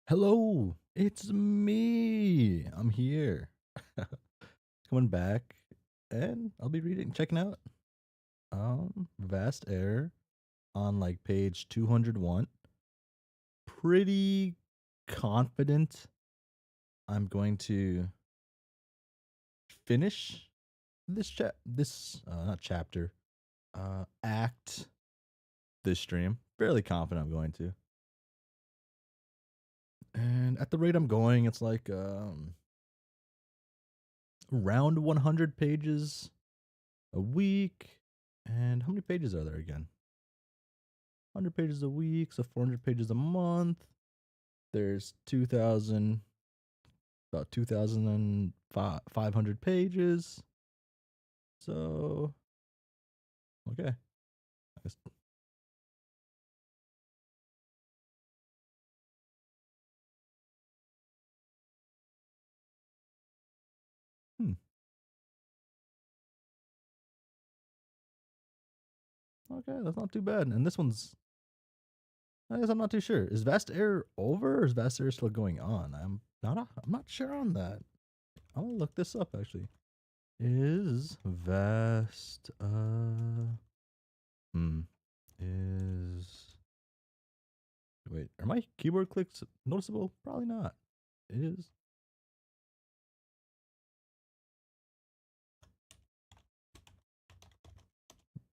Hello, it's me. I'm here. Coming back, and I'll be checking out Vast Air on like page 201. Pretty confident I'm going to finish this not chapter, act this stream. Fairly confident I'm going to. And at the rate I'm going, it's like around 100 pages a week. And how many pages are there again? 100 pages a week, so 400 pages a month. There's 2,000, about 2,500 pages. So, okay. I guess. Hmm. Okay, that's not too bad. And this one's, I guess I'm not too sure. Is Vast Air over or is Vast Air still going on? I'm not sure on that. I'll look this up actually. Is Vast is wait, are my keyboard clicks noticeable? Probably not. It is.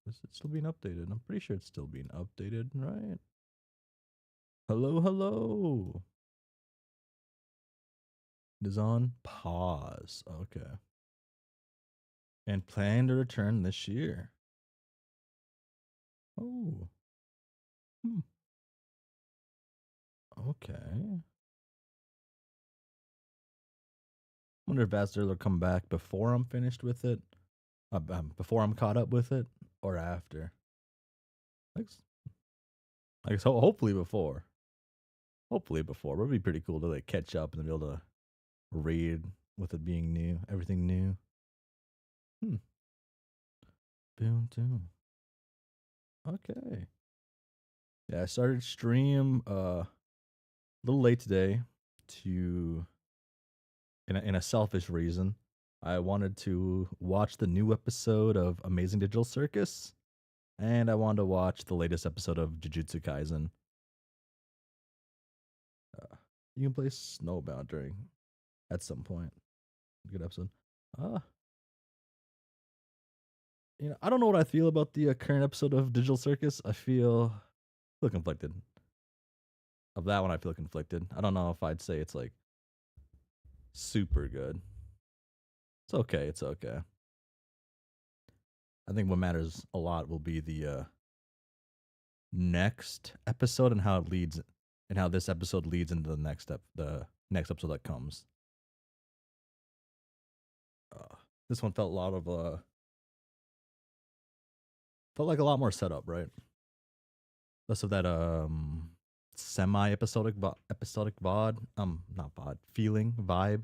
Is it still being updated? I'm pretty sure it's still being updated, right? Hello, hello. It is on pause. Okay. And plan to return this year. Oh. Hmm. Okay. Wonder if Vaster will come back before I'm finished with it, before I'm caught up with it, or after. I guess hopefully before. Hopefully before. But it'd be pretty cool to like catch up and be able to read with it being new, everything new. Boom, boom. Okay. Yeah, I started stream a little late today to in a selfish reason. I wanted to watch the new episode of Amazing Digital Circus, and I wanted to watch the latest episode of Jujutsu Kaisen. You can play Snowbound during at some point. Good episode. Uh I don't know what I feel about the current episode of Digital Circus. I feel conflicted. Of that one, I feel conflicted. I don't know if I'd say it's like super good. It's okay. It's okay. I think what matters a lot will be the next episode and how it leads, and how this episode leads into the next episode that comes. This one felt a lot of felt like a lot more setup, right? Less of that semi episodic VOD, not VOD, feeling vibe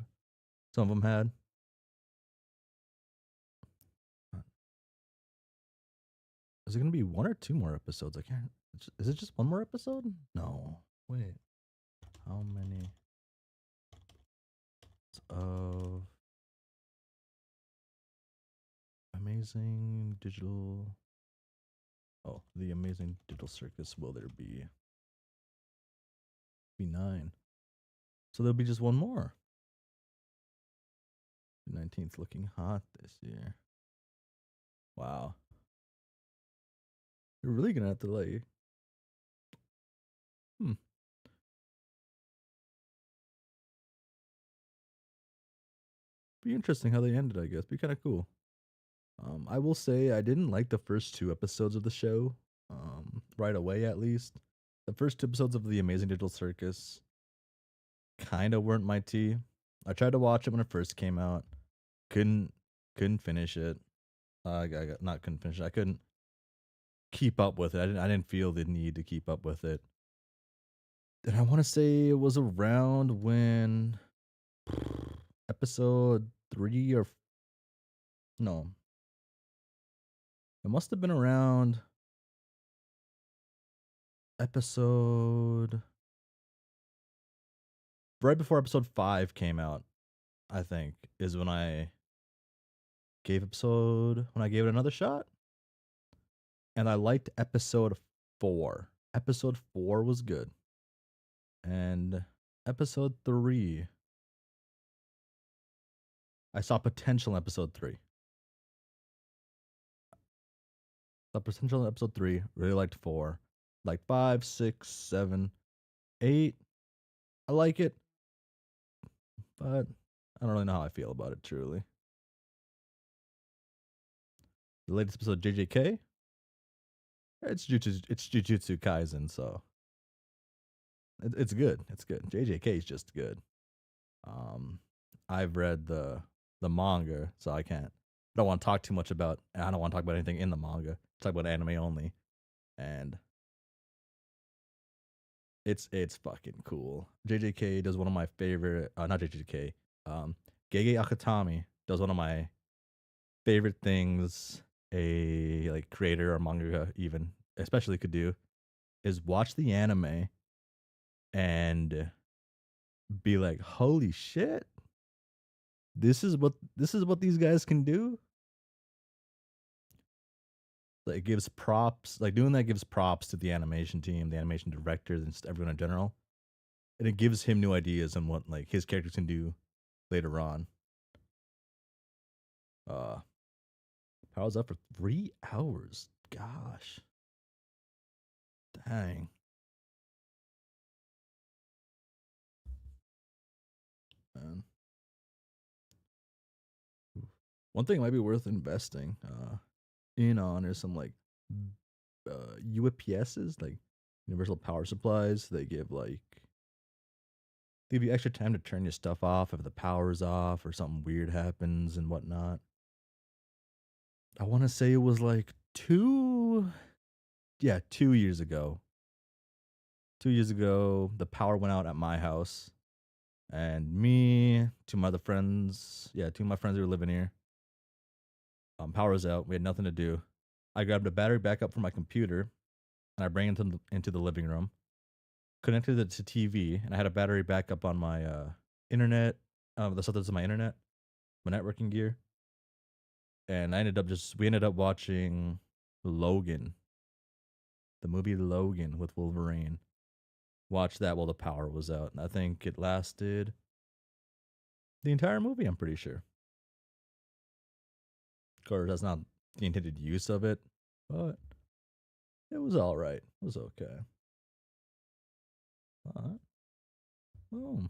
some of them had. Is it gonna be one or two more episodes? I can't. Is it just one more episode? No. Wait. How many of Amazing Digital? Oh, the Amazing Digital Circus. Will there be? Be 9. So there'll be just one more. The 19th looking hot this year. Wow. You're really gonna have to like. Be interesting how they ended. I guess be kind of cool. I will say I didn't like the first 2 episodes of the show. Right away, at least. The first 2 episodes of the Amazing Digital Circus kind of weren't my tea. I tried to watch it when it first came out. Couldn't finish it. I got not couldn't finish it. I couldn't keep up with it. I didn't feel the need to keep up with it. And I want to say it was around when episode 3 or no. It must have been around episode right before episode 5 came out, I think, is when I gave it another shot, and I liked episode 4. Episode 4 was good. And episode 3, I saw potential in episode 3. Saw potential in episode 3, really liked 4. Like 5, 6, 7, 8. I like it, but I don't really know how I feel about it truly. The latest episode, JJK, it's Jujutsu Kaisen, so it's good. It's good. JJK is just good. Um, I've read the manga, so I can't. I don't want to talk too much about. I don't want to talk about anything in the manga. Talk about anime only, and it's fucking cool. JJK does one of my favorite. Not JJK. Um, Gege Akutami does one of my favorite things. A like creator or manga even especially could do is watch the anime and be like, holy shit, this is what these guys can do. Like, it gives props, like doing that gives props to the animation team, the animation directors, and just everyone in general, and it gives him new ideas on what like his characters can do later on. Uh, Powers up for 3 hours. Gosh, dang, man. One thing might be worth investing in on is some like UPSs, like universal power supplies. They give you extra time to turn your stuff off if the power's off or something weird happens and whatnot. I want to say it was like 2 years ago. 2 years ago, the power went out at my house, and me, two of my other friends, two of my friends who were living here, power was out. We had nothing to do. I grabbed a battery backup from my computer, and I bring it into the living room, connected it to TV, and I had a battery backup on my internet, the stuff that's on my internet, my networking gear, and we ended up watching Logan, the movie Logan with Wolverine. Watched that while the power was out, and I think it lasted the entire movie. I'm pretty sure. Of course, that's not the intended use of it, but it was all right. It was okay. Oh,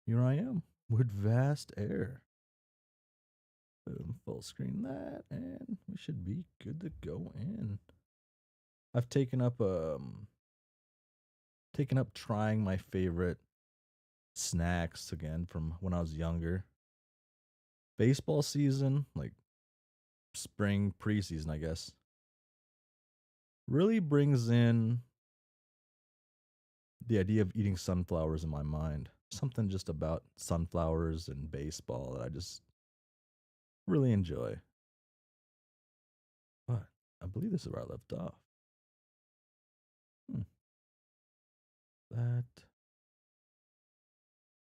here I am with vast air. Boom, full screen that, and we should be good to go in. I've taken up trying my favorite snacks again from when I was younger. Baseball season, like spring preseason, I guess, really brings in the idea of eating sunflowers in my mind. Something just about sunflowers and baseball that I just really enjoy. But I believe this is where I left off. Hmm. That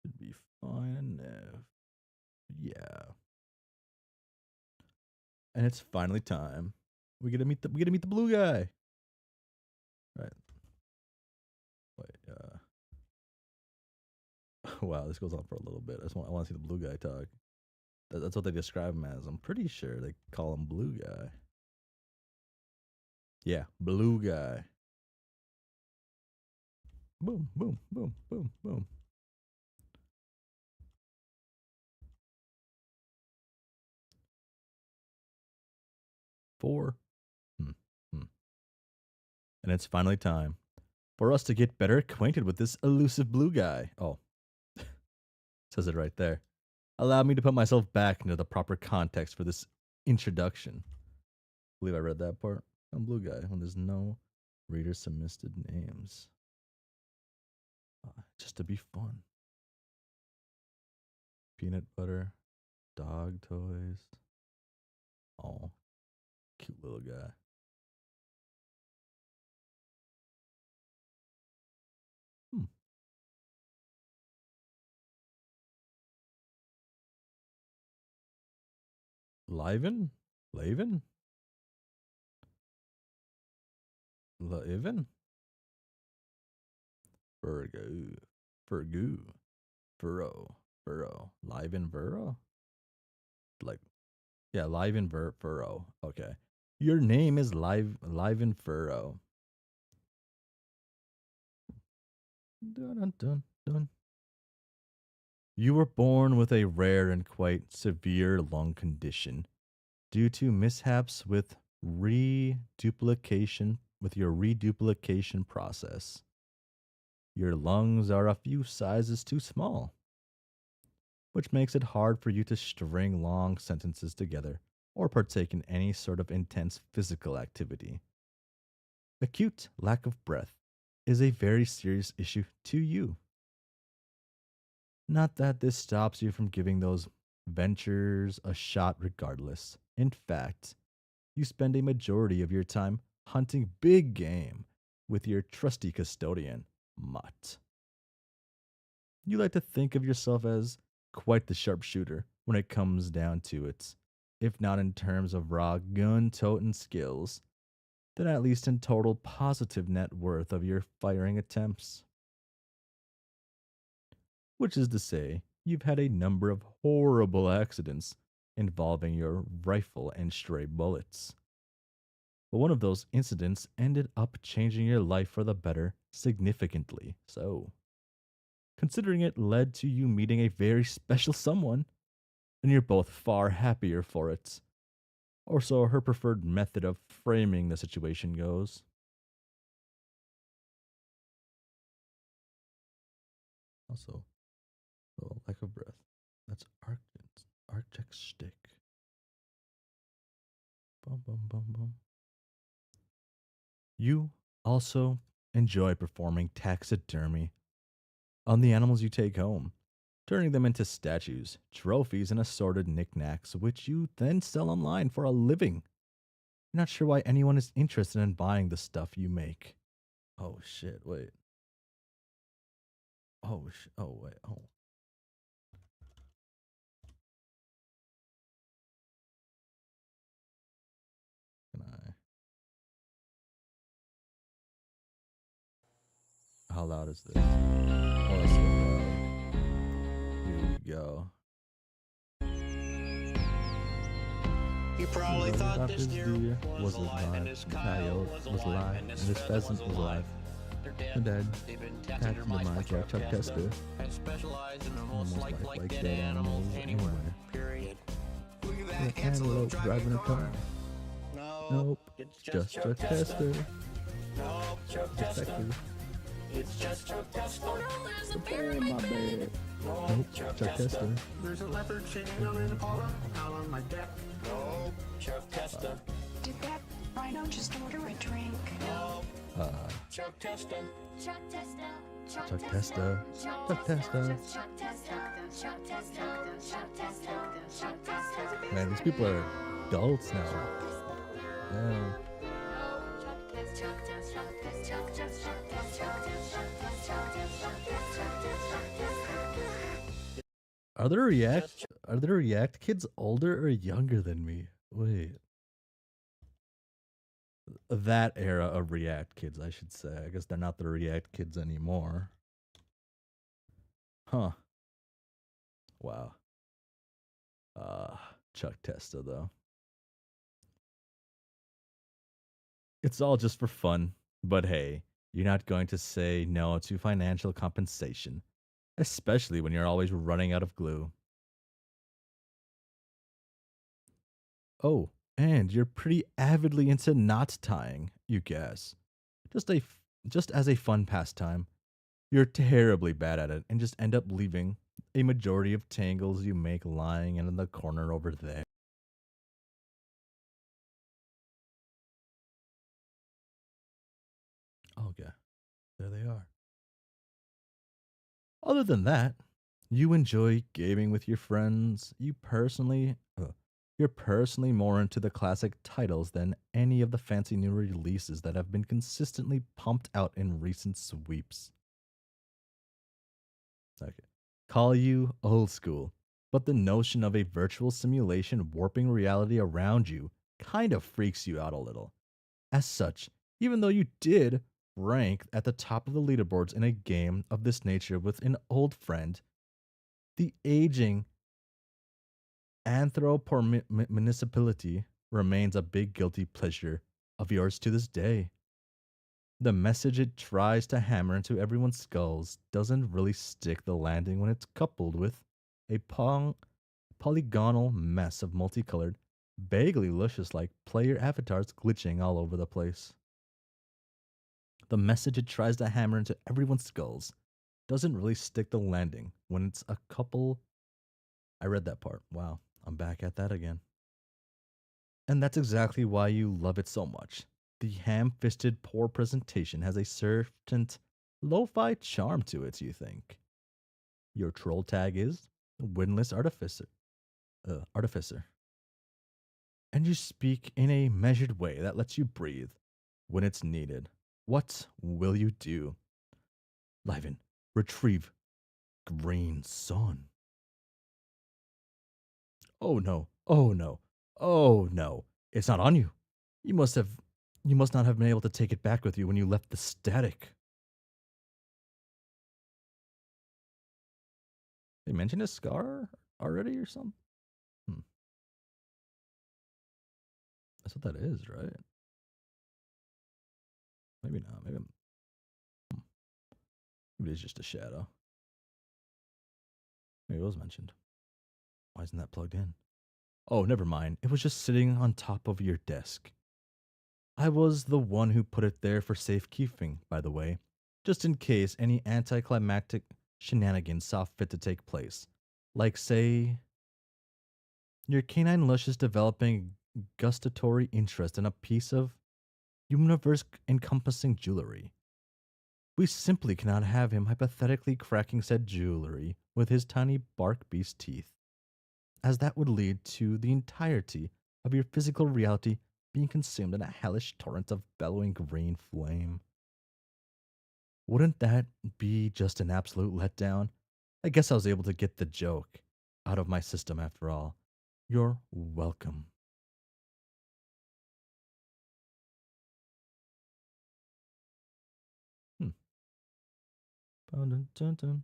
should be fine enough. Yeah. And it's finally time. We get to meet the blue guy. Right. Wait, wow, this goes on for a little bit. I want to see the blue guy talk. That's what they describe him as. I'm pretty sure they call him blue guy. Yeah, blue guy. Boom, boom, boom, boom, boom. 4. Hmm. Hmm. And it's finally time for us to get better acquainted with this elusive blue guy. Oh, says it right there. Allow me to put myself back into the proper context for this introduction. I believe I read that part. I'm blue guy when there's no reader submitted names. Just to be fun. Peanut butter, dog toys. Oh, cute little guy. Hmm. Liven? Laven? Laven? Virgo. Virgo. Furrow. Furrow. Liven Furrow? Like, yeah, Liven Furrow. Okay. Your name is Liven Furrow. Dun, dun, dun, dun. You were born with a rare and quite severe lung condition due to mishaps with reduplication with your reduplication process. Your lungs are a few sizes too small, which makes it hard for you to string long sentences together or partake in any sort of intense physical activity. Acute lack of breath is a very serious issue to you. Not that this stops you from giving those ventures a shot regardless. In fact, you spend a majority of your time hunting big game with your trusty custodian, Mutt. You like to think of yourself as quite the sharpshooter when it comes down to it, if not in terms of raw gun toting skills, then at least in total positive net worth of your firing attempts. Which is to say, you've had a number of horrible accidents involving your rifle and stray bullets. But one of those incidents ended up changing your life for the better significantly. So, considering it led to you meeting a very special someone, and you're both far happier for it. Or so her preferred method of framing the situation goes. Also, lack of breath. That's Arctic stick. Bum, bum, bum, bum. You also enjoy performing taxidermy on the animals you take home, turning them into statues, trophies, and assorted knickknacks, which you then sell online for a living. You're not sure why anyone is interested in buying the stuff you make. Oh shit, wait. Oh wait, oh. Can I? How loud is this? Oh, that's so loud. Here we go. You probably thought this deer was alive, and this coyote was alive, and this pheasant was alive. They're dead. They've been taxidermized in the mind by Chuck Tester. And specialize in almost like dead animals anywhere. Period. Look at that antelope driving a car. Nope. It's just Chuck Tester. Nope. Chuck Tester. It's just Chuck Tester. Oh no, there's a bear in my bed. Nope. Chuck Tester. There's a leopard sitting down in the parlor, out on my deck. Nope. Chuck Tester. Did that rhino just order a drink? Nope. Chuck Tester. Chuck Testa. Chuck Tester. Chuck Tester. Man, these people are adults now. Yeah. Are the React kids older or younger than me? Wait. That era of React kids, I should say. I guess they're not the React kids anymore. Huh. Wow. Chuck Testa though. It's all just for fun, but hey, you're not going to say no to financial compensation, especially when you're always running out of glue. Oh, and you're pretty avidly into knot tying, you guess. Just as a fun pastime. You're terribly bad at it and just end up leaving a majority of tangles you make lying in the corner over there. Okay, there they are. Other than that, you enjoy gaming with your friends. You're personally more into the classic titles than any of the fancy new releases that have been consistently pumped out in recent sweeps. Okay. Call you old school, but the notion of a virtual simulation warping reality around you kind of freaks you out a little. As such, even though you did rank at the top of the leaderboards in a game of this nature with an old friend, the aging municipality remains a big guilty pleasure of yours to this day. The message it tries to hammer into everyone's skulls doesn't really stick the landing when it's coupled with a polygonal mess of multicolored, vaguely luscious like player avatars glitching all over the place. The message it tries to hammer into everyone's skulls doesn't really stick the landing when it's a couple. I read that part. Wow, I'm back at that again. And that's exactly why you love it so much. The ham fisted poor presentation has a certain lo fi charm to it, you think. Your troll tag is Windless Artificer. Artificer. And you speak in a measured way that lets you breathe when it's needed. What will you do? Liven, retrieve green sun. Oh no, oh no, oh no. It's not on you. You must have you must not have been able to take it back with you when you left the static. They mentioned a scar already or something? Hmm. That's what that is, right? Maybe not. Maybe it's just a shadow. Maybe it was mentioned. Why isn't that plugged in? Oh, never mind. It was just sitting on top of your desk. I was the one who put it there for safekeeping, by the way, just in case any anticlimactic shenanigans saw fit to take place. Like, say, your canine lush is developing gustatory interest in a piece of universe encompassing jewelry. We simply cannot have him hypothetically cracking said jewelry with his tiny bark beast teeth, as that would lead to the entirety of your physical reality being consumed in a hellish torrent of bellowing green flame. Wouldn't that be just an absolute letdown? I guess I was able to get the joke out of my system after all. You're welcome. Hmm. In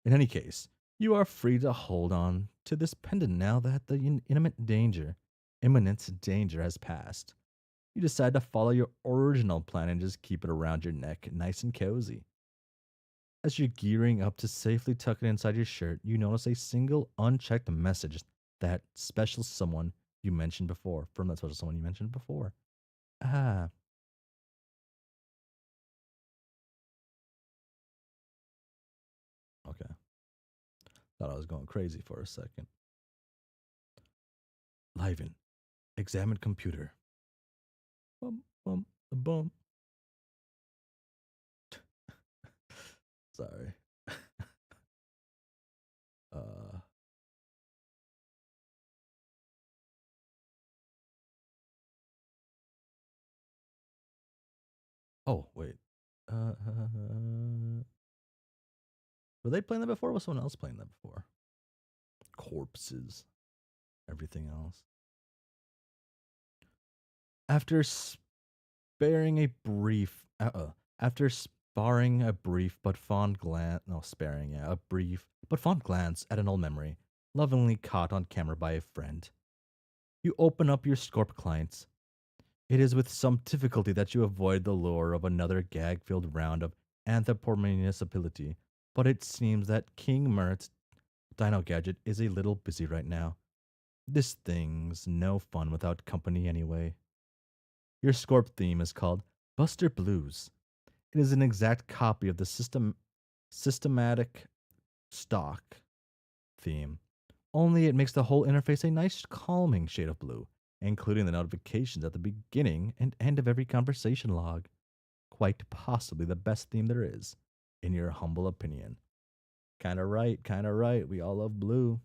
any case, you are free to hold on to this pendant now that the imminent danger has passed. You decide to follow your original plan and just keep it around your neck, nice and cozy. As you're gearing up to safely tuck it inside your shirt, you notice a single unchecked message that special someone you mentioned before, from that special someone you mentioned before. Ah, okay. Thought I was going crazy for a second. Liven, examine computer. Bum, bum, bum. Sorry. uh, oh, wait. Were they playing that before? Or was someone else playing that before? Corpses. Everything else. After sparing a brief, after sparring a brief but fond glance, no, sparing, yeah, a brief but fond glance at an old memory, lovingly caught on camera by a friend, you open up your Scorp clients. It is with some difficulty that you avoid the lure of another gag-filled round of municipality, but it seems that King Merritt's Dino Gadget is a little busy right now. This thing's no fun without company anyway. Your Scorp theme is called Buster Blues. It is an exact copy of the systematic stock theme, only it makes the whole interface a nice calming shade of blue, including the notifications at the beginning and end of every conversation log. Quite possibly the best theme there is, in your humble opinion. Kinda right, kinda right. We all love blue.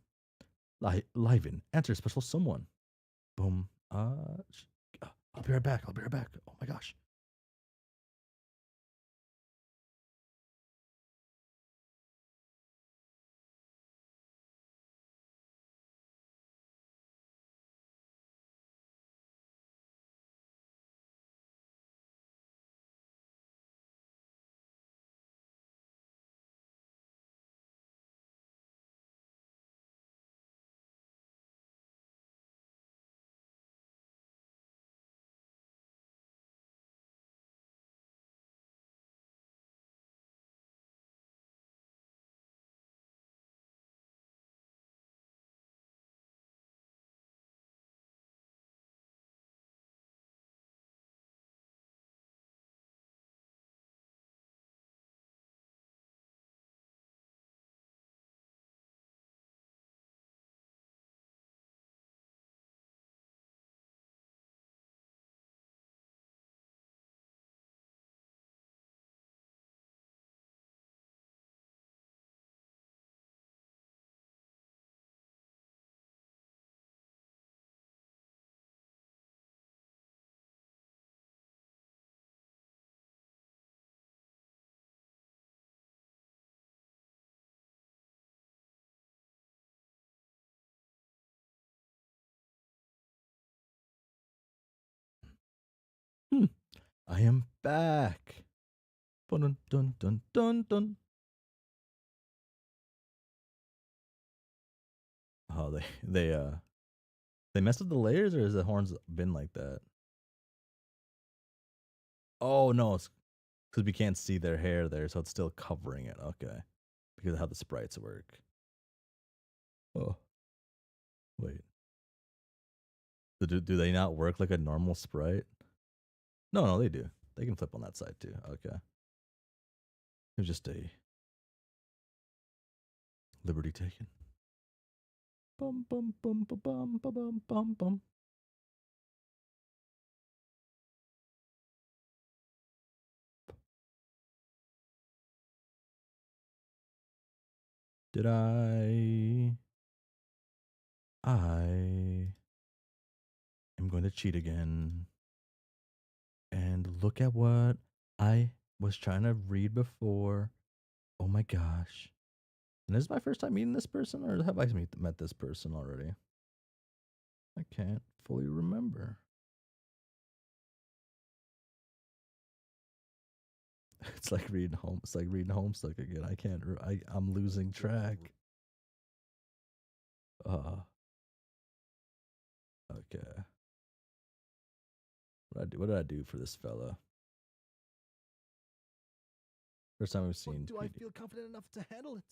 Liven, answer special someone. Boom. I'll be right back. I'll be right back. Oh my gosh. I am back. Dun dun dun dun dun. Oh, they messed with the layers, or has the horns been like that? Oh no, it's because we can't see their hair there, so it's still covering it. Okay, because of how the sprites work. Oh, wait. Do they not work like a normal sprite? No, they do. They can flip on that side too. Okay. It was just a liberty taken. Bum bum bum bum bum bum bum bum. Did I am going to cheat again. And look at what I was trying to read before. Oh my gosh. And this is my first time meeting this person, or have I met this person already? I can't fully remember. It's like reading Homestuck again. I can't. I'm losing track. Okay. What did I do for this fella? First time we've seen. Do I feel confident enough to handle it?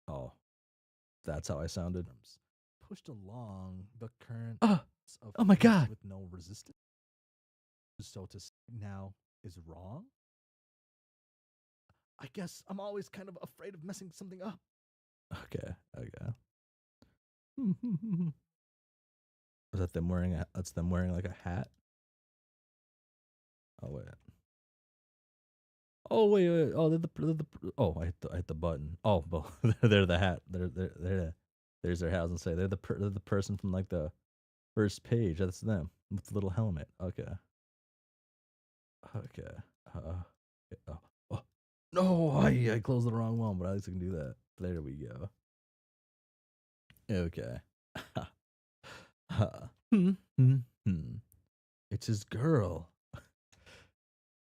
Oh, that's how I sounded. Pushed along the current of oh my force God. with no resistance. So to say now is wrong. I guess I'm always kind of afraid of messing something up. Okay. Is that them wearing that's them wearing like a hat? Oh wait. Oh wait. Oh, they're the oh, I hit the button. Oh, well, they're the hat. There's their house and say they're the person from like the first page. That's them with the little helmet. Okay. Oh. No, I closed the wrong one, but at least I can do that. There we go. Okay. It's his girl.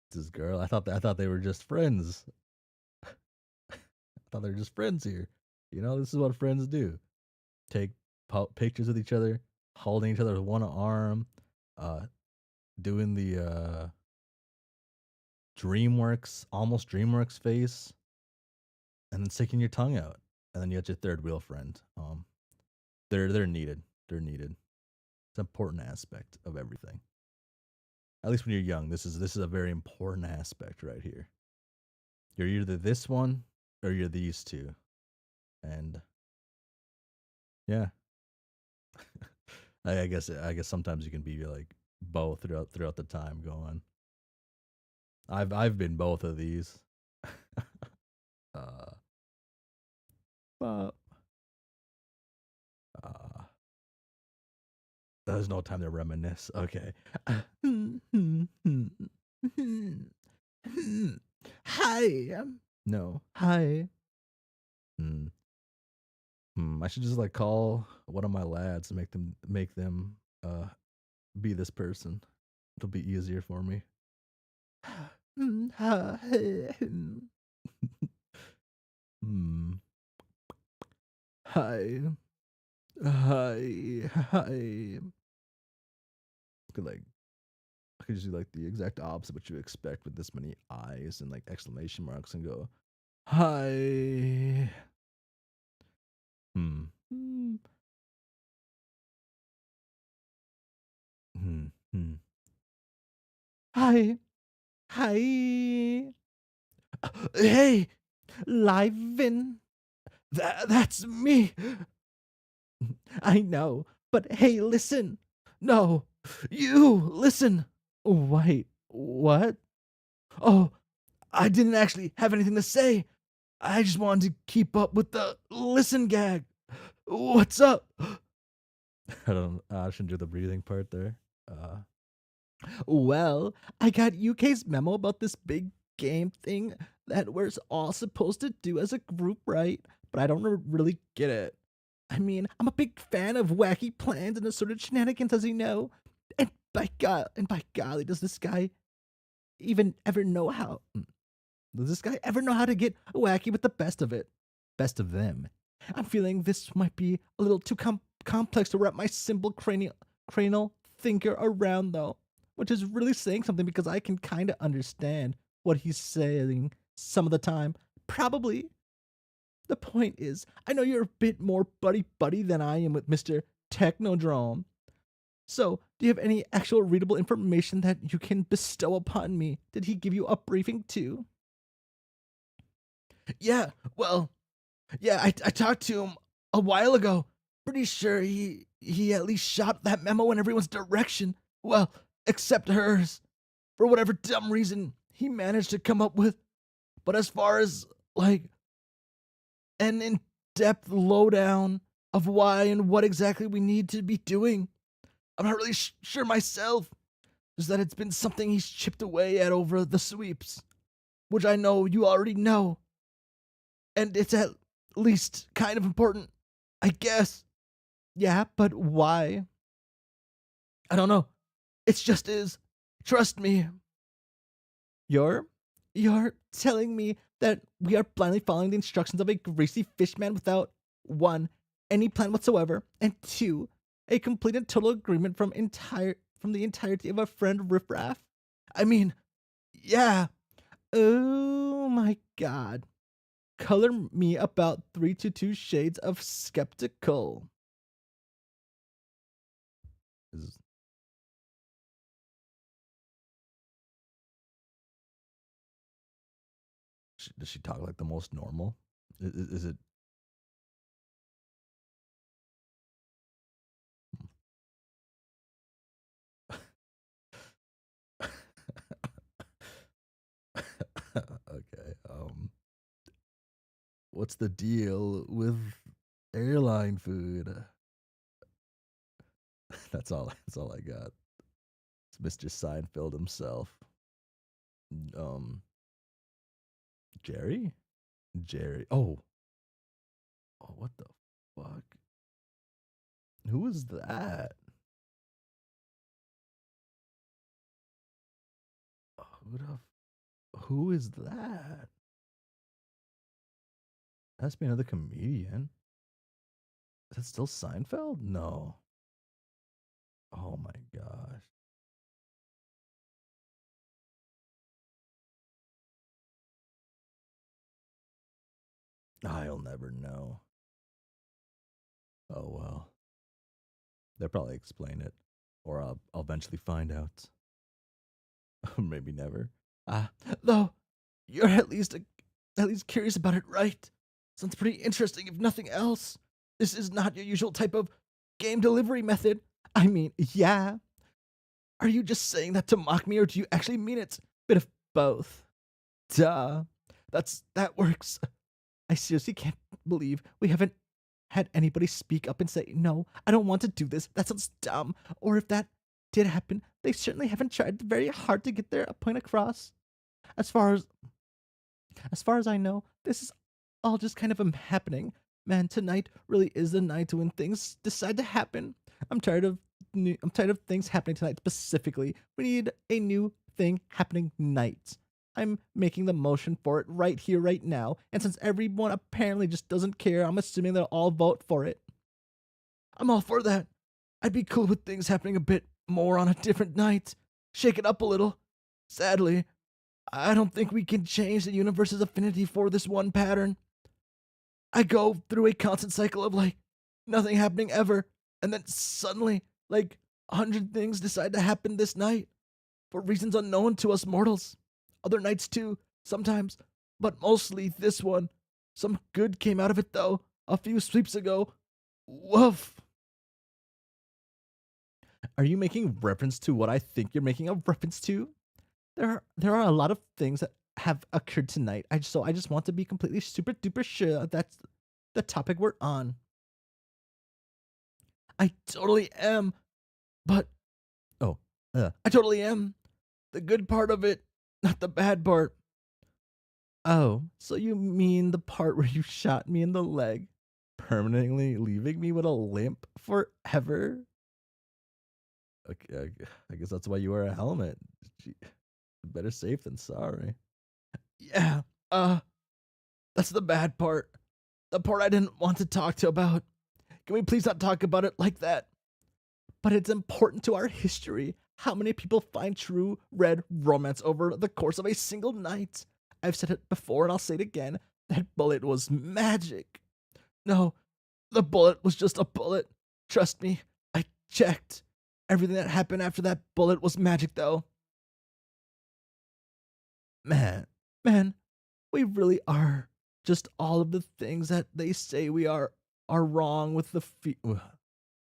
It's his girl. I thought they were just friends. I thought they were just friends here. You know, this is what friends do. Take pictures with each other, holding each other with one arm, doing the almost DreamWorks face, and then sticking your tongue out, and then you got your third wheel friend. They're needed. They're needed. It's an important aspect of everything. At least when you're young, this is a very important aspect right here. You're either this one or you're these two, and yeah, I guess sometimes you can be like both throughout the time going. I've been both of these. But there's no time to reminisce. Okay. Hi. No. Hi. I should just like call one of my lads and make them be this person. It'll be easier for me. Hi. Hi. I could just do like the exact opposite what you expect with this many eyes and like exclamation marks and go, hi. Hi. Hi. Hey, live in. That's me. I know, but hey, listen. No, you listen. Wait, what? Oh, I didn't actually have anything to say. I just wanted to keep up with the listen gag. What's up? I shouldn't do the breathing part there. Well, I got UK's memo about this big game thing that we're all supposed to do as a group, right? But I don't really get it. I mean, I'm a big fan of wacky plans and assorted shenanigans, as you know. And by golly, does this guy even ever know how? Does this guy ever know how to get wacky with the best of it? Best of them. I'm feeling this might be a little too complex to wrap my simple cranial thinker around, though, which is really saying something because I can kind of understand what he's saying some of the time. Probably. The point is, I know you're a bit more buddy than I am with Mr. Technodrome. So, do you have any actual readable information that you can bestow upon me? Did he give you a briefing too? Yeah, well, yeah, I talked to him a while ago. Pretty sure he at least shot that memo in everyone's direction. Well, except hers. For whatever dumb reason he managed to come up with. But as far as like an in-depth lowdown of why and what exactly we need to be doing, I'm not really sure myself. Just that it's been something he's chipped away at over the sweeps, which I know you already know. And it's at least kind of important, I guess. Yeah, but why? I don't know. It's just is. Trust me. You're you're telling me that we are blindly following the instructions of a greasy fishman without one, any plan whatsoever, and two, a complete and total agreement from the entirety of our friend Riffraff? I mean, yeah. Oh my god. Color me about 3 to 2 shades of skeptical. Is, does she talk like the most normal? Is it? Okay. What's the deal with airline food? That's all. That's all I got. It's Mr. Seinfeld himself. Um, Jerry. Jerry. Oh, what the fuck? Who is that? Who the? Who is that? Has to be another comedian. Is that still Seinfeld? No. Oh my gosh. I'll never know. Oh well. They'll probably explain it, or I'll eventually find out. Maybe never. Ah, though you're at least curious about it, right? Sounds pretty interesting, if nothing else. This is not your usual type of game delivery method. I mean, yeah. Are you just saying that to mock me, or do you actually mean it? Bit of both. Duh. That works. I seriously can't believe we haven't had anybody speak up and say, no, I don't want to do this. That sounds dumb. Or if that did happen, they certainly haven't tried very hard to get their point across. As far as as far as I know, this is all just kind of happening. Man, tonight really is the night when things decide to happen. I'm tired of I'm tired of things happening tonight specifically. We need a new thing happening night. I'm making the motion for it right here, right now. And since everyone apparently just doesn't care, I'm assuming they'll all vote for it. I'm all for that. I'd be cool with things happening a bit more on a different night. Shake it up a little. Sadly, I don't think we can change the universe's affinity for this one pattern. I go through a constant cycle of like nothing happening ever, and then suddenly, like 100 things decide to happen this night for reasons unknown to us mortals. Other nights too, sometimes, but mostly this one. Some good came out of it though, a few sweeps ago. Woof. Are you making reference to what I think you're making a reference to? There are a lot of things that have occurred tonight. I just want to be completely super duper sure that's the topic we're on. I totally am, but oh, I totally am. The good part of it, not the bad part. Oh, so you mean the part where you shot me in the leg, permanently leaving me with a limp forever? Okay, I guess that's why you wear a helmet. Gee, Better safe than sorry. Yeah, uh, that's the bad part. The part I didn't want to talk to about. Can we please not talk about it like that? But it's important to our history. How many people find true red romance over the course of a single night? I've said it before and I'll say it again. That bullet was magic. No, the bullet was just a bullet. Trust me, I checked. Everything that happened after that bullet was magic, though. Man, man, we really are just all of the things that they say we are wrong with the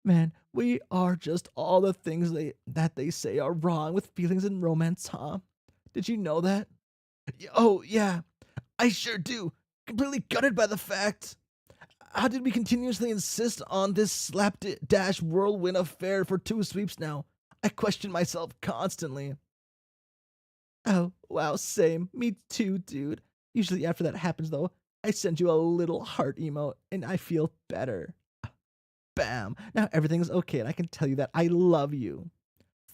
man, we are just all the things they say are wrong with feelings and romance, huh? Did you know that? Oh, yeah, I sure do. Completely gutted by the fact. How did we continuously insist on this slapdash whirlwind affair for 2 sweeps now? I question myself constantly. Oh, wow, same. Me too, dude. Usually after that happens, though, I send you a little heart emote and I feel better. Bam! Now everything's okay and I can tell you that I love you.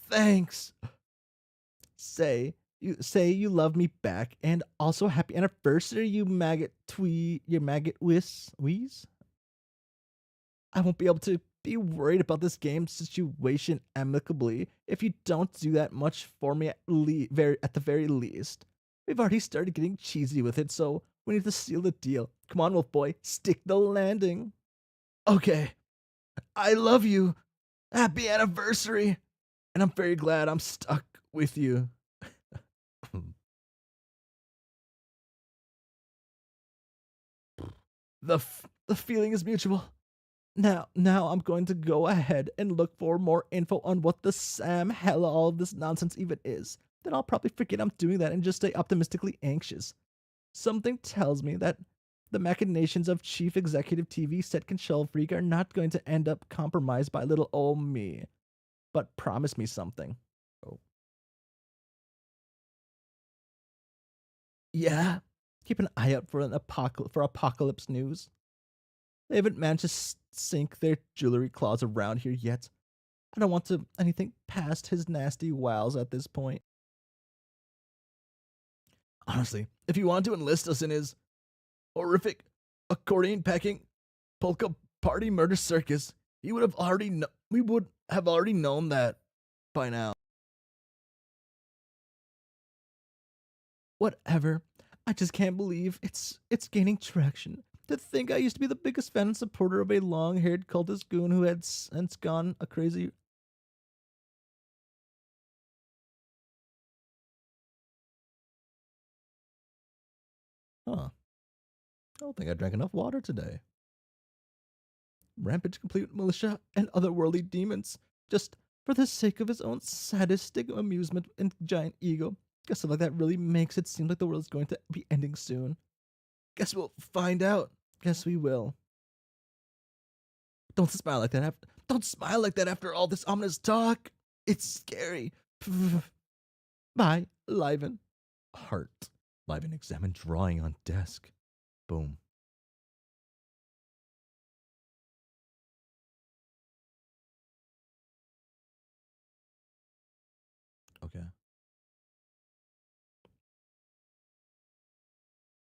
Thanks. Say you love me back and also happy anniversary, you maggot you maggot wheeze. I won't be able to be worried about this game situation amicably if you don't do that much for me at the very least. We've already started getting cheesy with it, so we need to seal the deal. Come on, Wolf Boy, stick the landing. Okay, I love you. Happy anniversary. And I'm very glad I'm stuck with you. The feeling is mutual. Now I'm going to go ahead and look for more info on what the Sam hell all of this nonsense even is. Then I'll probably forget I'm doing that and just stay optimistically anxious. Something tells me that the machinations of chief executive TV set control freak are not going to end up compromised by little old me. But promise me something. Oh. Yeah. Keep an eye out for apocalypse news. They haven't managed to sink their jewelry claws around here yet. I don't want to anything past his nasty wiles at this point. Honestly, if you wanted to enlist us in his horrific accordion packing polka party murder circus, we would have already known that by now. Whatever. I just can't believe it's gaining traction. To think I used to be the biggest fan and supporter of a long-haired cultist goon who had since gone a crazy. Huh. I don't think I drank enough water today. Rampage complete militia and otherworldly demons, just for the sake of his own sadistic amusement and giant ego. Guess stuff like that really makes it seem like the world is going to be ending soon. Guess we'll find out. Guess we will. Don't smile like that. Don't smile like that after all this ominous talk. It's scary. Bye, Liven. Heart. Liven examined drawing on desk. Boom. Okay.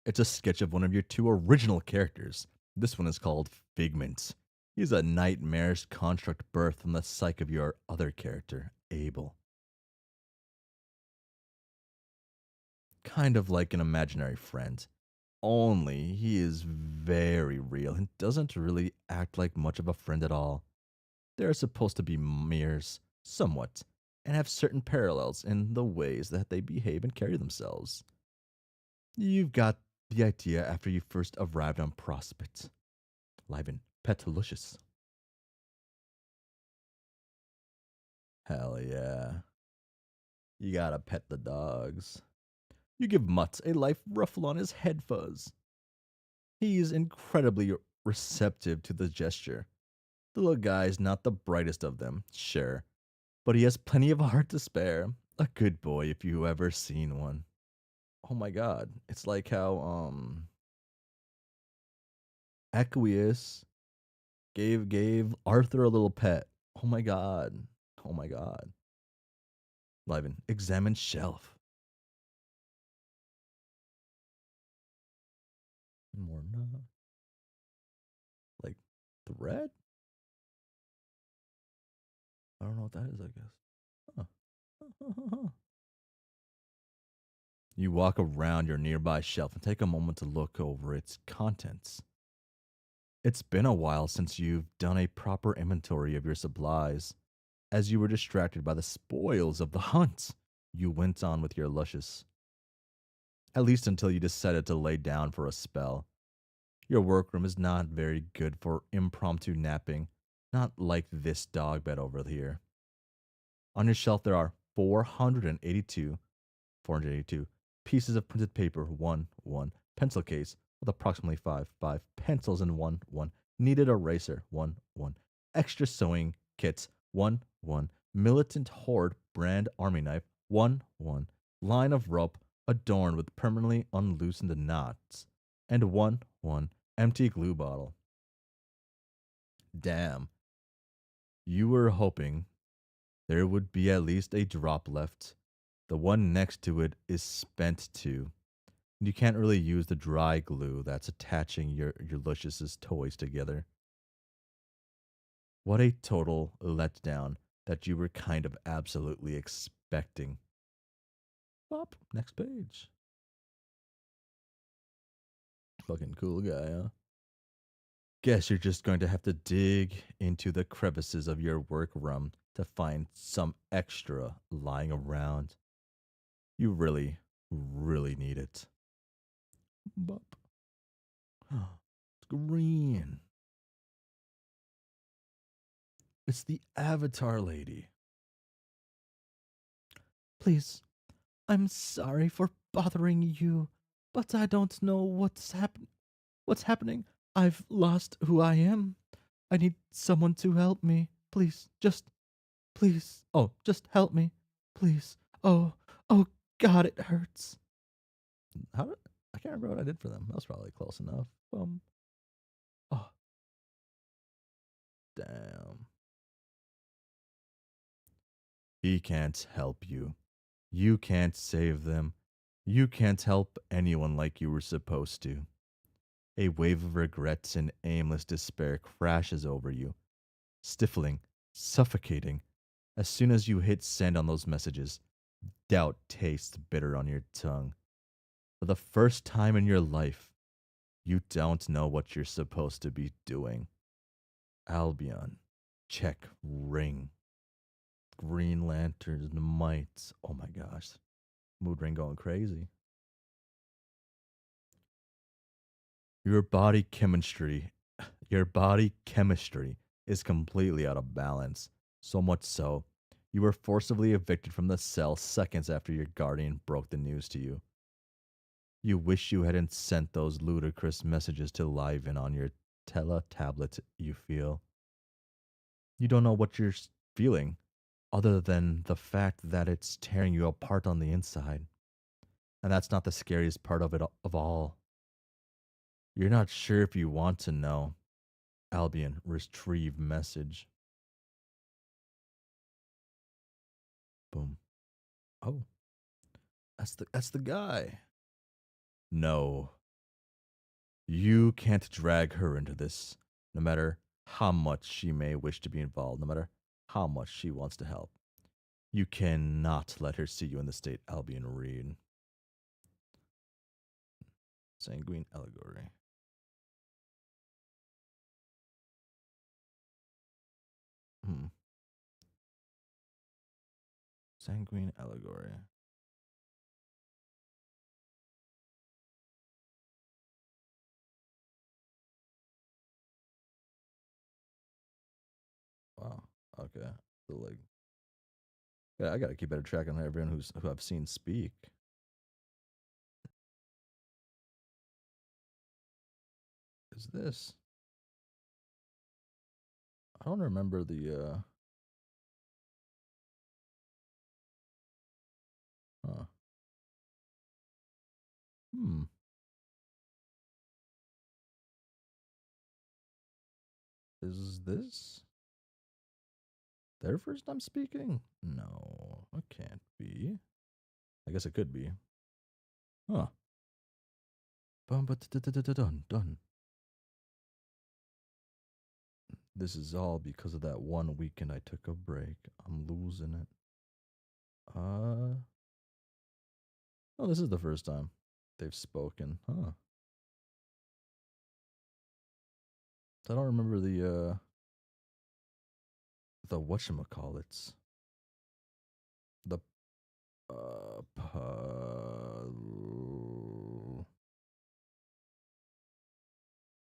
It's a sketch of one of your two original characters. This one is called Figment. He's a nightmarish construct birthed from the psyche of your other character, Abel. Kind of like an imaginary friend. Only he is very real and doesn't really act like much of a friend at all. They're supposed to be mirrors, somewhat, and have certain parallels in the ways that they behave and carry themselves. You've got the idea after you first arrived on Prospect. Liven, Petalicious. Hell yeah. You gotta pet the dogs. You give Mutt a life ruffle on his head fuzz. He's incredibly receptive to the gesture. The little guy's not the brightest of them, sure, but he has plenty of heart to spare. A good boy if you ever seen one. Oh my god, it's like how Aqueous gave Arthur a little pet. Oh my god. Oh my god. Liven, examine shelf. More not. Like thread? I don't know what that is, I guess. Huh. You walk around your nearby shelf and take a moment to look over its contents. It's been a while since you've done a proper inventory of your supplies. As you were distracted by the spoils of the hunt, you went on with your luscious. At least until you decided to lay down for a spell. Your workroom is not very good for impromptu napping, not like this dog bed over here. On your shelf, there are 482 pieces of printed paper, one pencil case with approximately five pencils in one kneaded eraser, one extra sewing kits, one militant horde brand army knife, one line of rope adorned with permanently unloosened knots, and one empty glue bottle. Damn, you were hoping there would be at least a drop left. The one next to it is spent too. You can't really use the dry glue that's attaching your Luscious's toys together. What a total letdown that you were kind of absolutely expecting. Up, next page. Fucking cool guy, huh? Guess you're just going to have to dig into the crevices of your workroom to find some extra lying around. You really, really need it. Bop. It's green. It's the Avatar lady. Please, I'm sorry for bothering you, but I don't know what's happening. I've lost who I am. I need someone to help me. Please, just please. Oh, just help me. Please. Oh god, it hurts. How did I can't remember what I did for them. That was probably close enough. Oh, damn. He can't help you. You can't save them. You can't help anyone like you were supposed to. A wave of regrets and aimless despair crashes over you, stifling, suffocating. As soon as you hit send on those messages, doubt tastes bitter on your tongue. For the first time in your life, you don't know what you're supposed to be doing. Albion, check, ring. Green Lanterns, mites. Oh my gosh. Mood ring going crazy. Your body chemistry, your body chemistry is completely out of balance. So much so, you were forcibly evicted from the cell seconds after your guardian broke the news to you. You wish you hadn't sent those ludicrous messages to Liven on your tele tablet, you feel. You don't know what you're feeling, other than the fact that it's tearing you apart on the inside. And that's not the scariest part of it of all. You're not sure if you want to know. Albion, retrieve message. Boom. Oh, that's the guy. No, you can't drag her into this, no matter how much she may wish to be involved, no matter how much she wants to help. You cannot let her see you in the state Albion read. Sanguine allegory. Hmm. Sanguine allegory. Wow. Okay. So like, yeah, I gotta keep better track on everyone who I've seen speak. Is this? I don't remember the. Huh. Hmm. Is this their first time speaking? No, it can't be. I guess it could be. Huh. Done. This is all because of that one weekend I took a break. I'm losing it. Oh, this is the first time they've spoken, huh? I don't remember the whatchamacallits. The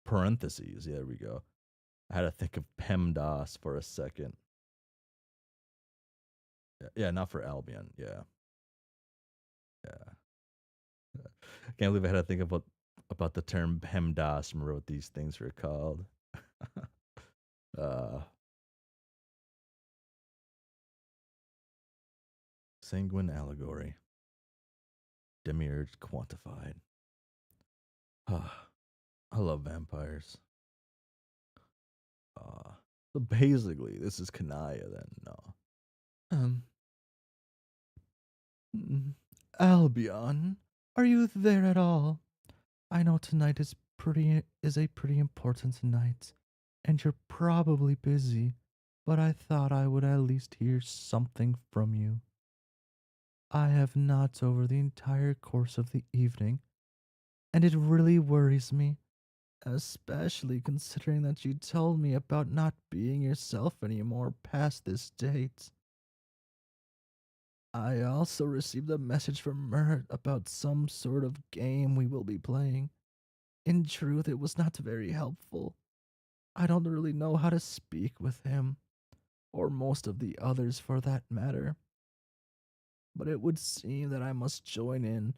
parentheses. Yeah, there we go. I had to think of PEMDAS for a second. Yeah, not for Albion. Yeah, yeah. I can't believe I had to think about the term PEMDAS. Remember what these things were called? uh, sanguine allegory. Demiurge quantified. I love vampires. So basically, this is Kanaya then. No. Um, Albion, are you there at all? I know tonight is a pretty important night, and you're probably busy, but I thought I would at least hear something from you. I have not over the entire course of the evening, and it really worries me, especially considering that you told me about not being yourself anymore past this date. I also received a message from Mert about some sort of game we will be playing. In truth, it was not very helpful. I don't really know how to speak with him, or most of the others for that matter. But it would seem that I must join in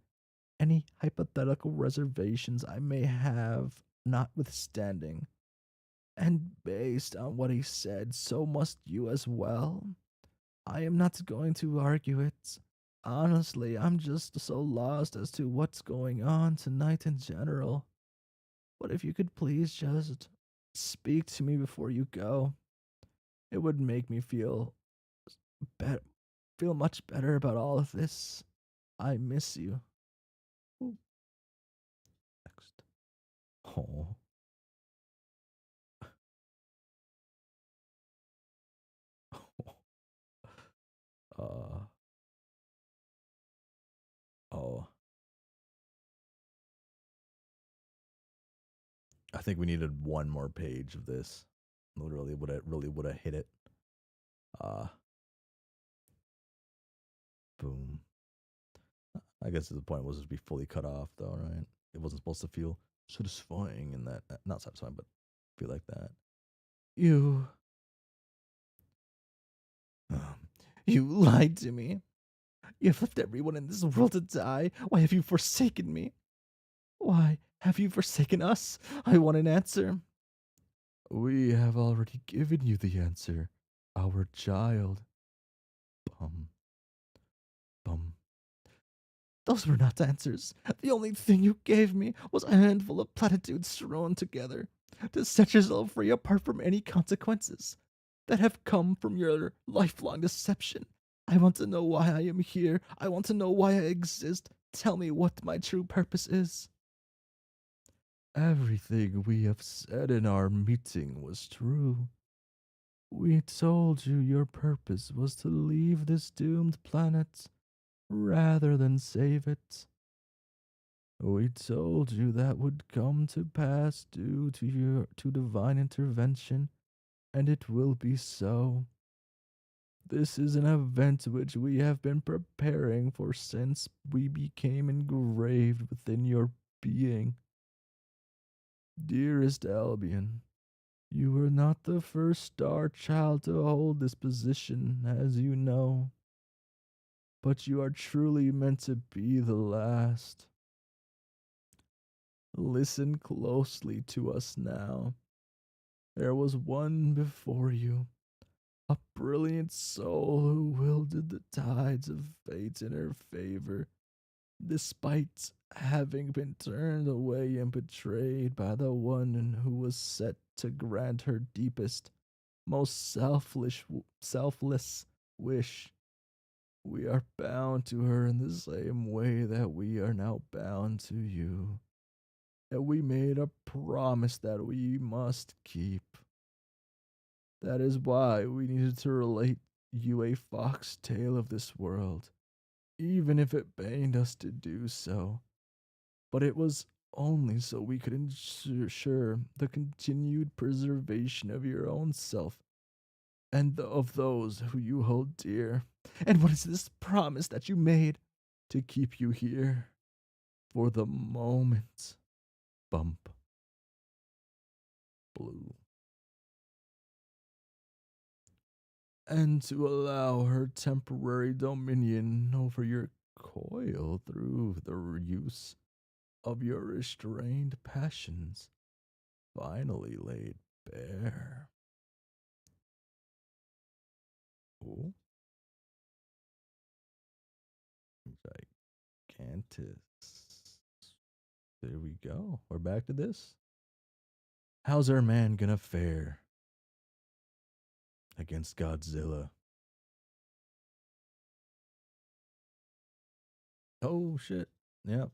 any hypothetical reservations I may have, notwithstanding. And based on what he said, so must you as well. I am not going to argue it. Honestly, I'm just so lost as to what's going on tonight in general. But if you could please just speak to me before you go, it would make me be- feel much better about all of this. I miss you. Ooh, next. Oh. uh. Oh. I think we needed one more page of this. Literally, would have hit it. Uh. Boom. I guess the point was to be fully cut off, though, right? It wasn't supposed to feel satisfying in that, not satisfying, but feel like that. You, you lied to me. You have left everyone in this world to die. Why have you forsaken me? Why have you forsaken us? I want an answer. We have already given you the answer. Our child. Bum. Bum. Those were not answers. The only thing you gave me was a handful of platitudes thrown together to set yourself free apart from any consequences that have come from your lifelong deception. I want to know why I am here. I want to know why I exist. Tell me what my true purpose is. Everything we have said in our meeting was true. We told you your purpose was to leave this doomed planet rather than save it. We told you that would come to pass due to divine intervention, and it will be so. This is an event which we have been preparing for since we became engraved within your being. Dearest Albion, you were not the first star child to hold this position, as you know, but you are truly meant to be the last. Listen closely to us now. There was one before you, a brilliant soul who wielded the tides of fate in her favor, despite having been turned away and betrayed by the one who was set to grant her deepest, most selfless wish. We are bound to her in the same way that we are now bound to you. and we made a promise that we must keep. That is why we needed to relate you a fox tale of this world, even if it pained us to do so. But it was only so we could ensure the continued preservation of your own self and of those who you hold dear. And what is this promise that you made to keep you here for the moment? Bump. Blue. And to allow her temporary dominion over your coil through the use of your restrained passions finally laid bare. Oh, gigantus. There we go. We're back to this. How's our man gonna fare against Godzilla? Oh shit. Yep.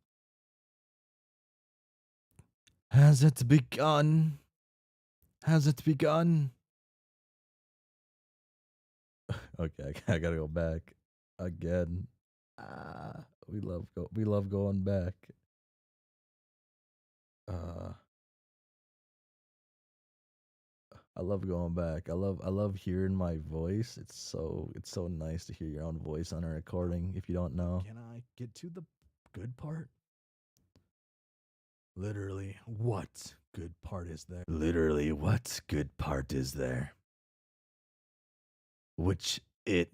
Has it begun? Has it begun? Okay, I gotta go back again. We love going back. Uh, I love going back. I love hearing my voice. It's so nice to hear your own voice on a recording. If you don't know, can I get to the good part? Literally, what good part is there? Literally, what good part is there? Which it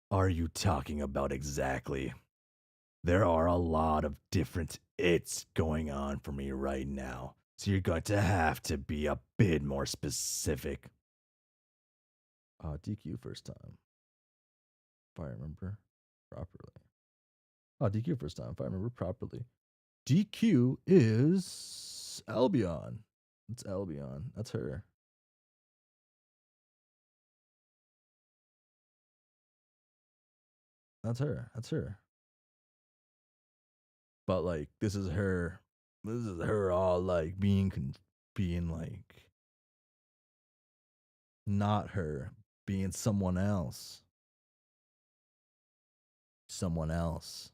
are you talking about exactly? There are a lot of different it's going on for me right now. So you're going to have to be a bit more specific. DQ first time. If I remember properly. DQ first time, if I remember properly. DQ is Albion. It's Albion. That's her. That's her. That's her. But like, this is her. This is her all like being like not her, being someone else. Someone else.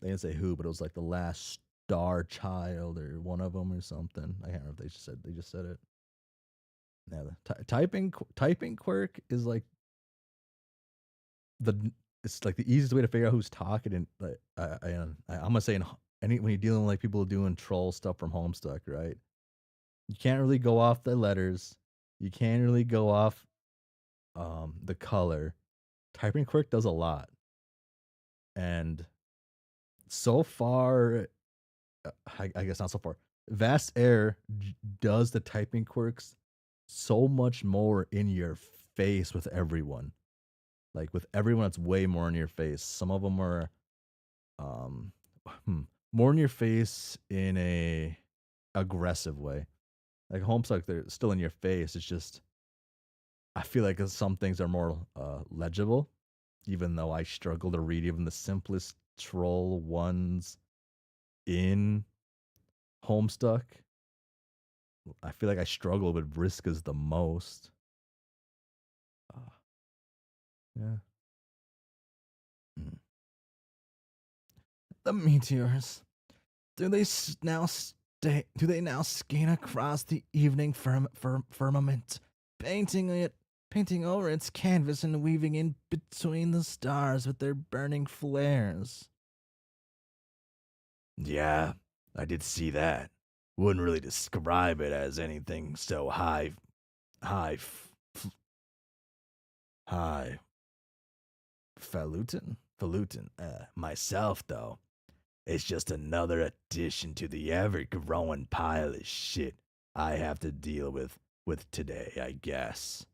They didn't say who, but it was like the last star child or one of them or something. I can't remember if they just said it. Yeah, the typing quirk is like the it's like the easiest way to figure out who's talking. And like I'm gonna say when you're dealing with like people doing troll stuff from Homestuck, right? You can't really go off the letters. You can't really go off the color. Typing quirk does a lot, and so far, I guess not so far. Vast Air does the typing quirks so much more in your face with everyone. Like with everyone, it's way more in your face. Some of them are um, more in your face in a aggressive way. Like Homestuck, they're still in your face. It's just I feel like some things are more legible, even though I struggle to read even the simplest troll ones in Homestuck. I feel like I struggle with Briskas the most. Yeah. Mm. The meteors. Do they now stay? Do they now scan across the evening firmament, painting over its canvas and weaving in between the stars with their burning flares? Yeah, I did see that. Wouldn't really describe it as anything so high, high, falutin. Myself though. It's just another addition to the ever-growing pile of shit I have to deal with today, I guess.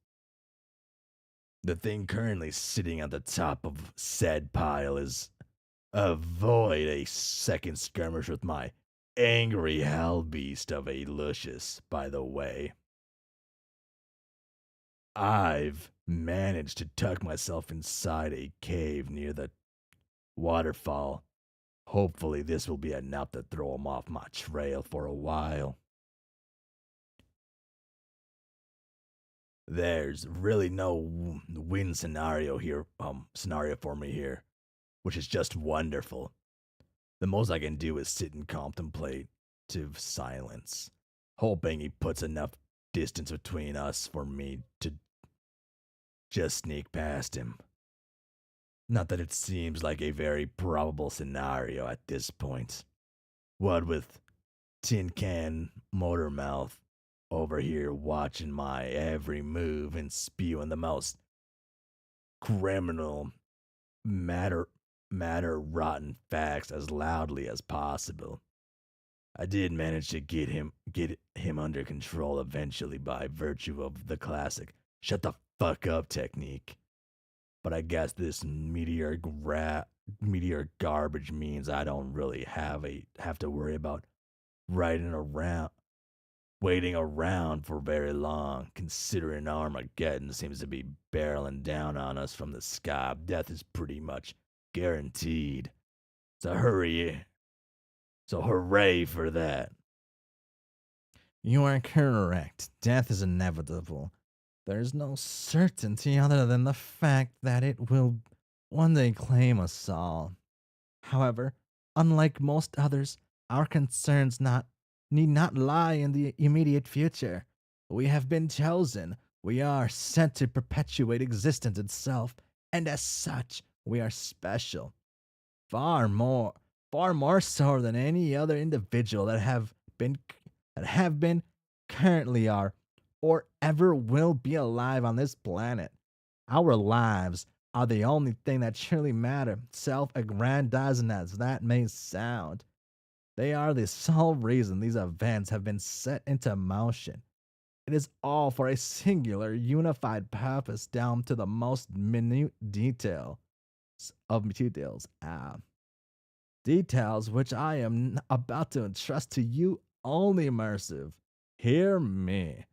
The thing currently sitting on the top of said pile is avoid a second skirmish with my angry hell beast of a Lucius, by the way. I've managed to tuck myself inside a cave near the waterfall Hopefully, this will be enough to throw him off my trail for a while. There's really no win scenario for me here, which is just wonderful. The most I can do is sit in contemplative silence, hoping he puts enough distance between us for me to just sneak past him. Not that it seems like a very probable scenario at this point. What with Tin Can Motormouth over here watching my every move and spewing the most criminal matter rotten facts as loudly as possible. I did manage to get him under control eventually by virtue of the classic shut the fuck up technique. But I guess this meteor garbage means I don't really have to worry about riding around waiting around for very long, considering Armageddon seems to be barreling down on us from the sky. Death is pretty much guaranteed. So hurry. So hooray for that. You are correct. Death is inevitable. There is no certainty other than the fact that it will one day claim us all. However, unlike most others, our concerns need not lie in the immediate future. We have been chosen. We are sent to perpetuate existence itself, and as such, we are special. Far more, far more so than any other individual been that have been, currently are, or ever will be alive on this planet. Our lives are the only thing that truly matter, self aggrandizing as that may sound. They are the sole reason these events have been set into motion. It is all for a singular, unified purpose down to the most minute details. Details which I am about to entrust to you only, Immersive. Hear me.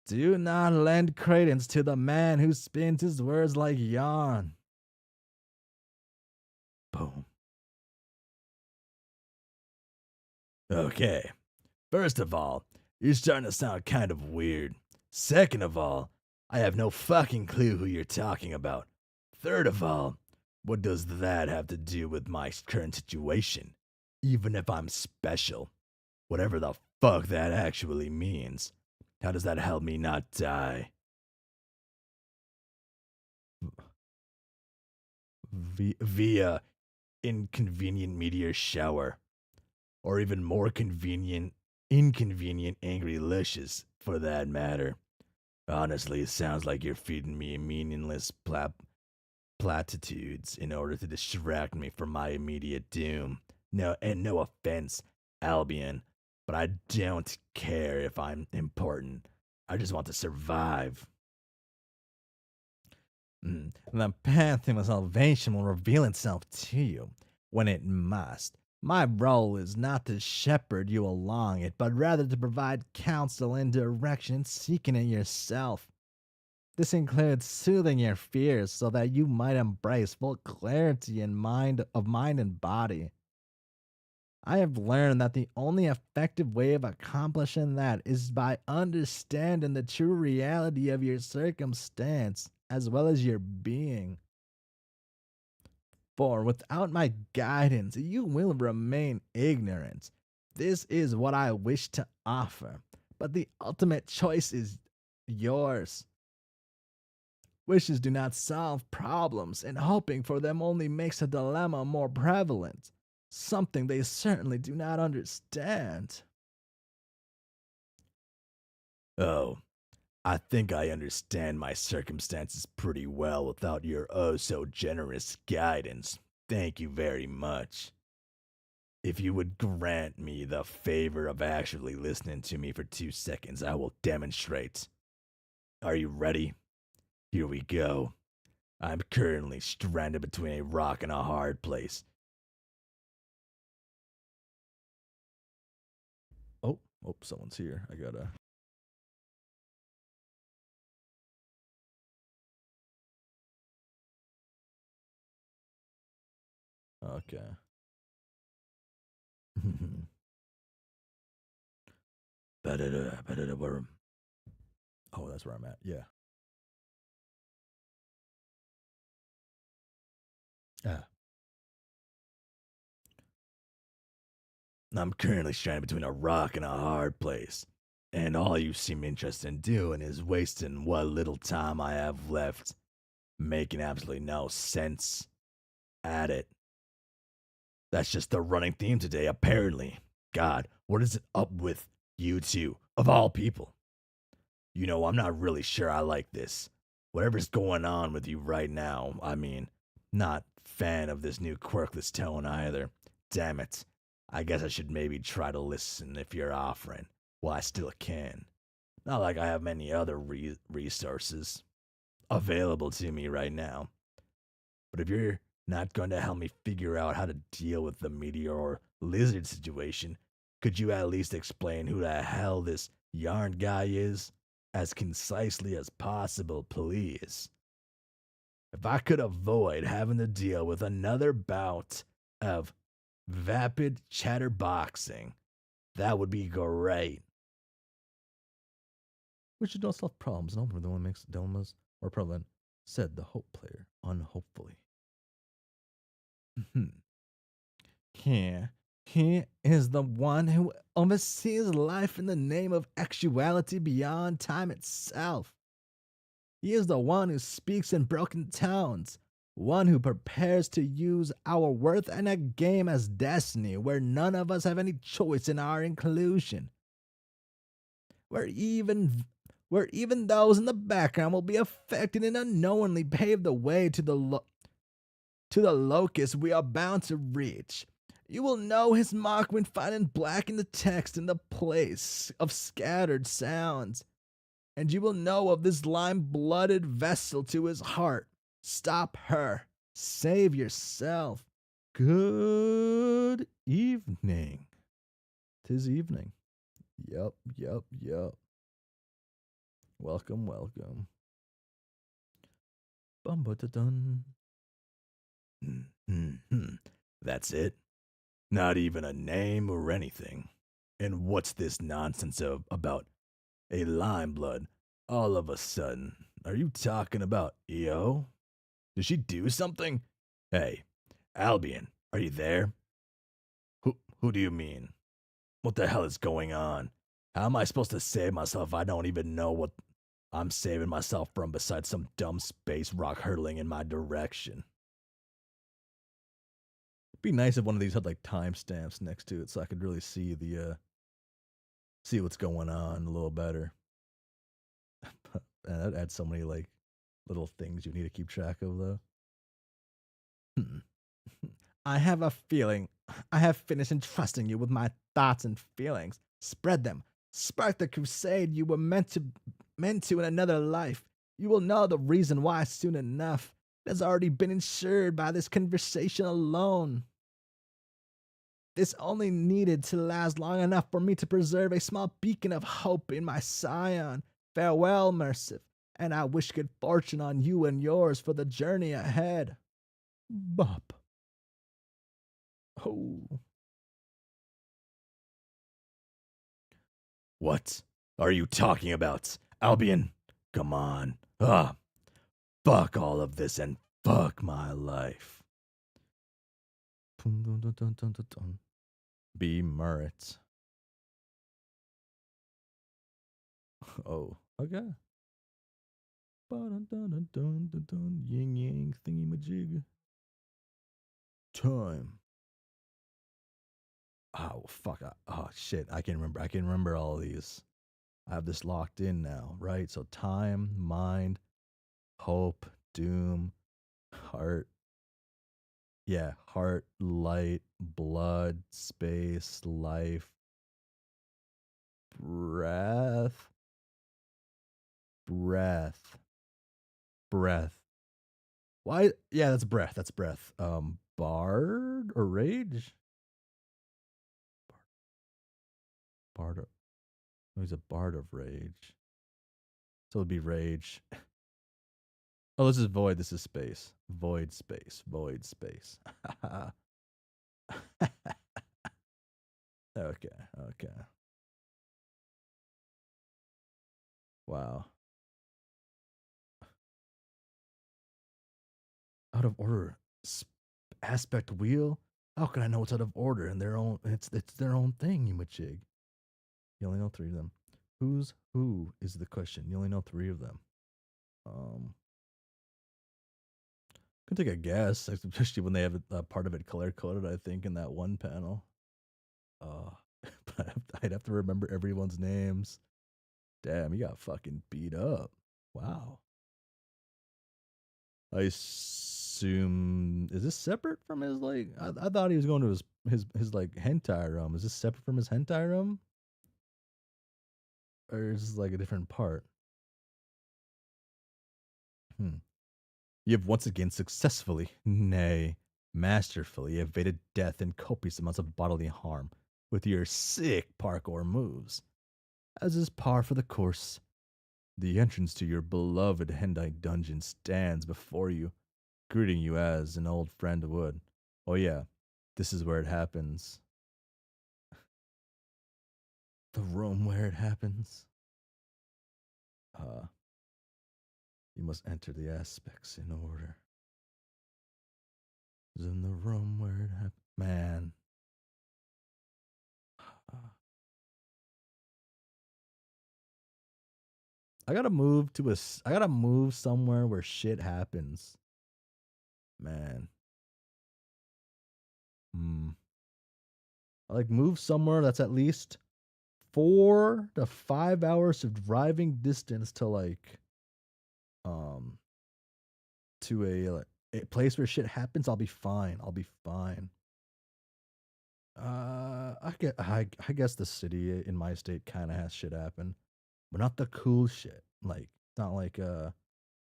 Do not lend credence to the man who spins his words like yarn. Boom. Okay. First of all, you're starting to sound kind of weird. Second of all, I have no fucking clue who you're talking about. Third of all, what does that have to do with my current situation? Even if I'm special. Whatever the fuck that actually means. How does that help me not die? Via inconvenient meteor shower. Or even more inconvenient angry lushes, for that matter. Honestly, it sounds like you're feeding me meaningless platitudes in order to distract me from my immediate doom. No offense, Albion, but I don't care if I'm important. I just want to survive. The path to salvation will reveal itself to you when it must. My role is not to shepherd you along it, but rather to provide counsel and direction in seeking it yourself. This includes soothing your fears so that you might embrace full clarity in mind and body. I have learned that the only effective way of accomplishing that is by understanding the true reality of your circumstance as well as your being. For without my guidance, you will remain ignorant. This is what I wish to offer, but the ultimate choice is yours. Wishes do not solve problems, and hoping for them only makes a dilemma more prevalent, something they certainly do not understand. Oh, I think I understand my circumstances pretty well without your oh so generous guidance. Thank you very much. If you would grant me the favor of actually listening to me for 2 seconds, I will demonstrate. Are you ready? Here we go. I'm currently stranded between a rock and a hard place. Oh, someone's here. I gotta. Okay. Where? Oh, that's where I'm at. Yeah. Ah. I'm currently stranded between a rock and a hard place. And all you seem interested in doing is wasting what little time I have left, making absolutely no sense at it. That's just the running theme today, apparently. God, what is it up with you two, of all people? You know, I'm not really sure I like this. Whatever's going on with you right now, I mean, not fan of this new quirkless tone either. Damn it. I guess I should maybe try to listen if you're offering. Well, I still can. Not like I have many other resources available to me right now. But if you're not going to help me figure out how to deal with the meteor or lizard situation, could you at least explain who the hell this yarn guy is? As concisely as possible, please. If I could avoid having to deal with another bout of vapid chatterboxing, that would be great. We should not solve problems, and the one makes dilemmas more prevalent, said the hope player unhopefully. He is the one who oversees life in the name of actuality beyond time itself. He is the one who speaks in broken tones, one who prepares to use our worth in a game as destiny where none of us have any choice in our inclusion. Where even those in the background will be affected and unknowingly pave the way to the locus we are bound to reach. You will know his mark when finding black in the text in the place of scattered sounds. And you will know of this lime-blooded vessel to his heart. Stop her. Save yourself. Good evening. 'Tis evening. Yup. Welcome. Bum-ba-da-dun. That's it? Not even a name or anything. And what's this nonsense about a lime blood all of a sudden? Are you talking about EO? Did she do something? Hey, Albion, are you there? Who do you mean? What the hell is going on? How am I supposed to save myself if I don't even know what I'm saving myself from besides some dumb space rock hurtling in my direction? It'd be nice if one of these had like timestamps next to it so I could really see see what's going on a little better. That adds so many like little things you need to keep track of though. I have a feeling I have finished entrusting you with my thoughts and feelings. Spread them. Spark the crusade you were meant to in another life. You will know the reason why soon enough. It has already been ensured by this conversation alone. This only needed to last long enough for me to preserve a small beacon of hope in my scion. Farewell, Mercif, and I wish good fortune on you and yours for the journey ahead. Bop. Oh. What are you talking about, Albion? Come on. Fuck all of this and fuck my life. Be Murret. Oh, okay. Yin yang thingy majig. Time. Oh fuck. Oh shit. I can remember all of these. I have this locked in now, right? So time, mind, hope, doom, heart. Yeah, heart, light, blood, space, life, breath, breath, breath. Why? Yeah, that's breath. That's breath. Bard or rage? Bard. He's a bard of rage. So it'd be rage. Oh, this is void. This is space. Void space. Void space. Okay. Wow. Out of order. Aspect wheel? How can I know it's out of order and their own it's their own thing, you machig. You only know three of them. Who's who is the question. You only know three of them. Um Can take a guess, especially when they have a part of it color coded, I think, in that one panel. Uh but I'd have to remember everyone's names. Damn, he got fucking beat up. Wow. I assume is this separate from his like? I thought he was going to his like hentai room. Is this separate from his hentai room, or is this like a different part? Hmm. You have once again successfully, nay, masterfully evaded death and copious amounts of bodily harm with your sick parkour moves. As is par for the course, the entrance to your beloved hentai dungeon stands before you, greeting you as an old friend would. Oh yeah, this is where it happens. The room where it happens. Uh, you must enter the aspects in order. Is in the room where it happens. Man. Uh, I gotta move to I gotta move somewhere where shit happens. Man. Hmm. I like move somewhere that's at least 4 to 5 hours of driving distance to like um to a place where shit happens. I'll be fine. I'll be fine. I guess the city in my state kind of has shit happen, but not the cool shit. Like not like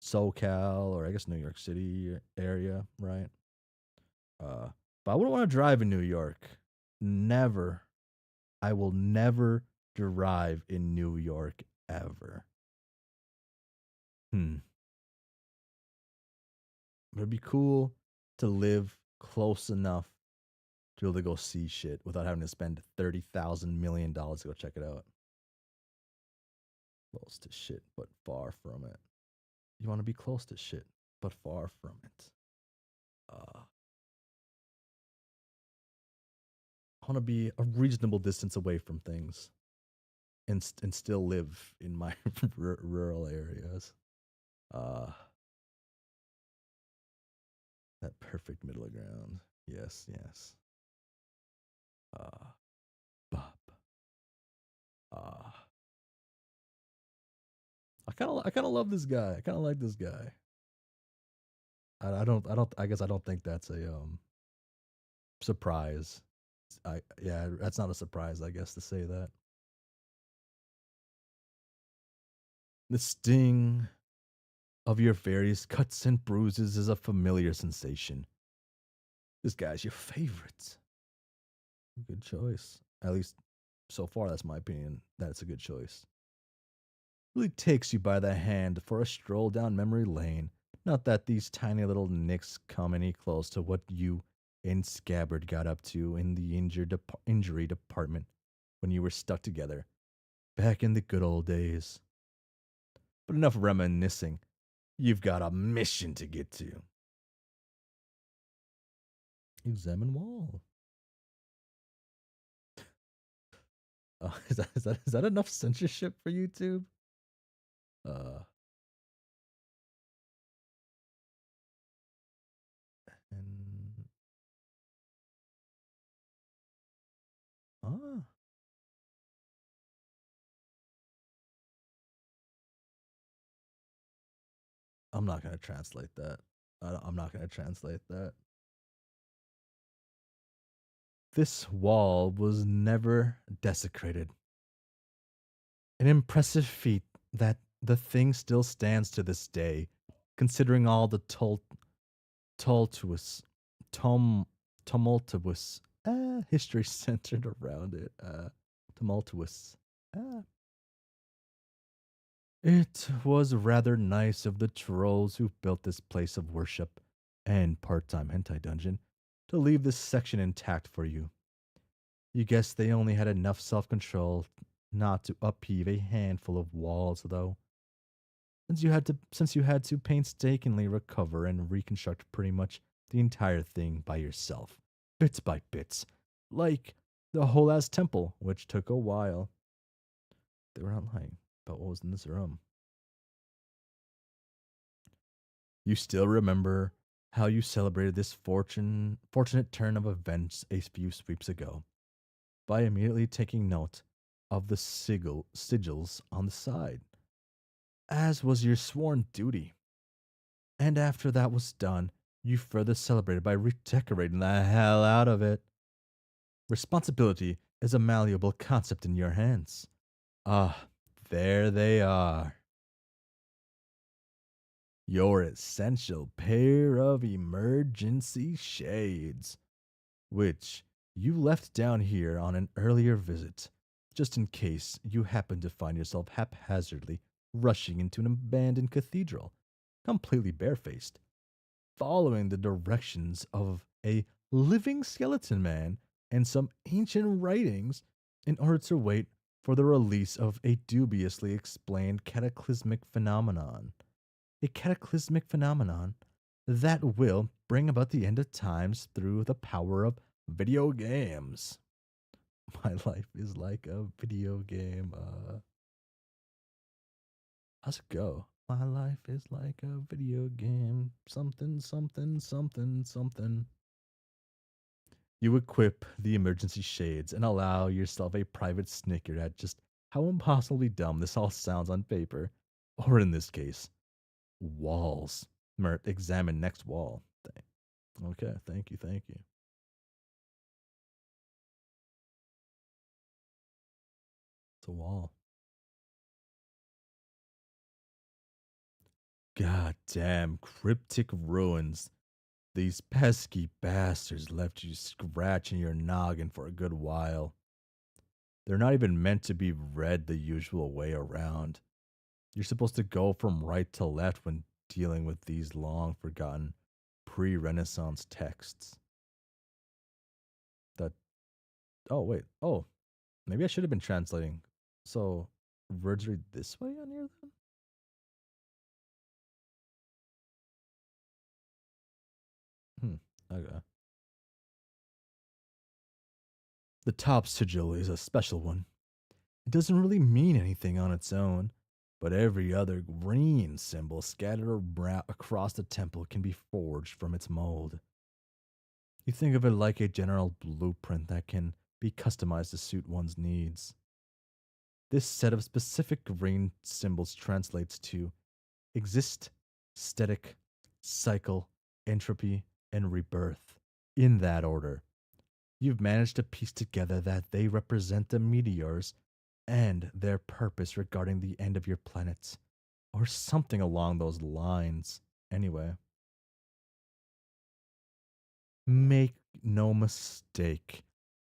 SoCal or I guess New York City area, right? Uh, but I wouldn't want to drive in New York. Never. I will never drive in New York ever. Hmm. But it'd be cool to live close enough to be able to go see shit without having to spend $30,000 million to go check it out. Close to shit, but far from it. You want to be close to shit, but far from it. I want to be a reasonable distance away from things and still live in my rural areas. Uh, that perfect middle ground. Yes, yes. Uh, Bop. Uh, I kind of love this guy. I kind of like this guy. I guess I don't think that's a surprise. Yeah, that's not a surprise, I guess, to say that. The sting of your various cuts and bruises is a familiar sensation. This guy's your favorite. Good choice. At least so far, that's my opinion. That it's a good choice. Really takes you by the hand for a stroll down memory lane. Not that these tiny little nicks come any close to what you and Scabbard got up to in the injury department when you were stuck together back in the good old days. But enough reminiscing. You've got a mission to get to. Examine wall. Is that enough censorship for YouTube? Uh, and ah, I'm not gonna translate that. I'm not gonna translate that. This wall was never desecrated. An impressive feat that the thing still stands to this day, considering all the tumultuous, tum, tumultuous history centered around it. Tumultuous. Uh, it was rather nice of the trolls who built this place of worship and part-time hentai dungeon to leave this section intact for you. You guess they only had enough self-control not to upheave a handful of walls, though, since you had to painstakingly recover and reconstruct pretty much the entire thing by yourself, bits by bits, like the whole ass temple, which took a while. They were not lying about what was in this room. You still remember how you celebrated this fortunate turn of events a few sweeps ago by immediately taking note of the sigils on the side, as was your sworn duty. And after that was done, you further celebrated by redecorating the hell out of it. Responsibility is a malleable concept in your hands. Ah, there they are. Your essential pair of emergency shades, which you left down here on an earlier visit, just in case you happen to find yourself haphazardly rushing into an abandoned cathedral, completely barefaced, following the directions of a living skeleton man and some ancient writings in order to wait for the release of a dubiously explained cataclysmic phenomenon. A cataclysmic phenomenon that will bring about the end of times through the power of video games. My life is like a video game. How's it go? My life is like a video game. Something, something, something, something. You equip the emergency shades and allow yourself a private snicker at just how impossibly dumb this all sounds on paper. Or in this case, walls. Mert, examine next wall. Okay, thank you, thank you. It's a wall. God damn, cryptic ruins. These pesky bastards left you scratching your noggin for a good while. They're not even meant to be read the usual way around. You're supposed to go from right to left when dealing with these long forgotten pre Renaissance texts. That. Oh, wait. Oh, maybe I should have been translating. So, words read this way on here then? Okay. The top sigil is a special one. It doesn't really mean anything on its own, but every other green symbol scattered across the temple can be forged from its mold. You think of it like a general blueprint that can be customized to suit one's needs. This set of specific green symbols translates to exist, static, cycle, entropy, and rebirth, in that order. You've managed to piece together that they represent the meteors and their purpose regarding the end of your planet, or something along those lines. Anyway, make no mistake,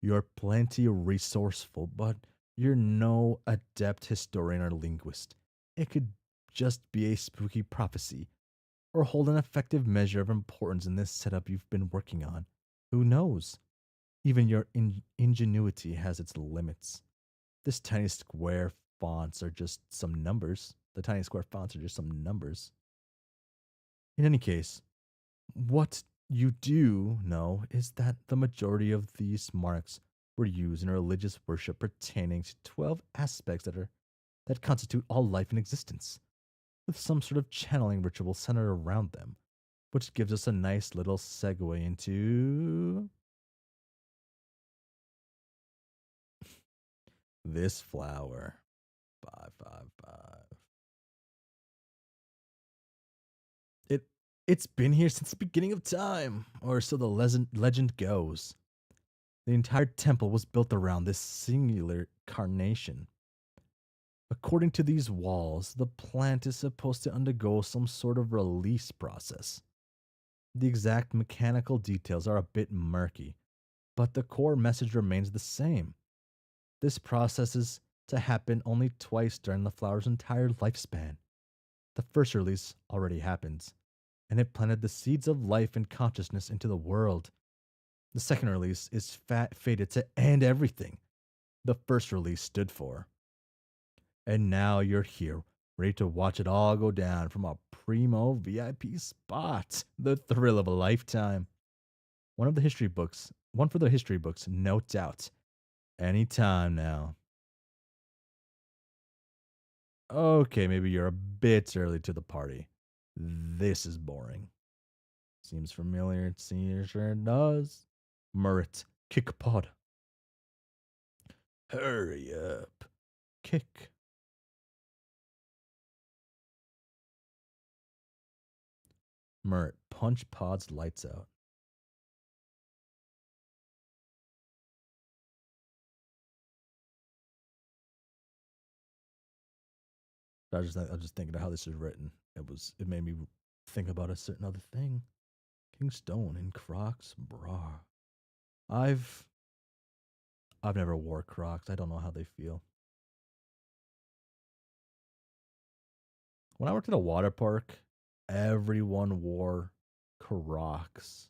you're plenty resourceful, but you're no adept historian or linguist. It could just be a spooky prophecy, or hold an effective measure of importance in this setup you've been working on. Who knows? Even your ingenuity has its limits. This tiny square fonts are just some numbers. The tiny square fonts are just some numbers. In any case, what you do know is that the majority of these marks were used in religious worship pertaining to 12 aspects that constitute all life in existence, with some sort of channeling ritual centered around them, which gives us a nice little segue into this flower. 555. It it's been here since the beginning of time, or so the legend goes. The entire temple was built around this singular carnation. According to these walls, the plant is supposed to undergo some sort of release process. The exact mechanical details are a bit murky, but the core message remains the same. This process is to happen only twice during the flower's entire lifespan. The first release already happened, and it planted the seeds of life and consciousness into the world. The second release is fated to end everything the first release stood for. And now you're here, ready to watch it all go down from a primo VIP spot. The thrill of a lifetime. One for the history books, no doubt. Anytime now. Okay, maybe you're a bit early to the party. This is boring. Seems familiar. It sure does. Murret, kick pod. Hurry up. Kick. Murret, punch pod's lights out. I was just thinking of how this is written. It made me think about a certain other thing. King Stone in Crocs, brah. I've never wore Crocs. I don't know how they feel. When I worked at a water park, everyone wore Crocs.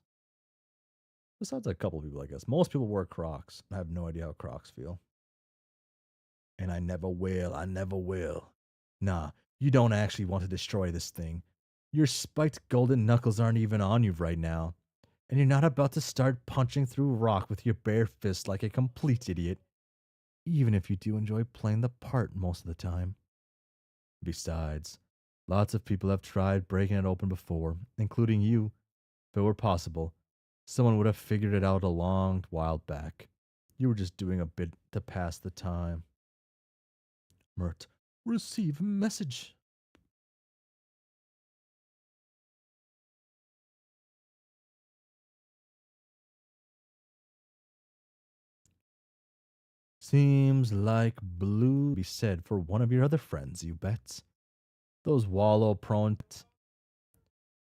Besides a couple people, I guess. Most people wear Crocs. I have no idea how Crocs feel. And I never will. I never will. Nah, you don't actually want to destroy this thing. Your spiked golden knuckles aren't even on you right now. And you're not about to start punching through rock with your bare fist like a complete idiot. Even if you do enjoy playing the part most of the time. Besides, lots of people have tried breaking it open before, including you. If it were possible, someone would have figured it out a long while back. You were just doing a bit to pass the time. Mert, receive message. Seems like blue be said for one of your other friends, you bet. Those wallow prone.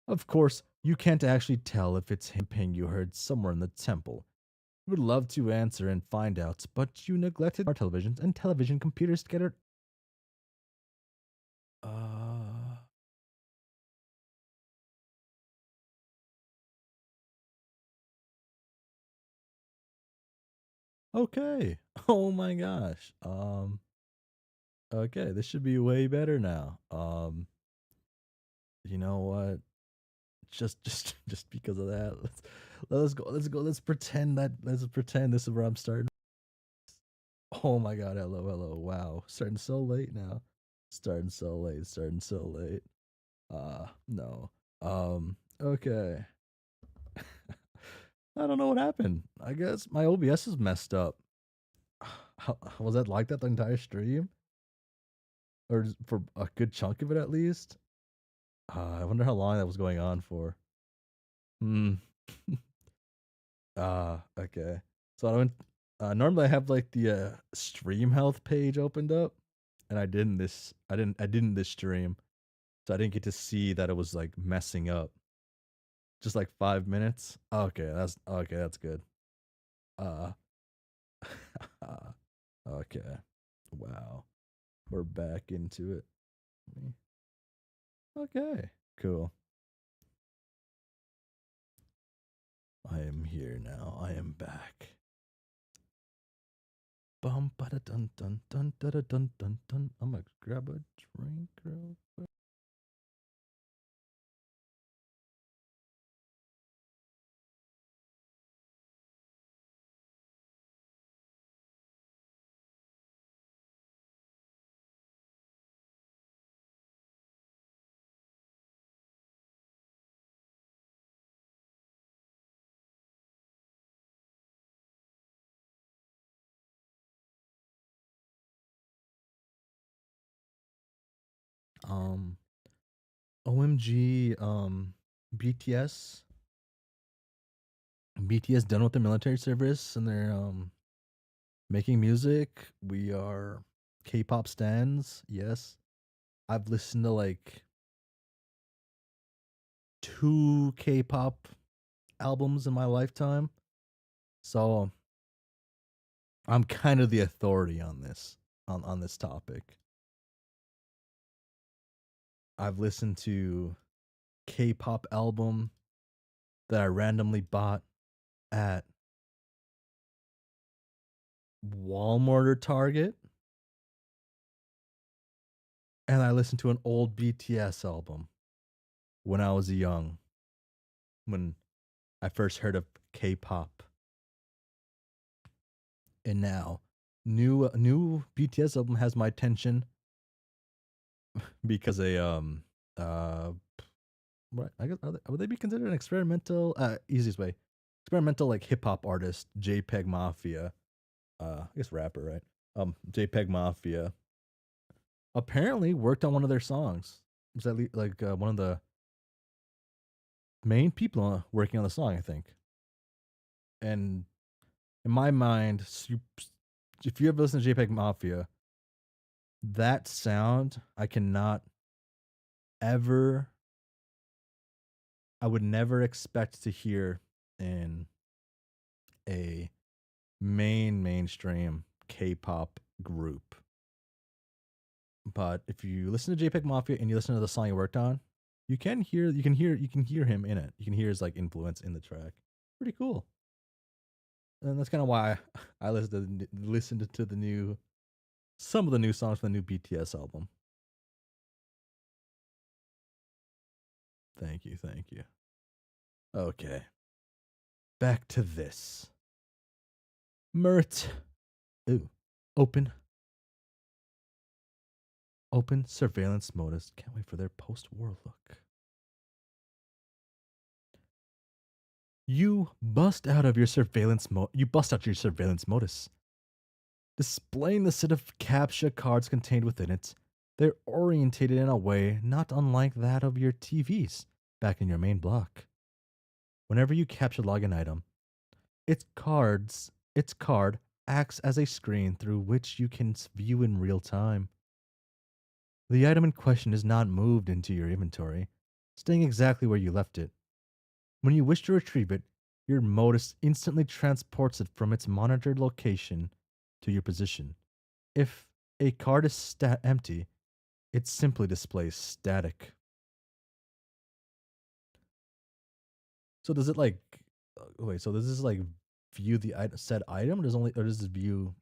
Of course, you can't actually tell if it's him ping you heard somewhere in the temple. You would love to answer and find out, but you neglected our televisions and television computers together. Uh. Okay. Oh my gosh. Okay, this should be way better now. You know what? Just because of that, let's go. Let's go. Let's pretend this is where I'm starting. Oh my god, hello. Wow. Starting so late now. Starting so late. No. Okay. I don't know what happened. I guess my OBS is messed up. Was that like that the entire stream? Or for a good chunk of it at least? I wonder how long that was going on for. Hmm. Okay. So I went. Normally I have like the stream health page opened up, and I didn't this. I didn't this stream, so I didn't get to see that it was like messing up. Just like 5 minutes. Okay, that's good. Uh. Okay. Wow. We're back into it. Okay. Cool. I am here now. I am back. Bum ba da dun dun dun da da dun dun dun. I'm gonna grab a drink real quick. Um, OMG. BTS. BTS done with their military service and they're making music. We are K-pop stans. Yes, I've listened to like 2 K-pop albums in my lifetime, so I'm kind of the authority on this on this topic. I've listened to K-pop album that I randomly bought at Walmart or Target. and I listened to an old BTS album when I was young, when I first heard of K-pop, and now new BTS album has my attention because uh what I guess would they be considered an experimental easiest way experimental like hip hop artist JPEG Mafia, I guess rapper, right? JPEG Mafia apparently worked on one of their songs. Was that like one of the main people working on the song, I think. And in my mind, if you ever listen to JPEG Mafia, that sound I cannot ever, I would never expect to hear in a mainstream K-pop group. But if you listen to JPEG Mafia and you listen to the song he worked on, you can hear him in it. You can hear his like influence in the track. Pretty cool. And that's kind of why I listened to the new some of the new songs from the new BTS album. Thank you, thank you. Okay, back to this. Mert. Ooh, open surveillance modus. Can't wait for their post-war look. You bust out your surveillance modus, displaying the set of CAPTCHA cards contained within it. They're orientated in a way not unlike that of your TVs back in your main block. Whenever you capture login item, its card acts as a screen through which you can view in real time. The item in question is not moved into your inventory, staying exactly where you left it. When you wish to retrieve it, your modus instantly transports it from its monitored location to your position. If a card is empty, it simply displays static. So does it like wait? So does this like view the said item, or does it view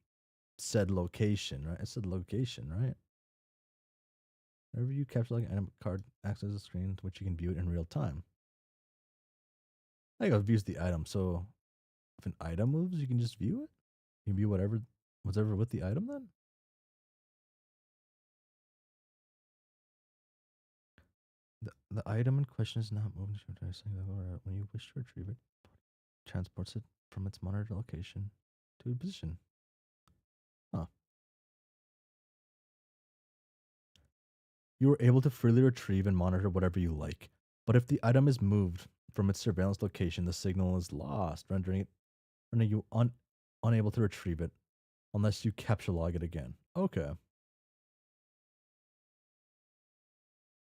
said location? Right, it said location, right? Whenever you capture like an item, card acts as a screen to which you can view it in real time. I think it views the item. So if an item moves, you can just view it. You can view whatever with the item then. The item in question is not moving. When you wish to retrieve it, transports it from its monitored location to a position. Huh. You are able to freely retrieve and monitor whatever you like, but if the item is moved from its surveillance location, the signal is lost, rendering you unable to retrieve it unless you capture log it again. Okay.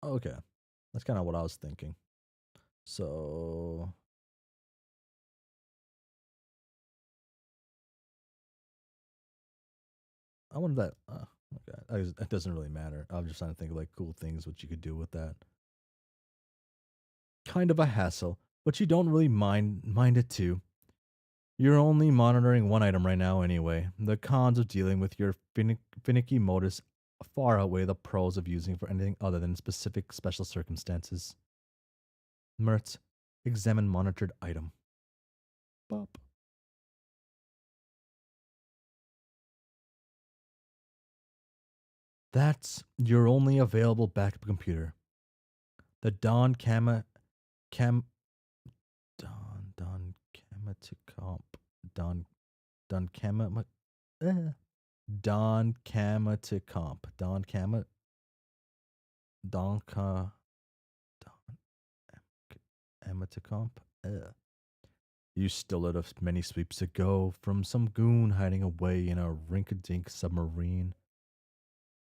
Okay. That's kind of what I was thinking. So I wonder that. Okay, it doesn't really matter. I'm just trying to think of like cool things what you could do with that. Kind of a hassle, but you don't really mind it too. You're only monitoring one item right now anyway. The cons of dealing with your finicky modus far outweigh the pros of using for anything other than specific special circumstances. Mertz, examine monitored item. Bop. That's your only available backup computer. The Don Cam Don Camatacomp Don Don Cama Don Camatacomp Don Cama Don Ca Don Camatacomp. You still have many sweeps to go from some goon hiding away in a rink-a-dink submarine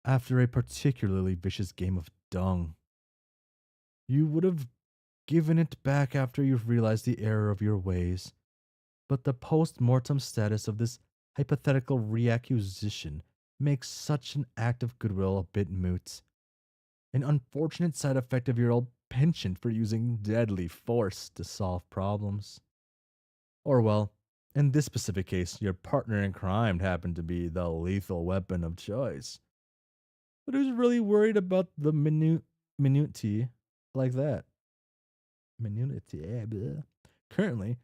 after a particularly vicious game of dung. You would have given it back after you've realized the error of your ways, but the post-mortem status of this hypothetical reacquisition makes such an act of goodwill a bit moot. An unfortunate side effect of your old penchant for using deadly force to solve problems. Or, well, in this specific case, your partner in crime happened to be the lethal weapon of choice. But who's really worried about the minutiae like that? Minutiae. Blah. Currently,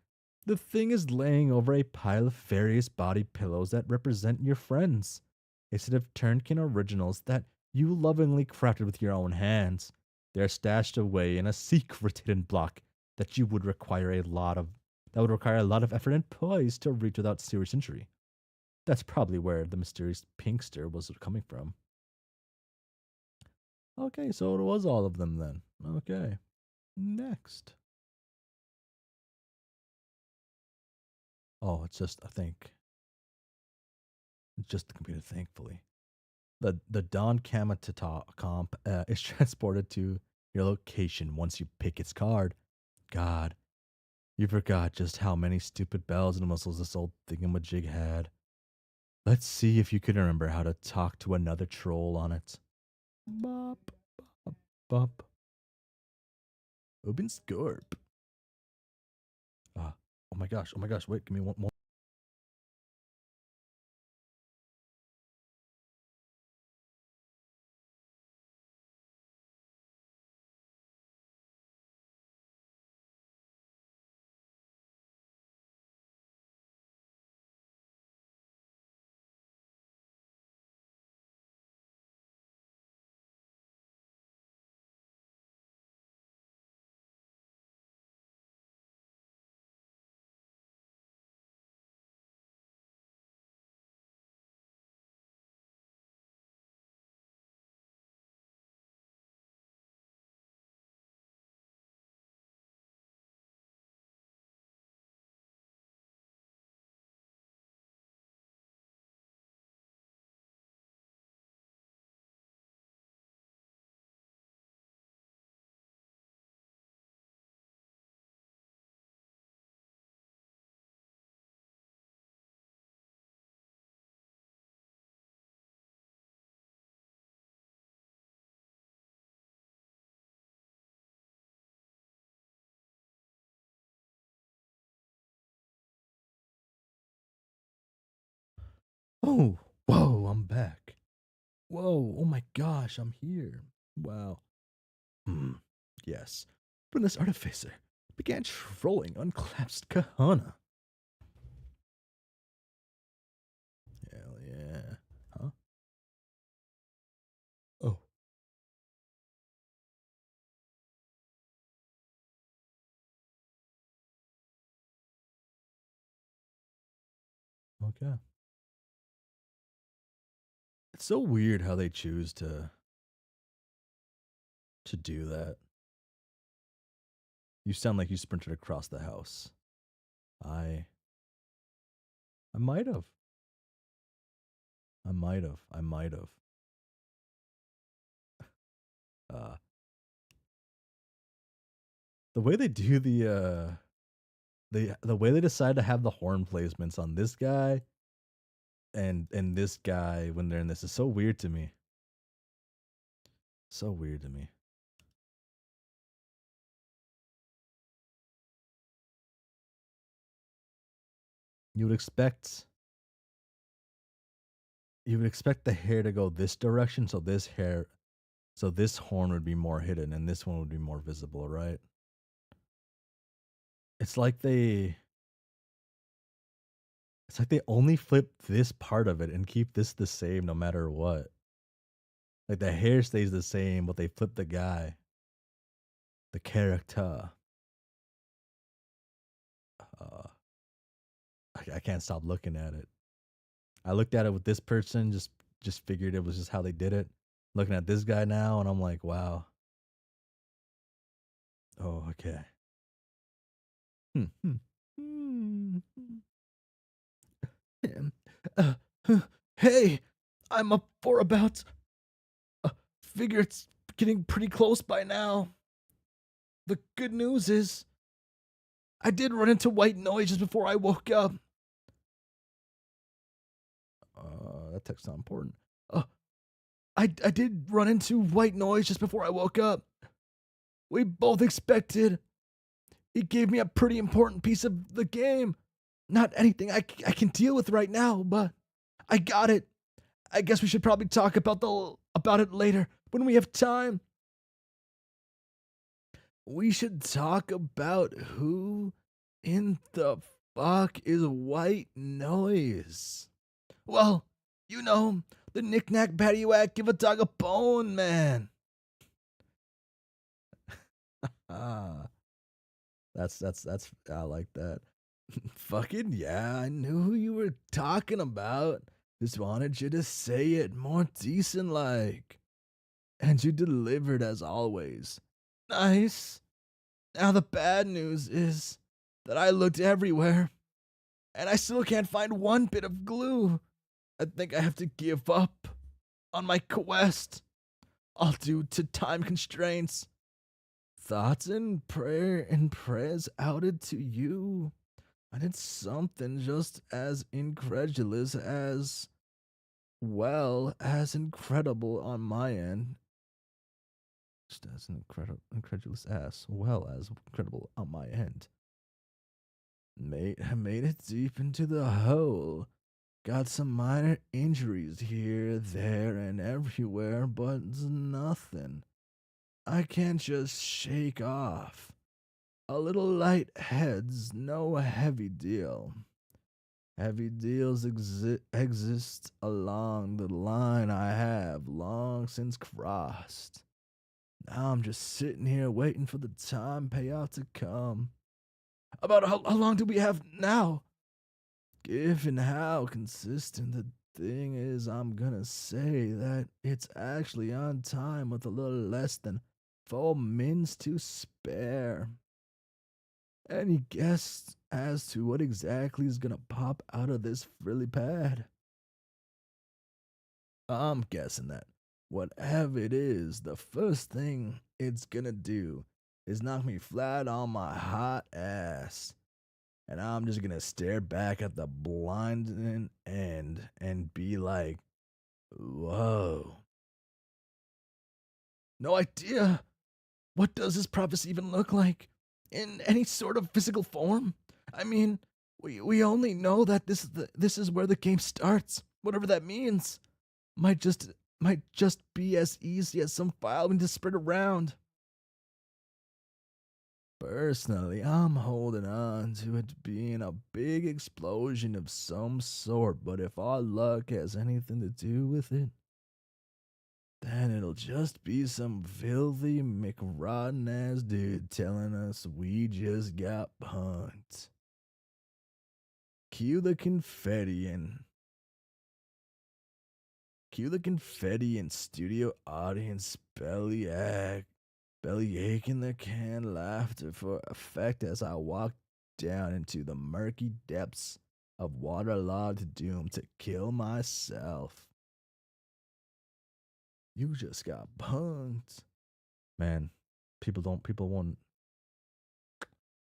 the thing is laying over a pile of various body pillows that represent your friends, a set of Turnkin originals that you lovingly crafted with your own hands. They're stashed away in a secret hidden block that would require a lot of effort and poise to reach without serious injury. That's probably where the mysterious pinkster was coming from. Okay, so it was all of them then. Okay. Next. Oh, it's just, I think, just the computer, thankfully. The Don Kamatata comp is transported to your location once you pick its card. God, you forgot just how many stupid bells and whistles this old thingamajig had. Let's see if you can remember how to talk to another troll on it. Bop, bop, bop. Open Scorp. Oh my gosh, wait, give me one. Oh, whoa, I'm back. Whoa, oh my gosh, I'm here. Wow. Yes. When this artificer began trolling unclasped Kahana. Hell yeah. Huh? Oh, okay. It's so weird how they choose to do that. You sound like you sprinted across the house. I I might have. I might have. I might have. Uh the way they do the way they decide to have the horn placements on this guy and this guy when they're in this is so weird to me. So weird to me. You would expect the hair to go this direction, so this horn would be more hidden and this one would be more visible, right? It's like they only flip this part of it and keep this the same no matter what. Like the hair stays the same, but they flip the guy, the character. Uh, I can't stop looking at it. I looked at it with this person, just figured it was just how they did it. Looking at this guy now, and I'm like, wow. Oh, okay. Hmm. Hmm. Hmm. Uh, hey, I'm up for about. Figure it's getting pretty close by now. The good news is, I did run into white noise just before I woke up. That text not important. I did run into white noise just before I woke up. We both expected. He gave me a pretty important piece of the game. Not anything I can deal with right now, but I got it. I guess we should probably talk about about it later when we have time. We should talk about who in the fuck is White Noise. Well, you know, the knick-knack, paddywhack, give a dog a bone, man. Ah, that's I like that. Fucking yeah, I knew who you were talking about. Just wanted you to say it more decent like. And you delivered as always. Nice. Now the bad news is that I looked everywhere and I still can't find one bit of glue. I think I have to give up on my quest, all due to time constraints. Thoughts and prayers outed to you. I did something just as incredulous as well as incredible on my end. Just as incredulous as well as incredible on my end. Made it deep into the hole. Got some minor injuries here, there, and everywhere, but nothing I can't just shake off. A little light heads, no heavy deal. Heavy deals exist along the line I have long since crossed. Now I'm just sitting here waiting for the time payout to come. About how long do we have now? Given how consistent the thing is, I'm gonna say that it's actually on time with a little less than 4 minutes to spare. Any guess as to what exactly is gonna pop out of this frilly pad? I'm guessing that whatever it is, the first thing it's gonna do is knock me flat on my hot ass. And I'm just gonna stare back at the blinding end and be like, whoa. No idea. What does this prophecy even look like? In any sort of physical form? I mean, we only know that this is where the game starts. Whatever that means. Might just be as easy as some file being to spread around. Personally, I'm holding on to it being a big explosion of some sort, but if our luck has anything to do with it, then it'll just be some filthy McRotten ass dude telling us we just got punked. Cue the confetti and studio audience belly aching their canned laughter for effect as I walk down into the murky depths of waterlogged doom to kill myself. You just got punked. Man, people won't.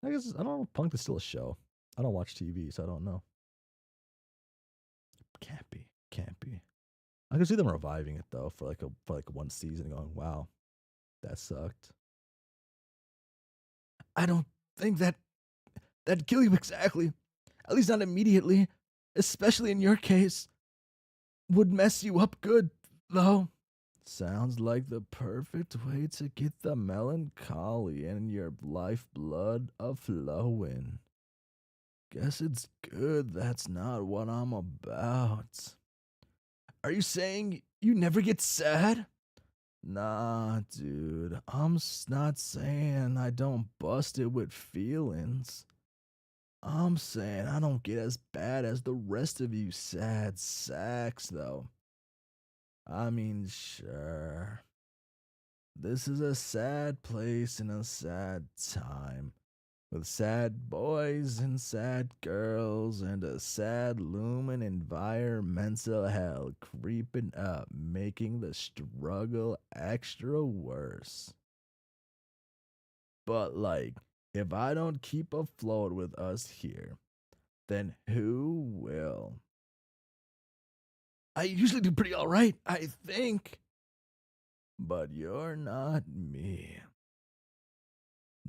I guess, I don't know, Punked is still a show. I don't watch TV, so I don't know. Can't be. I can see them reviving it though for like one season, going, wow, that sucked. I don't think that'd kill you exactly. At least not immediately. Especially in your case. Would mess you up good, though. Sounds like the perfect way to get the melancholy and your lifeblood a-flowing. Guess it's good that's not what I'm about. Are you saying you never get sad? Nah, dude. I'm not saying I don't bust it with feelings. I'm saying I don't get as bad as the rest of you sad sacks, though. I mean, sure. This is a sad place and a sad time. With sad boys and sad girls and a sad looming environmental hell creeping up, making the struggle extra worse. But, like, if I don't keep afloat with us here, then who will? I usually do pretty alright, I think. But you're not me.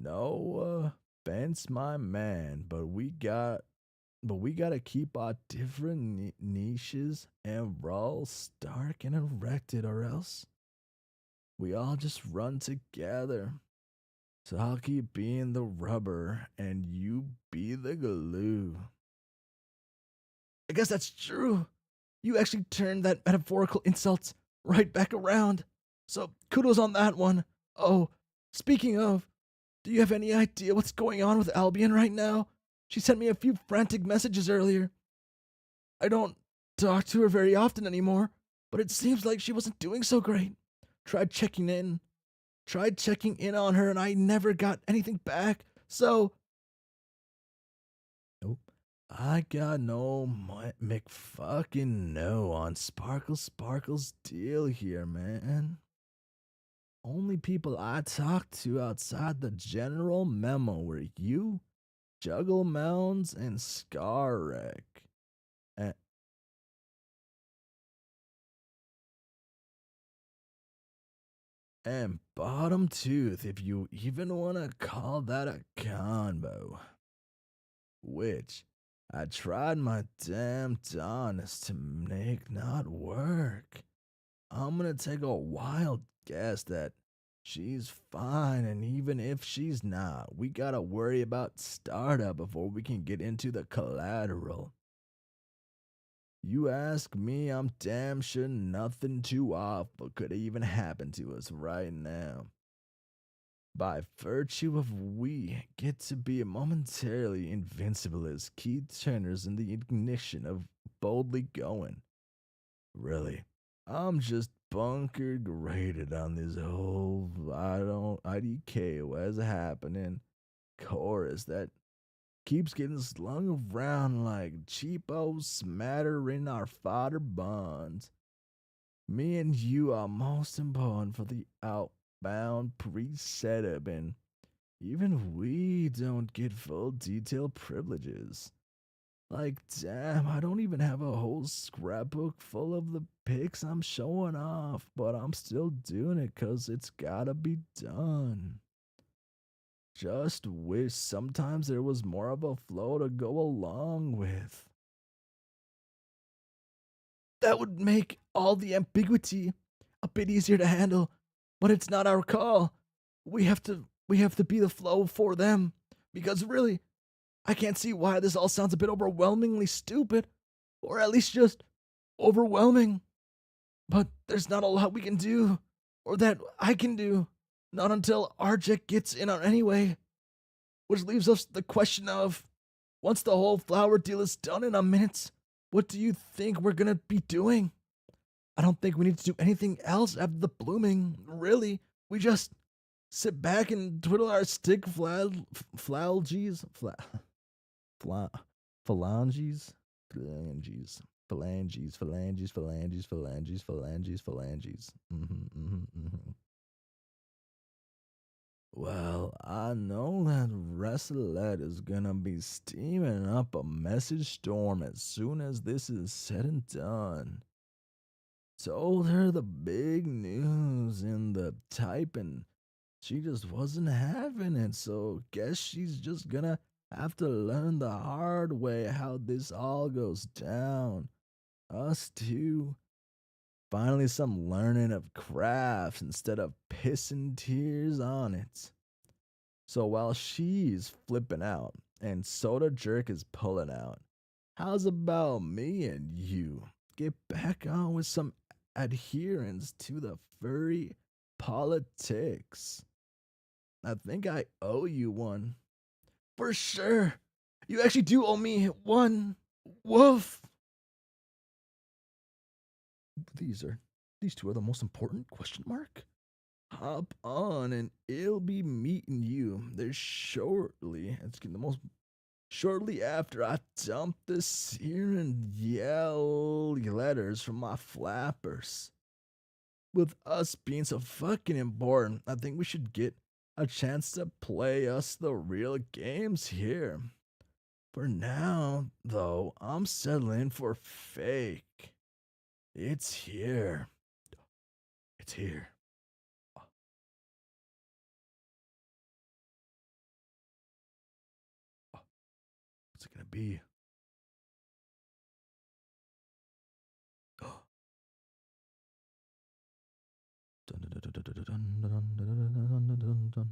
No offense, my man, but we got But we gotta keep our different niches and roles stark and erected, or else we all just run together. So I'll keep being the rubber and you be the glue. I guess that's true. You actually turned that metaphorical insult right back around. So kudos on that one. Oh, speaking of, do you have any idea what's going on with Albion right now? She sent me a few frantic messages earlier. I don't talk to her very often anymore, but it seems like she wasn't doing so great. Tried checking in. Tried checking in on her and I never got anything back. So, nope. I got no McFucking no on Sparkle's deal here, man. Only people I talked to outside the general memo were you, Juggle Mounds, and Scarwreck. And, and Bottom Tooth, if you even want to call that a combo. Which I tried my damn darnest to make not work. I'm gonna take a wild guess that she's fine, and even if she's not, we gotta worry about startup before we can get into the collateral. You ask me, I'm damn sure nothing too awful could even happen to us right now. By virtue of we get to be momentarily invincible as key turners in the ignition of boldly going. Really, I'm just bunker graded on this whole IDK what's happening chorus that keeps getting slung around like cheapo smattering our fodder bonds. Me and you are most important for the outbound pre-setup, and even we don't get full detail privileges. Like, damn, I don't even have a whole scrapbook full of the pics I'm showing off, but I'm still doing it because it's gotta be done. Just wish sometimes there was more of a flow to go along with. That would make all the ambiguity a bit easier to handle, but it's not our call. We have to be the flow for them. Because really, I can't see why this all sounds a bit overwhelmingly stupid, or at least just overwhelming. But there's not a lot we can do, or that I can do, not until Arjek gets in on anyway. Which leaves us the question of, once the whole flower deal is done in a minute, what do you think we're gonna be doing? I don't think we need to do anything else after the blooming, really. We just sit back and twiddle our stick phalanges, phalanges, phalanges, phalanges, phalanges, phalanges, phalanges, phalanges, phalanges. Well, I know that Wrestlet is gonna be steaming up a message storm as soon as this is said and done. Told her the big news in the type and she just wasn't having it, so guess she's just gonna have to learn the hard way how this all goes down. Us too. Finally, some learning of crafts instead of pissing tears on it. So while she's flipping out and Soda Jerk is pulling out, how's about me and you get back on with some adherence to the furry politics? I think I owe you one. For sure. You actually do owe me one. Woof. These two are the most important question mark? Hop on and it'll be meeting you there shortly. It's the most shortly after I dump the searing yell letters from my flappers. With us being so fucking important, I think we should get a chance to play us the real games here. For now, though, I'm settling for fake. It's here. It's here. What's it gonna be? Dun, dun, dun, dun, dun, dun, dun, dun, dun.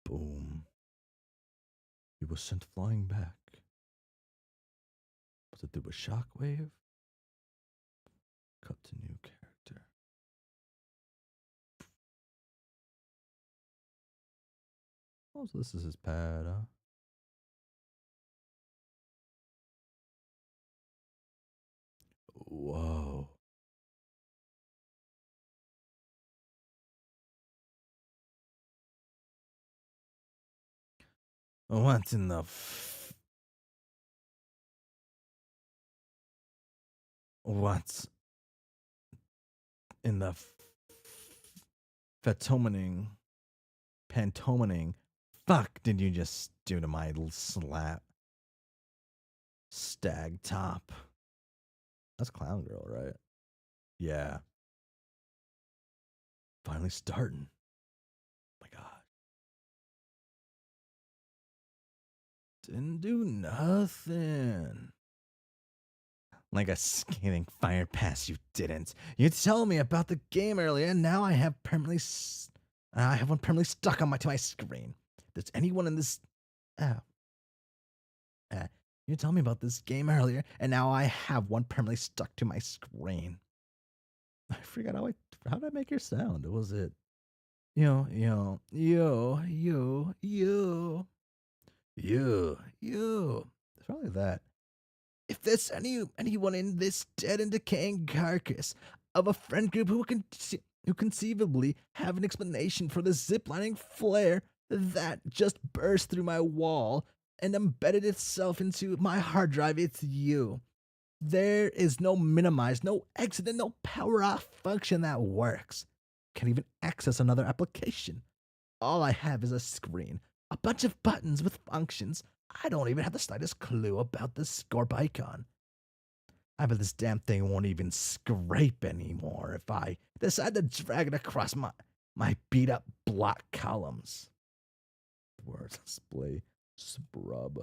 Boom. He was sent flying back. Was it through a shockwave? Cut to new character. Oh, so this is his pad, huh? Whoa. What in the What's in the fetomening, pantomening? Fuck did you just do to my little slap? Stag top. That's Clown Girl, right? Yeah. Finally starting. My God. Didn't do nothing. Like a scathing fire pass, you didn't. You told me about the game earlier, and now I have one permanently stuck on to my screen. Does anyone in this? You told me about this game earlier, and now I have one permanently stuck to my screen. I forgot how did I make your sound? Was it yo yo yo yo yo yo yo? It's probably that. If there's anyone in this dead and decaying carcass of a friend group who conceivably have an explanation for the ziplining flare that just burst through my wall and embedded itself into my hard drive, it's you. There is no minimize, no exit, and no power off function that works. Can't even access another application. All I have is a screen, a bunch of buttons with functions. I don't even have the slightest clue about the scorp icon. I bet this damn thing won't even scrape anymore if I decide to drag it across my beat up block columns. Words display sprub.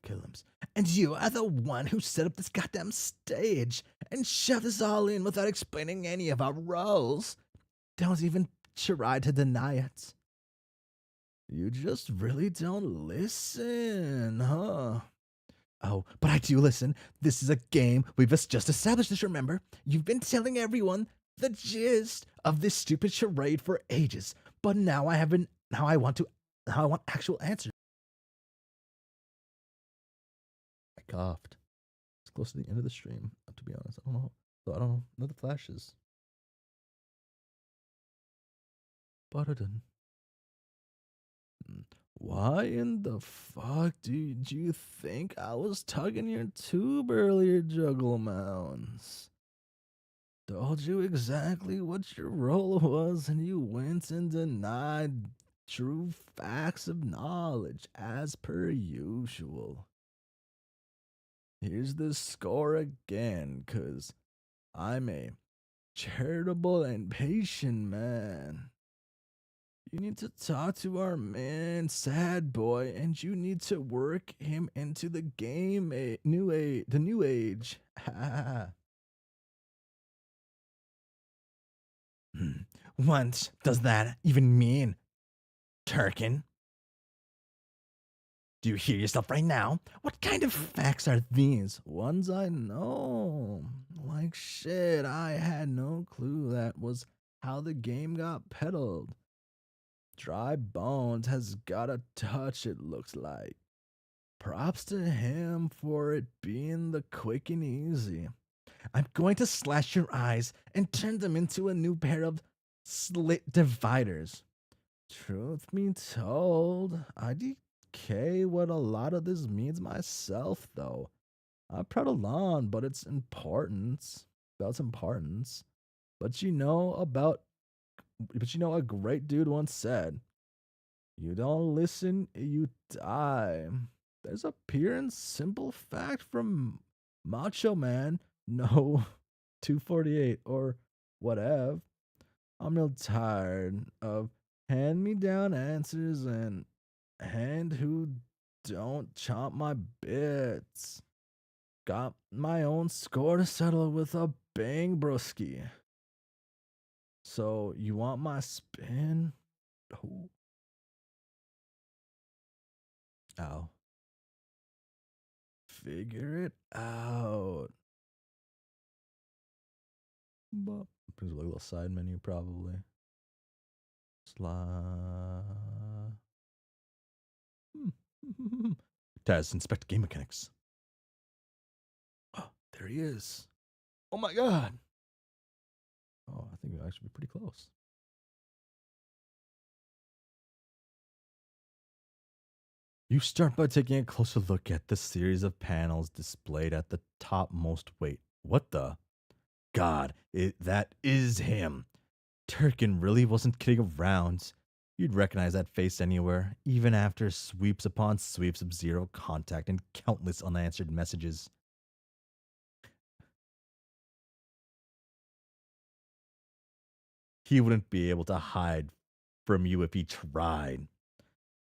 Killums. And you are the one who set up this goddamn stage and shoved us all in without explaining any of our roles. Don't even try to deny it. You just really don't listen, huh? Oh, but I do listen. This is a game. We've just established this, remember? You've been telling everyone the gist of this stupid charade for ages. But now I want actual answers. I coughed. It's close to the end of the stream, to be honest. I don't know. So I don't know. No, the flashes. Button. Why in the fuck did you think I was tugging your tube earlier, Juggle Mounds? Told you exactly what your role was, and you went and denied true facts of knowledge as per usual. Here's the score again, 'cause I'm a charitable and patient man. You need to talk to our man, Sad Boy, and you need to work him into the game, the new age. What does that even mean, Turkin? Do you hear yourself right now? What kind of facts are these? Ones I know. Like shit, I had no clue that was how the game got peddled. Dry Bones has got a touch, it looks like. Props to him for it being the quick and easy. I'm going to slash your eyes and turn them into a new pair of slit dividers. Truth be told, I decay what a lot of this means myself, though. I prattle on, but it's importance. About importance. But you know, a great dude once said, you don't listen, you die. There's a pure and simple fact from Macho Man, no 248 or whatever. I'm real tired of hand me down answers and hand who don't chomp my bits. Got my own score to settle with a bang broski. So you want my spin? Oh. Ow. Figure it out. Brings like a little side menu probably. Slide. Taz, inspect game mechanics. Oh, there he is. Oh my god. Oh, I think we actually be pretty close. You start by taking a closer look at the series of panels displayed at the topmost weight. What the? God, that is him. Turkin really wasn't kidding around. You'd recognize that face anywhere, even after sweeps upon sweeps of zero contact and countless unanswered messages. He wouldn't be able to hide from you if he tried.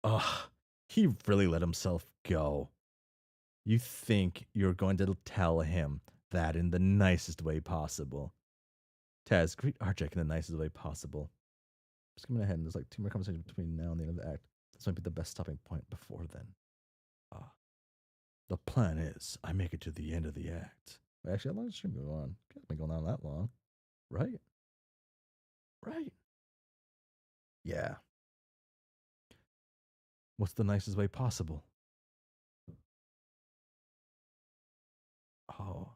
Ugh, he really let himself go. You think you're going to tell him that in the nicest way possible. Taz, greet Arjek in the nicest way possible. Just coming ahead, and there's like 2 more conversations between now and the end of the act. This might be the best stopping point before then. The plan is, I make it to the end of the act. Wait, actually, how long does the stream go on? Can't been going on that long. Right? Right. Yeah. What's the nicest way possible? Oh,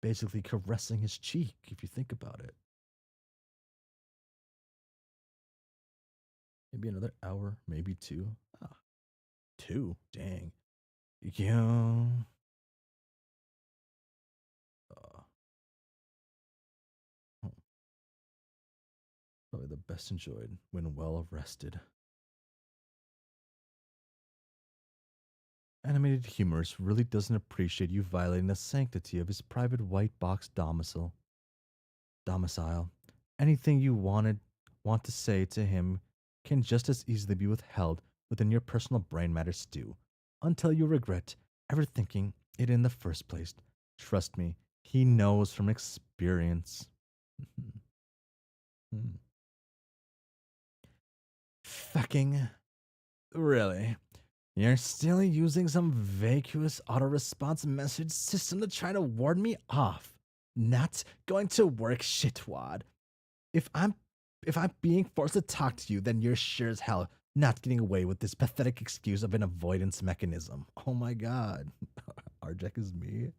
basically caressing his cheek, if you think about it. Maybe another hour, maybe 2. Ah, 2? Dang. Yeah. Probably the best enjoyed when well rested. Animated humorist really doesn't appreciate you violating the sanctity of his private white box domicile. Anything you want to say to him can just as easily be withheld within your personal brain matter stew until you regret ever thinking it in the first place. Trust me, he knows from experience. Fucking really? You're still using some vacuous auto-response message system to try to ward me off. Not going to work, shitwad. If I'm being forced to talk to you, then you're sure as hell not getting away with this pathetic excuse of an avoidance mechanism. Oh my god. Arjek is me.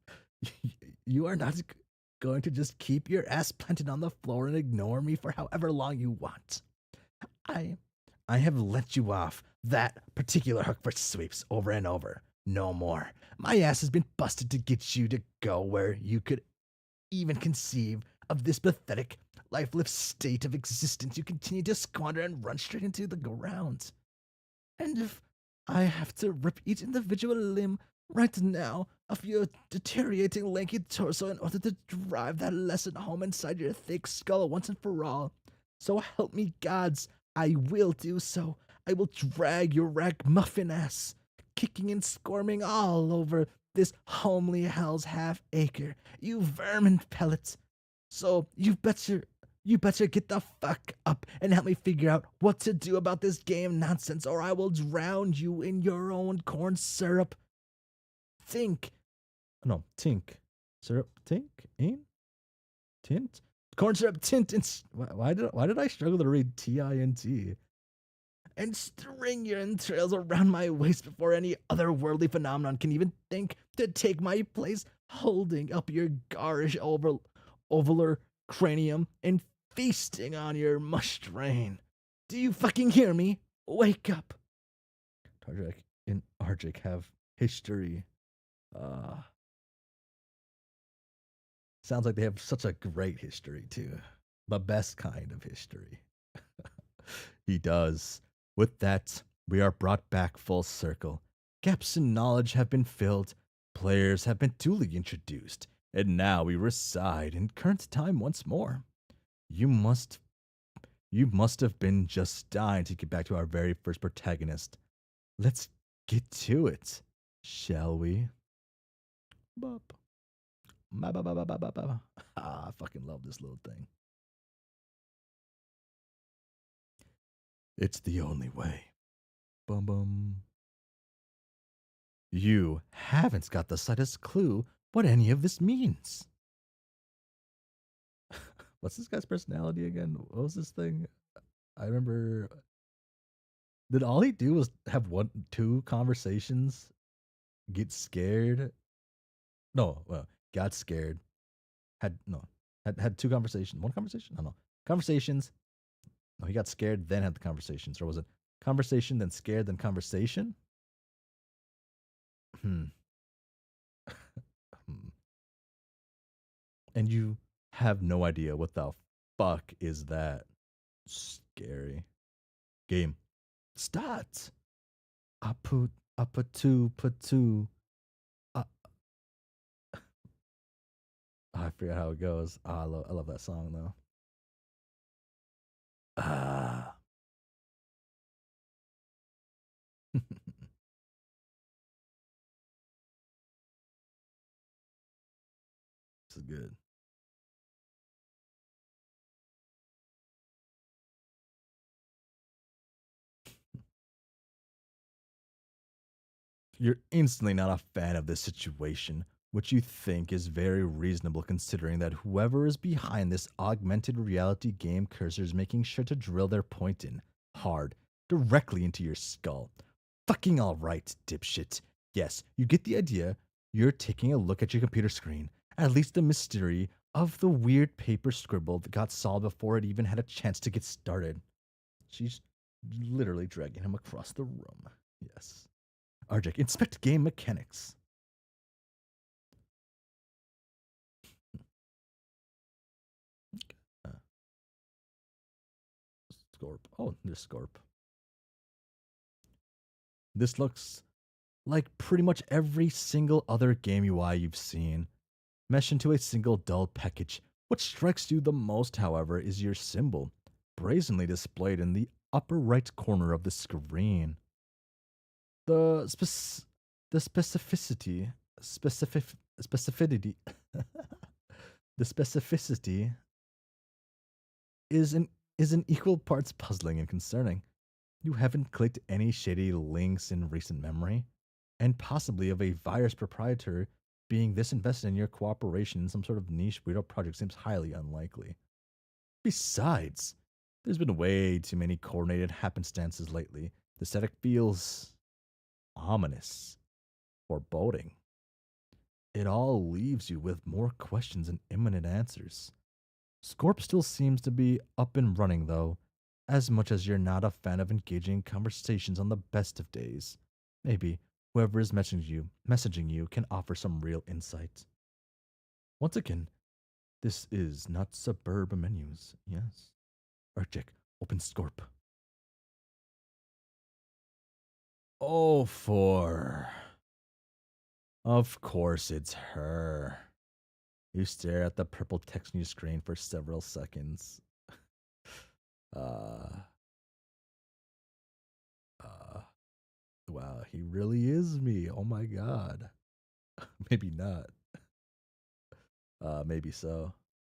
You are not going to just keep your ass planted on the floor and ignore me for however long you want. I have let you off that particular hook for sweeps over and over. No more. My ass has been busted to get you to go where you could even conceive of this pathetic, lifeless state of existence you continue to squander and run straight into the ground. And if I have to rip each individual limb right now of your deteriorating lanky torso in order to drive that lesson home inside your thick skull once and for all, so help me gods, I will do so. I will drag your ragamuffin ass, kicking and squirming all over this homely hell's half acre, you vermin pellets. So you better get the fuck up and help me figure out what to do about this game nonsense, or I will drown you in your own corn syrup. Tink. Syrup tink? Ain't? Tint? Corn syrup tint. Why did I struggle to read T-I-N-T? And string your entrails around my waist before any otherworldly phenomenon can even think to take my place, holding up your garish ovalar cranium and feasting on your mush drain. Do you fucking hear me? Wake up. Tarjak and Arjik have history. Sounds like they have such a great history, too. The best kind of history. He does. With that, we are brought back full circle. Gaps in knowledge have been filled, players have been duly introduced, and now we reside in current time once more. You must have been just dying to get back to our very first protagonist. Let's get to it, shall we? Bop. Ba, ba, ba, ba, ba, ba, ba. Ah, I fucking love this little thing. It's the only way. Bum bum. You haven't got the slightest clue what any of this means. What's this guy's personality again? What was this thing? I remember. Did all he do was have two conversations, get scared? No, well, got scared. Had two conversations. One conversation? I don't know. Conversations. No, he got scared, then had the conversations. Or was it conversation, then scared, then conversation? Hmm. Hmm. And you have no idea what the fuck is that. Scary. Game. Start. Put two. Uh, I forget how it goes. Oh, I love that song though. Ah. This is good. You're instantly not a fan of this situation, which you think is very reasonable considering that whoever is behind this augmented reality game cursor is making sure to drill their point in hard, directly into your skull. Fucking alright, dipshit. Yes, you get the idea. You're taking a look at your computer screen. At least the mystery of the weird paper scribble that got solved before it even had a chance to get started. She's literally dragging him across the room. Yes. Arjek, inspect game mechanics. Uh, Scorp. Oh, there's Scorp. This looks like pretty much every single other game UI you've seen, meshed into a single dull package. What strikes you the most, however, is your symbol, brazenly displayed in the upper right corner of the screen. The the specificity, the specificity is in equal parts puzzling and concerning. You haven't clicked any shady links in recent memory, and possibly of a virus proprietor being this invested in your cooperation in some sort of niche weirdo project seems highly unlikely. Besides, there's been way too many coordinated happenstances lately. The aesthetic feels ominous, foreboding. It all leaves you with more questions than imminent answers. Scorp still seems to be up and running, though, as much as you're not a fan of engaging in conversations on the best of days. Maybe whoever is messaging you can offer some real insight. Once again, this is not suburb menus, yes. Arctic, open Scorp. Oh, for. Of course it's her. You stare at the purple text on your screen for several seconds. Uh, uh, wow, he really is me. Oh my god. Maybe not. Maybe so.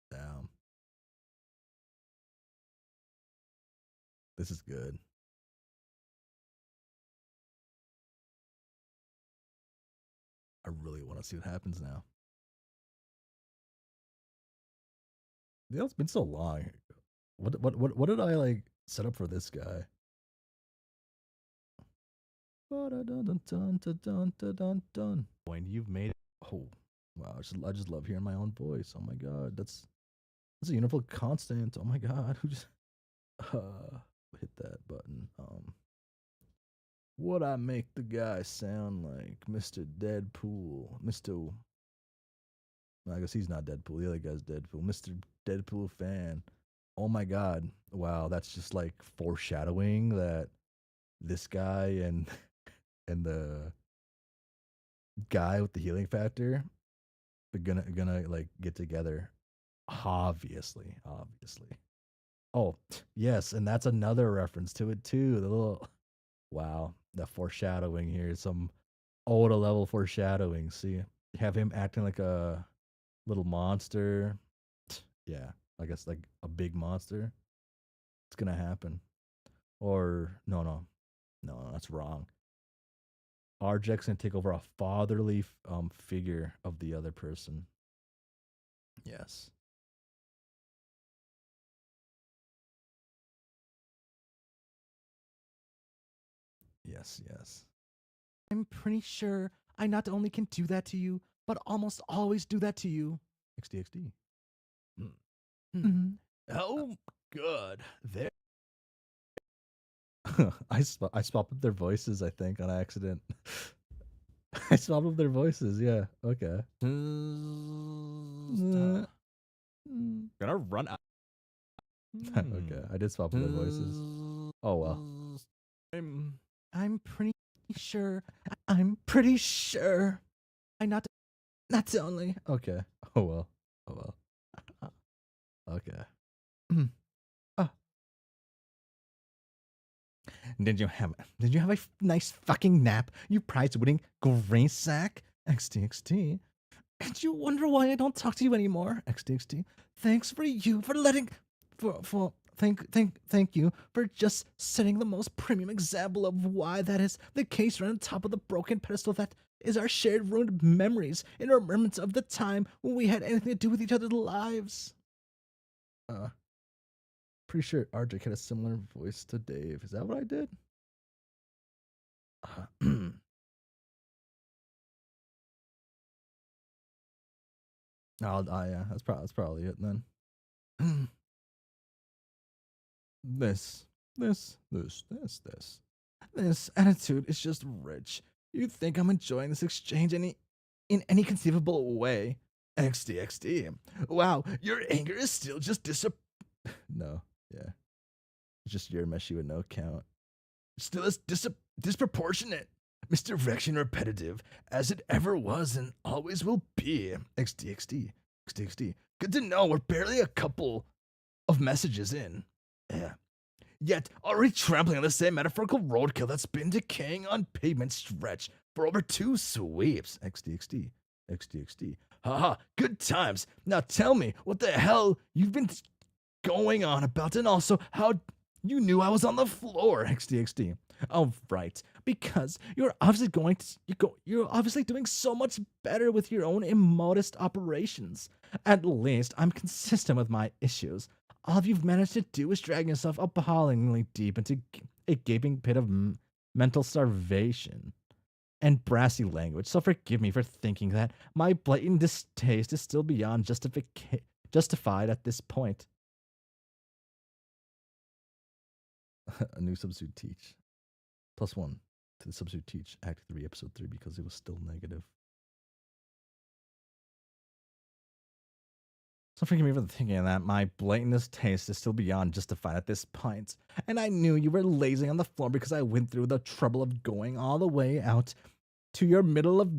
Damn. This is good. I really want to see what happens now. It's been so long. What did I like set up for this guy? When you've made it. Oh wow, I just love hearing my own voice. Oh my god, that's a universal constant. Oh my god, who just hit that button? What I make the guy sound like? Mr. Deadpool. Mr. I guess he's not Deadpool. The other guy's Deadpool. Mr. Deadpool fan. Oh my god. Wow, that's just like foreshadowing that this guy and the guy with the healing factor are gonna like get together. Obviously. Oh, yes, and that's another reference to it too. The little wow, the foreshadowing here. Some Oda level foreshadowing. See, have him acting like a little monster. Yeah, I guess like a big monster. It's gonna happen. Or no, that's wrong. Arjak's gonna take over a fatherly figure of the other person. Yes. Yes, yes. I'm pretty sure I not only can do that to you, but almost always do that to you. XDXD. Mm-hmm. Oh, good. There. I swapped up their voices, I think, on accident. I swapped up their voices, yeah. Okay. Gonna run out. Okay, I did swap up their voices. Oh well. I'm pretty sure. I'm pretty sure. I not only. Okay. Oh well. Oh well. Okay. uh, did you have a nice fucking nap, you prize winning gray sack? XTXT. And you wonder why I don't talk to you anymore? XTXT. Thanks for you for letting thank you for just setting the most premium example of why that is the case right on top of the broken pedestal that is our shared ruined memories and remembrance of the time when we had anything to do with each other's lives. Pretty sure RJ had a similar voice to Dave. Is that what I did? Yeah, that's probably it then. this, this attitude is just rich. You think I'm enjoying this exchange in any conceivable way? XD. Wow, your anger is still just No, yeah, it's just your meshy with no count. Still as disproportionate, misdirection, repetitive as it ever was and always will be. XD. Good to know we're barely a couple of messages in. Yeah. Yet already trampling on the same metaphorical roadkill that's been decaying on pavement stretch for over 2 sweeps. XD. Haha, good times. Now tell me what the hell you've been going on about, and also how you knew I was on the floor. XD. Oh, right. Because you're obviously you're obviously doing so much better with your own immodest operations. At least I'm consistent with my issues. All you've managed to do is drag yourself appallingly deep into a gaping pit of mental starvation and brassy language. So forgive me for thinking that my blatant distaste is still beyond justified at this point. A new substitute teach. +1 to the substitute teach Act 3, Episode 3 because it was still negative. So forgive me for thinking that my blatant distaste is still beyond justified at this point. And I knew you were lazing on the floor because I went through the trouble of going all the way out to your middle of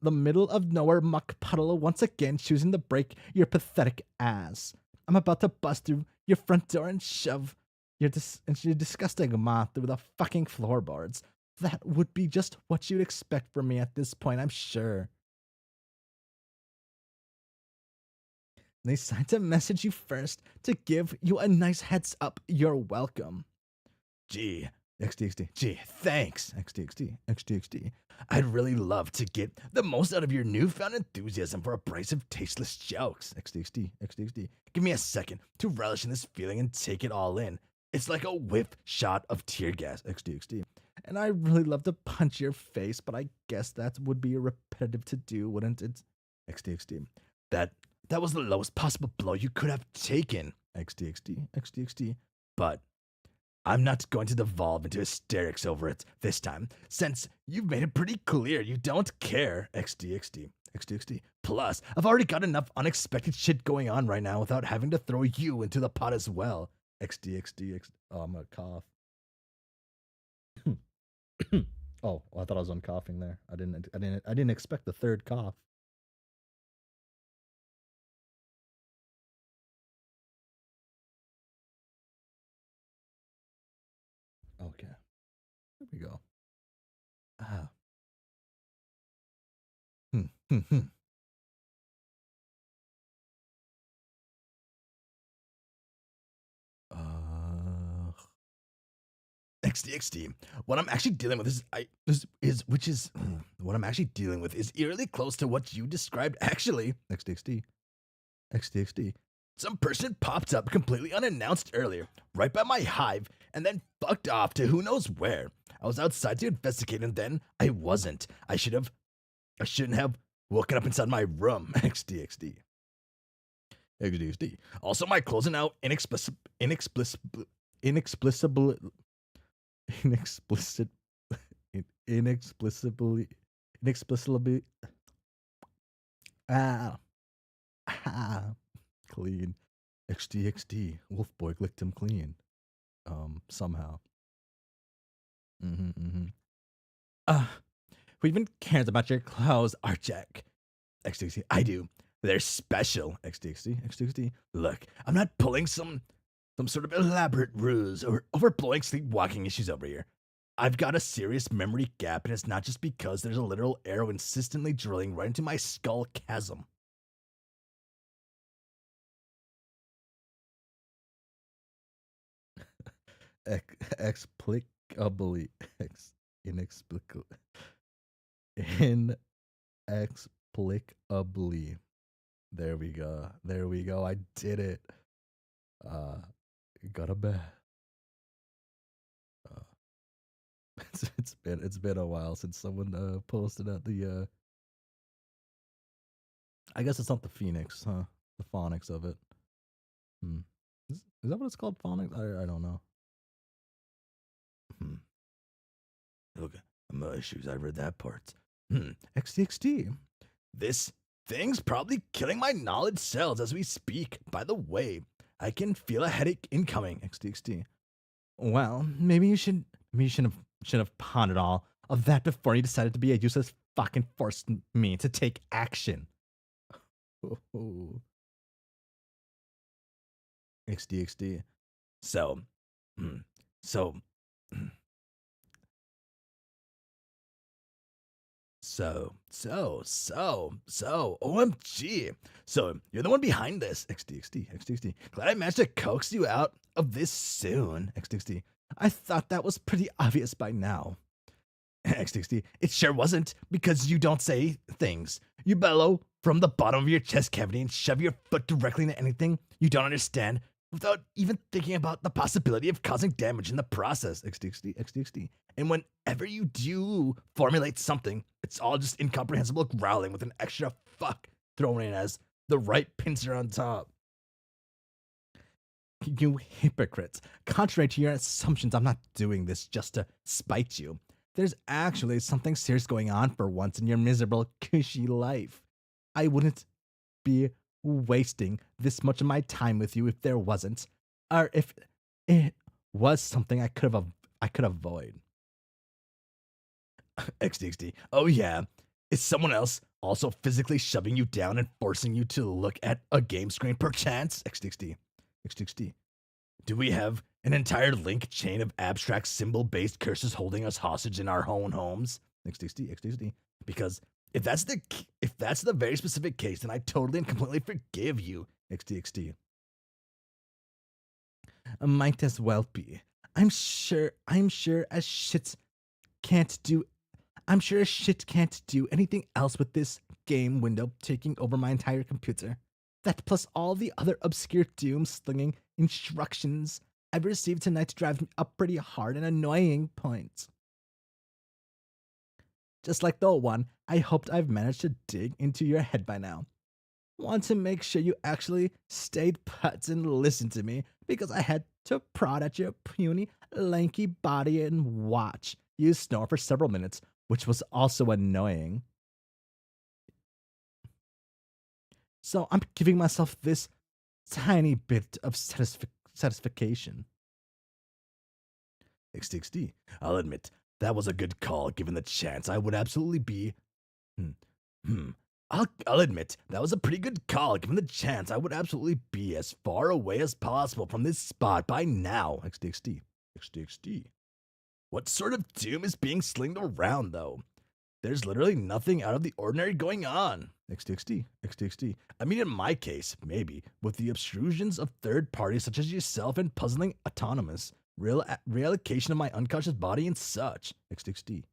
nowhere muck puddle, once again choosing to break your pathetic ass. I'm about to bust through your front door and shove your disgusting mouth through the fucking floorboards. That would be just what you'd expect from me at this point, I'm sure. They decided to message you first to give you a nice heads up. You're welcome. Gee, XDXD. Gee, thanks. XDXD. I'd really love to get the most out of your newfound enthusiasm for abrasive, tasteless jokes. XDXD. Give me a second to relish in this feeling and take it all in. It's like a whiff shot of tear gas. XDXD. And I really love to punch your face, but I guess that would be repetitive to do, wouldn't it? XDXD. That was the lowest possible blow you could have taken. XDXD. But I'm not going to devolve into hysterics over it this time, since you've made it pretty clear you don't care. XDXD. Plus, I've already got enough unexpected shit going on right now without having to throw you into the pot as well. XDXD. Oh, I'm gonna cough. Oh, well, I thought I was uncoughing there. I didn't expect the third cough. Okay. Here we go. Ah. uh, XD. What I'm actually dealing with is what I'm actually dealing with is eerily close to what you described. Actually, XD. Some person popped up completely unannounced earlier, right by my hive, and then fucked off to who knows where. I was outside to investigate, and then I wasn't. I shouldn't have woken up inside my room. XD. Also, my clothes are now inexplicably inexplicit inexplicably ah, clean. XD. Wolf boy licked him clean. Somehow. Uh, who even cares about your clothes, Archek? XD. I do. They're special. XD. Look, I'm not pulling some sort of elaborate ruse or overblowing sleepwalking issues over here. I've got a serious memory gap, and it's not just because there's a literal arrow insistently drilling right into my skull chasm. Explicably. Inexplicably. Inexplicably. There we go. I did it. Got a bed. It's been a while since someone posted at the I guess it's not the Phoenix, huh? The phonics of it. Is that what it's called? Phonics? I don't know. Look, no issues. I read that part. XD. This thing's probably killing my knowledge cells as we speak. By the way, I can feel a headache incoming. XD. Well, maybe you should have pondered all of that before you decided to be a useless fucking force me to take action. XD. So, so, OMG. So, you're the one behind this. XD. Glad I managed to coax you out of this soon. XD. I thought that was pretty obvious by now. XD. It sure wasn't, because you don't say things. You bellow from the bottom of your chest cavity and shove your foot directly into anything you don't understand without even thinking about the possibility of causing damage in the process. XD. And whenever you do formulate something, it's all just incomprehensible growling with an extra fuck thrown in as the right pincer on top. You hypocrites. Contrary to your assumptions, I'm not doing this just to spite you. There's actually something serious going on for once in your miserable, cushy life. I wouldn't be wasting this much of my time with you if there wasn't, or if it was something I could avoid. XD. Oh yeah, is someone else also physically shoving you down and forcing you to look at a game screen perchance? XD. Do we have an entire link chain of abstract symbol-based curses holding us hostage in our own homes? XD. Because if that's the very specific case, then I totally and completely forgive you. XD. Might as well be. I'm sure as shit can't do anything else with this game window taking over my entire computer. That plus all the other obscure doom-slinging instructions I've received tonight drive me up pretty hard and annoying points. Just like the one I hoped I've managed to dig into your head by now. Want to make sure you actually stayed put and listened to me because I had to prod at your puny, lanky body and watch you snore for several minutes, which was also annoying. So I'm giving myself this tiny bit of satisfaction. XD. I'll admit, that was a good call given the chance. I would absolutely be. I'll admit, that was a pretty good call given the chance. I would absolutely be as far away as possible from this spot by now. XD. What sort of doom is being slinged around, though? There's literally nothing out of the ordinary going on. XTXT. I mean, in my case, maybe, with the obtrusions of third parties such as yourself and puzzling autonomous, reallocation of my unconscious body and such. XTXT.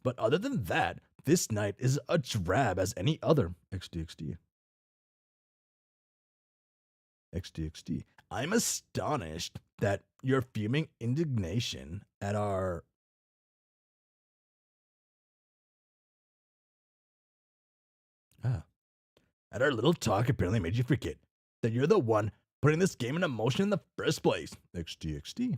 But other than that, this night is a drab as any other. XTXT. I'm astonished that your fuming indignation at our at our little talk apparently made you forget that you're the one putting this game into motion in the first place. XTXT.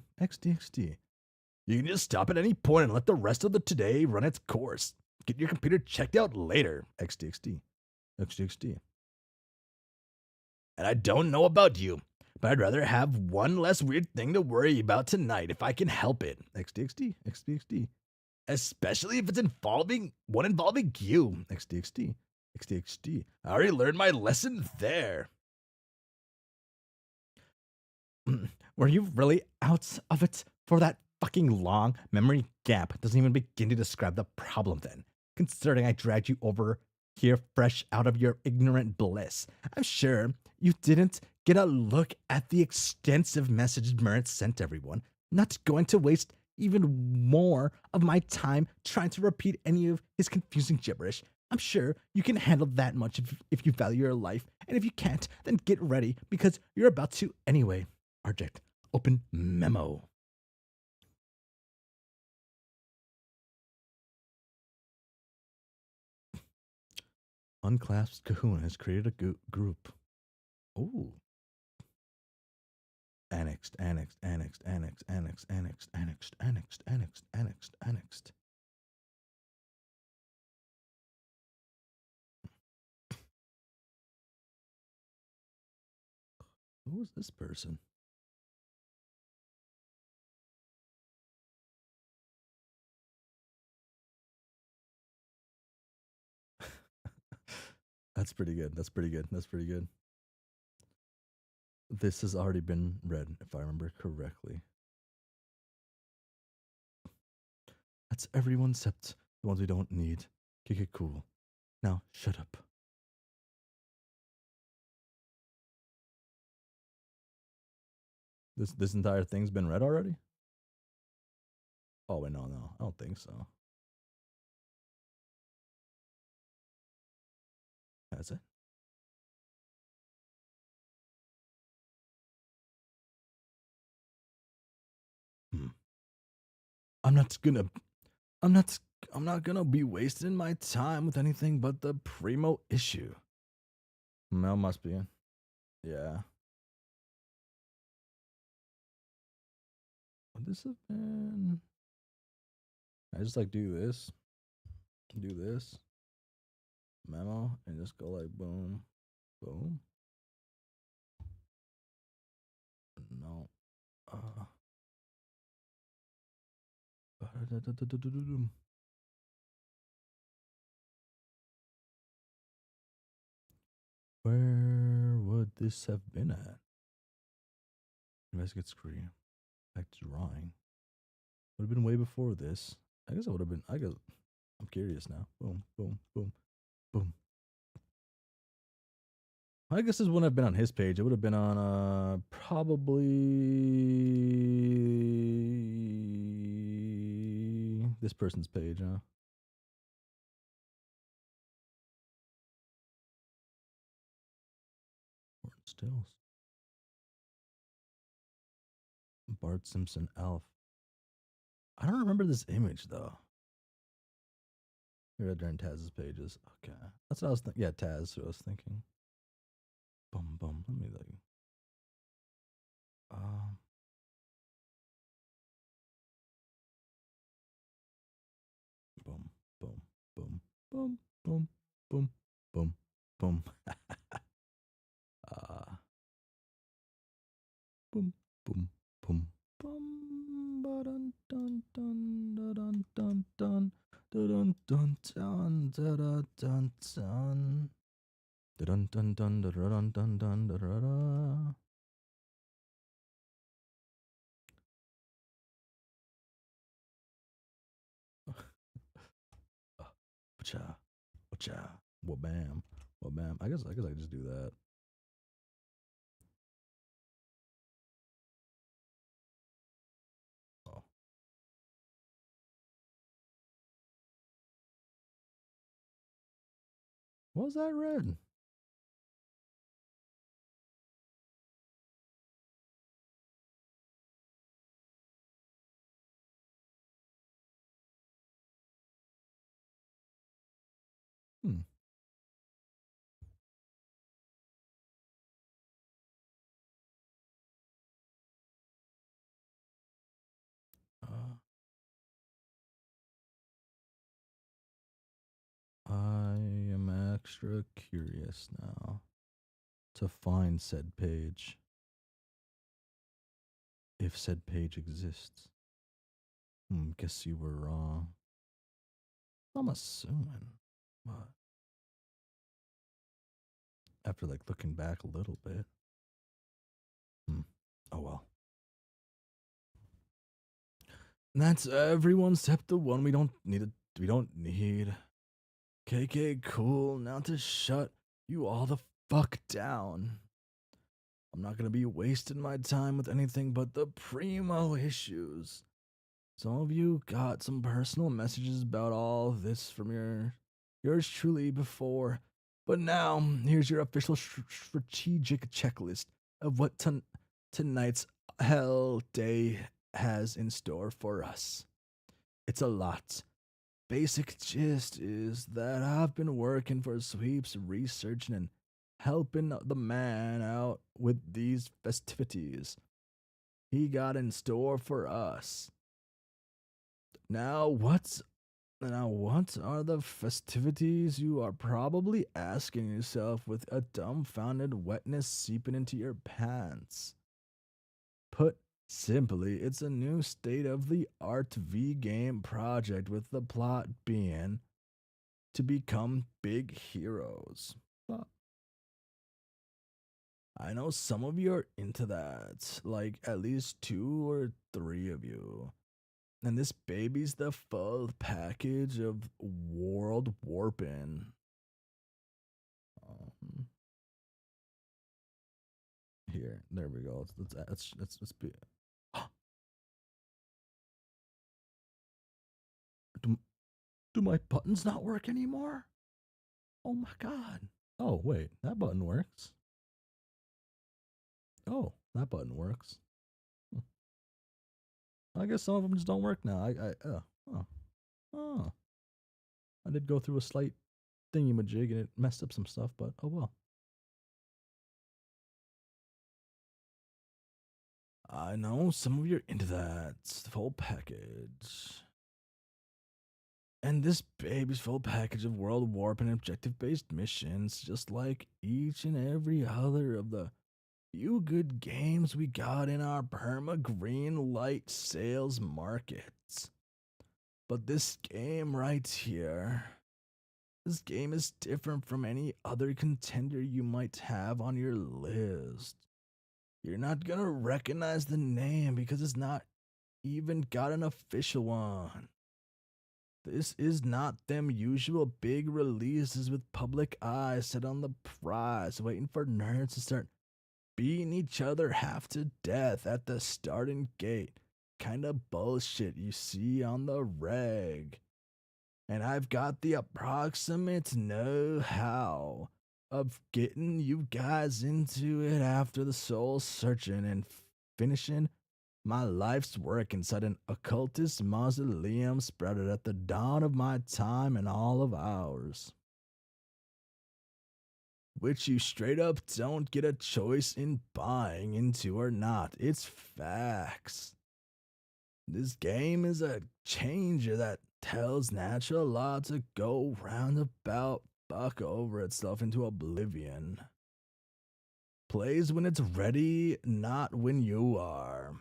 You can just stop at any point and let the rest of the today run its course. Get your computer checked out later. XTXT. And I don't know about you, but I'd rather have one less weird thing to worry about tonight if I can help it. XTXT. Especially if it's involving you. XTXT. I already learned my lesson there. Were you really out of it for that fucking long? Memory gap doesn't even begin to describe the problem then, considering I dragged you over here fresh out of your ignorant bliss. I'm sure you didn't get a look at the extensive message Merritt sent everyone. Not going to waste even more of my time trying to repeat any of his confusing gibberish. I'm sure you can handle that much if you value your life, and if you can't, then get ready, because you're about to anyway. Arject, open memo. Unclasped Kahuna has created a group. Ooh. Annexed. Who is this person? That's pretty good. This has already been read, if I remember correctly. That's everyone except the ones we don't need. Kick it cool. Now, shut up. This entire thing's been read already? Oh, wait, no. I don't think so. That's it? I'm not gonna be wasting my time with anything but the primo issue. Mel must be in. Yeah. Would this have been? I just like do this, memo, and just go like boom, boom. No. Where would this have been at? Investigate screen. Back to drawing. Would have been way before this. I guess it would have been. I'm curious now. Boom. I guess this wouldn't have been on his page. It would have been on probably this person's page, huh? Stills. Bart Simpson Elf. I don't remember this image though. Maybe during Taz's pages. Okay, that's what I was thinking. Yeah, Taz. What I was thinking. Boom. Let me look. Boom. Boom. Dun dun dun dun dun dun dun dun dun dun dun dun. Dun dun dun dun dun dun dun. Wacha. Wacha. Wabam. Wabam. I guess I could just do that. Oh. What was that red? Hmm. Uh, I am extra curious now to find said page. If said page exists. Guess you were wrong. I'm assuming. But after like looking back a little bit. Oh well. And that's everyone except the one we don't need. We don't need. KK, cool. Now to shut you all the fuck down. I'm not gonna be wasting my time with anything but the primo issues. Some of you got some personal messages about all this from yours truly before, but now here's your official strategic checklist of what tonight's hell day has in store for us. It's a lot. Basic gist is that I've been working for Sweeps, researching and helping the man out with these festivities he got in store for us. Now, what are the festivities, you are probably asking yourself with a dumbfounded wetness seeping into your pants. Put simply, it's a new state of the art V game project with the plot being to become big heroes. I know some of you are into that, like at least 2 or 3 of you. And this baby's the full package of world warping. Here, there we go. Let's be. Do my buttons not work anymore? Oh my god. Oh wait, that button works. Oh, that button works. I guess some of them just don't work now. Oh. I did go through a slight thingy-majig and it messed up some stuff, but oh well. I know some of you are into that. The full package. And this baby's full package of world warp and objective based missions, just like each and every other of the few good games we got in our perma green light sales markets. But this game right here, this game is different from any other contender you might have on your list. You're not gonna recognize the name because it's not even got an official one. This is not them usual big releases with public eyes set on the prize, waiting for nerds to start beating each other half to death at the starting gate. Kinda bullshit you see on the reg. And I've got the approximate know-how of getting you guys into it after the soul searching and finishing my life's work inside an occultist mausoleum sprouted at the dawn of my time and all of ours. Which you straight up don't get a choice in buying into or not. It's facts. This game is a changer that tells natural law to go roundabout buck over itself into oblivion. Plays when it's ready, not when you are.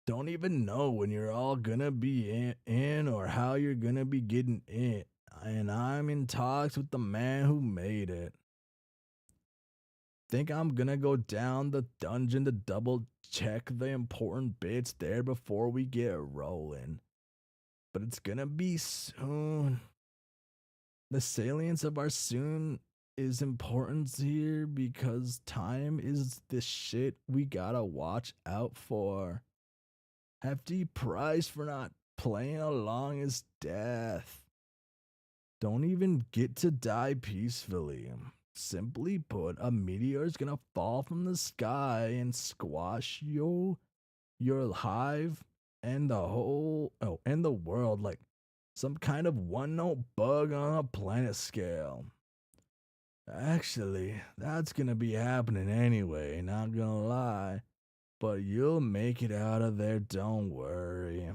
Don't even know when you're all gonna be in or how you're gonna be getting in. And I'm in talks with the man who made it. Think I'm gonna go down the dungeon to double check the important bits there before we get rolling. But it's gonna be soon. The salience of our soon is important here because time is the shit we gotta watch out for. Hefty price for not playing along is death. Don't even get to die peacefully. Simply put, a meteor is gonna fall from the sky and squash your hive and the world like some kind of one note bug on a planet scale. Actually, that's gonna be happening anyway, not gonna lie. But you'll make it out of there, don't worry.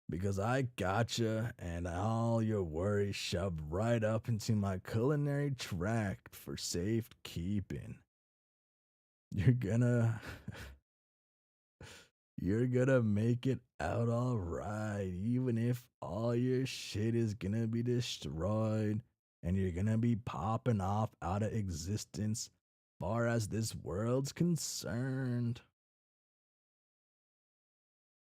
Because I gotcha and all your worries shoved right up into my culinary tract for safekeeping. You're gonna you're gonna make it out all right, even if all your shit is gonna be destroyed and you're gonna be popping off out of existence far as this world's concerned.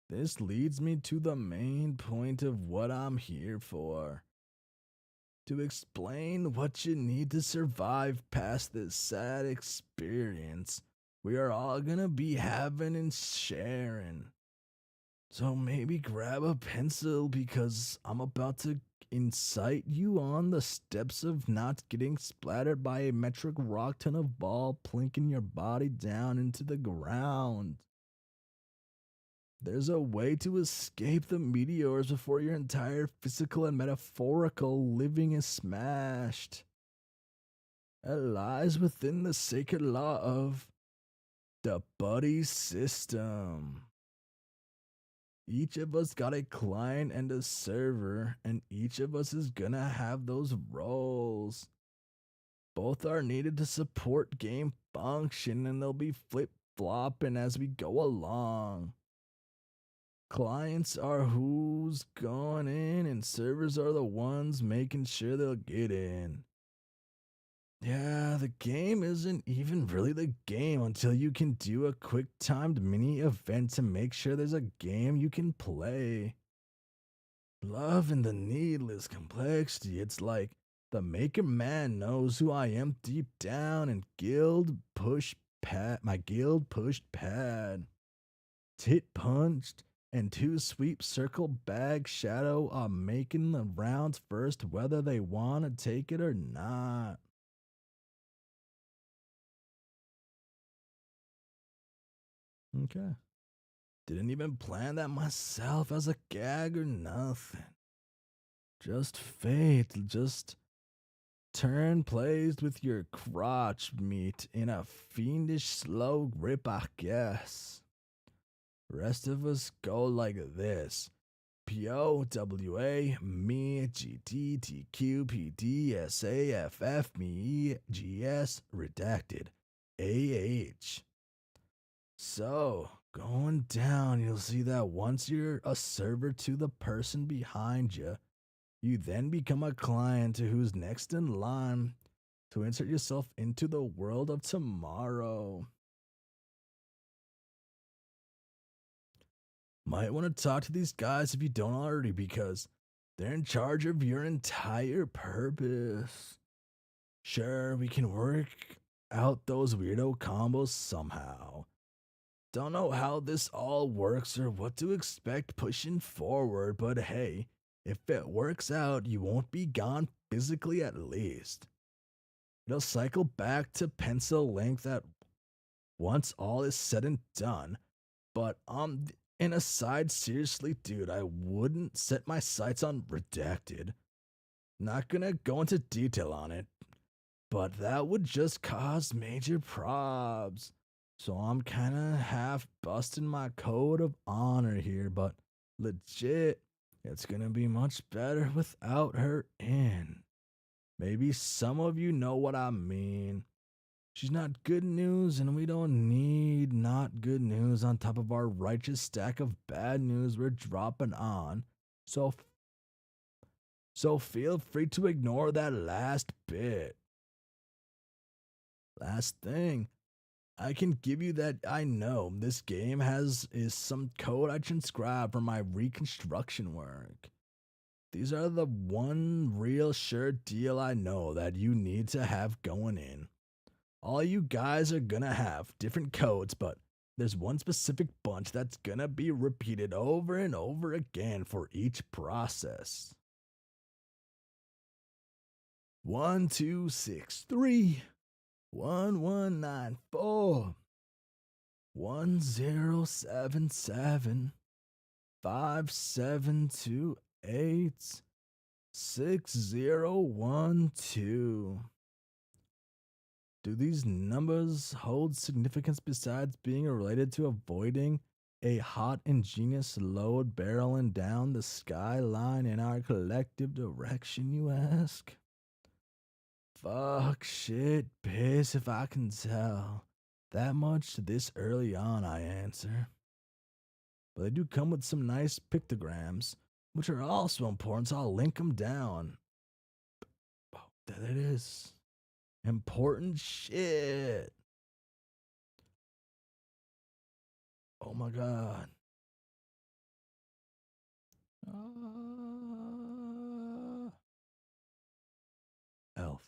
This leads me to the main point of what I'm here for. To explain what you need to survive past this sad experience we are all gonna be having and sharing. So maybe grab a pencil because I'm about to incite you on the steps of not getting splattered by a metric rock ton of ball plinking your body down into the ground. There's a way to escape the meteors before your entire physical and metaphorical living is smashed. It lies within the sacred law of the buddy system. Each of us got a client and a server, and each of us is gonna have those roles. Both are needed to support game function, and they'll be flip flopping as we go along. Clients are who's going in, and servers are the ones making sure they'll get in. Yeah, the game isn't even really the game until you can do a quick timed mini event to make sure there's a game you can play. Love and the needless complexity, it's like the maker man knows who I am deep down and my guild pushed pad. Tit punched and two sweep circle bag shadow are making the rounds first whether they want to take it or not. Okay. Didn't even plan that myself as a gag or nothing. Just fate, just turn plays with your crotch meat in a fiendish slow grip, I guess. Rest of us go like this. POWA, me, GT, TQ, PD, SA, FF, me, GS, redacted, AH. So, going down, you'll see that once you're a server to the person behind you, you then become a client to who's next in line to insert yourself into the world of tomorrow. Might want to talk to these guys if you don't already because they're in charge of your entire purpose. Sure, we can work out those weirdo combos somehow. Don't know how this all works or what to expect pushing forward, but hey, if it works out, you won't be gone physically at least. It'll cycle back to pencil length at once all is said and done, but in aside, seriously, dude, I wouldn't set my sights on redacted. Not gonna go into detail on it, but that would just cause major probs. So I'm kinda half busting my code of honor here, but legit, it's gonna be much better without her in. Maybe some of you know what I mean. She's not good news, and we don't need not good news on top of our righteous stack of bad news we're dropping on. So feel free to ignore that last bit. Last thing, I can give you that I know this game is some code I transcribed from my reconstruction work. These are the one real sure deal I know that you need to have going in. All you guys are gonna have different codes, but there's one specific bunch that's gonna be repeated over and over again for each process. 1263 1194 1077 5728 6012. Do these numbers hold significance besides being related to avoiding a hot, ingenious load barreling down the skyline in our collective direction, you ask? Fuck, shit, piss if I can tell. That much this early on, I answer. But they do come with some nice pictograms, which are also important, so I'll link them down. Oh, there it is. Important shit. Oh my god. Elf.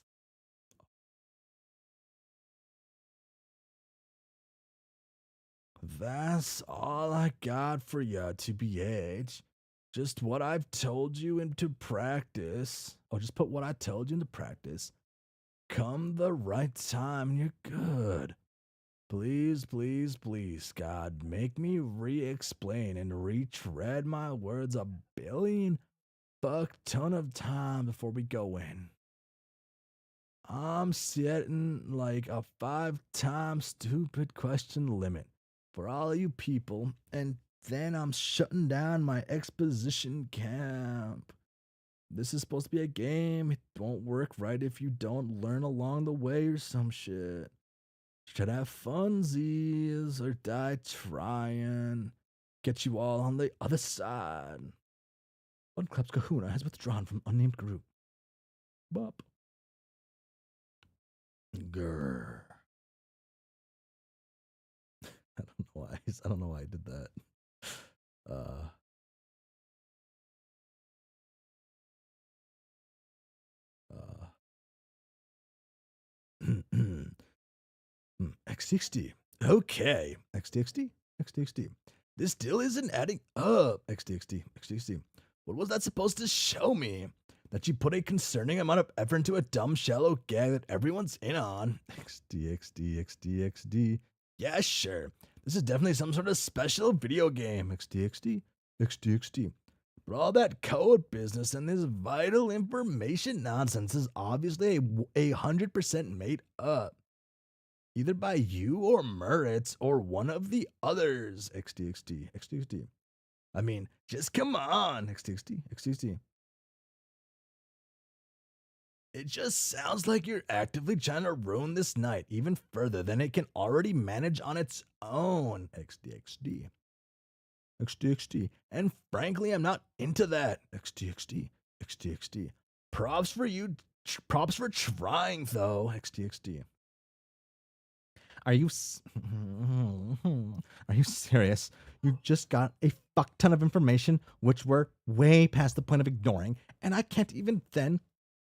That's all I got for ya, TBH. Just what I've told you into practice. Or just put what I told you into practice. Come the right time and you're good. Please, please, please, God, make me re-explain and retread my words a billion fuck ton of time before we go in. I'm setting like a 5-time stupid question limit for all you people, and then I'm shutting down my exposition camp. This is supposed to be a game. It won't work right if you don't learn along the way or some shit. Should have funsies or die trying. Get you all on the other side. One Club's Kahuna has withdrawn from unnamed group. Bop. Grr. I don't know why. I don't know why I did that. X60. Okay. XTXT? XTXT. This still isn't adding up. XTXT. XTXT. What was that supposed to show me? That you put a concerning amount of effort into a dumb, shallow gag that everyone's in on. XDXD. Yeah, sure. This is definitely some sort of special video game. XDXD. But all that code business and this vital information nonsense is obviously 100% made up. Either by you or Muritz or one of the others. XDXD. I mean, just come on. XDXD. It just sounds like you're actively trying to ruin this night even further than it can already manage on its own. XDXD. And frankly, I'm not into that. XDXD. Props for you. Props for trying, though. XDXD. Are you serious? You just got a fuck ton of information, which we're way past the point of ignoring, and I can't even then.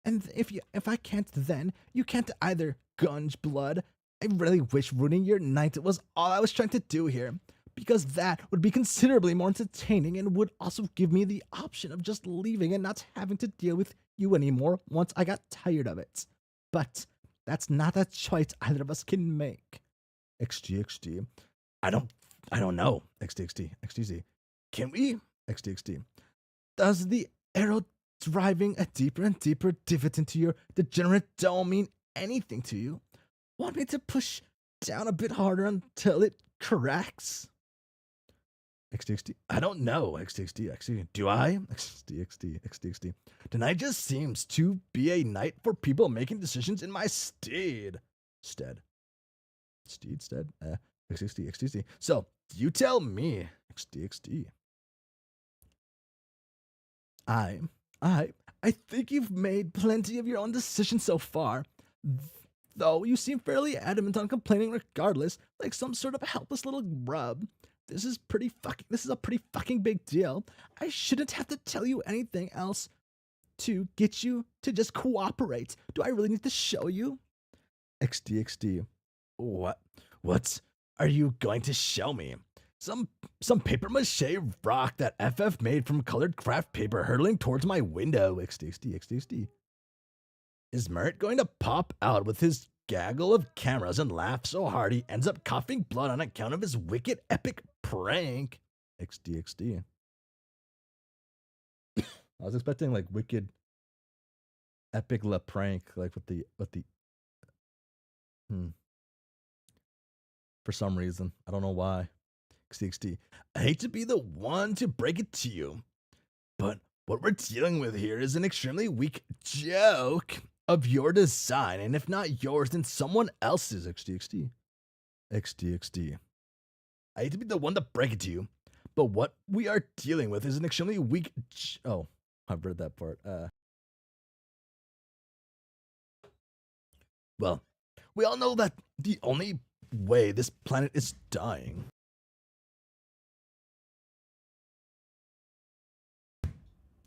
And if I can't then, you can't either, Gunge Blood. I really wish ruining your night was all I was trying to do here, because that would be considerably more entertaining and would also give me the option of just leaving and not having to deal with you anymore once I got tired of it. But that's not a choice either of us can make. XDXD. I don't know. XDXD. Can we? XDXD. Does the arrow driving a deeper and deeper divot into your degenerate dome mean anything to you? Want me to push down a bit harder until it cracks? XDXD. I don't know. XDXD. Do I? XDXD. Tonight just seems to be a night for people making decisions in my stead. XDXD. So, you tell me. XDXD. I think you've made plenty of your own decisions so far. Though you seem fairly adamant on complaining regardless, like some sort of helpless little grub. this is a pretty fucking big deal. I shouldn't have to tell you anything else to get you to just cooperate. Do I really need to show you? XD. What? What are you going to show me? Some paper mache rock that FF made from colored craft paper hurtling towards my window. XD. Is Merritt going to pop out with his gaggle of cameras and laugh so hard he ends up coughing blood on account of his wicked epic prank? XD. I was expecting like wicked epic la prank, like with the for some reason. I don't know why. XD. I hate to be the one to break it to you, but what we're dealing with here is an extremely weak joke of your design, and if not yours, then someone else's. XD. I hate to be the one to break it to you, but what we are dealing with is an extremely weak. Oh, I've read that part. Well, we all know that the only way this planet is dying.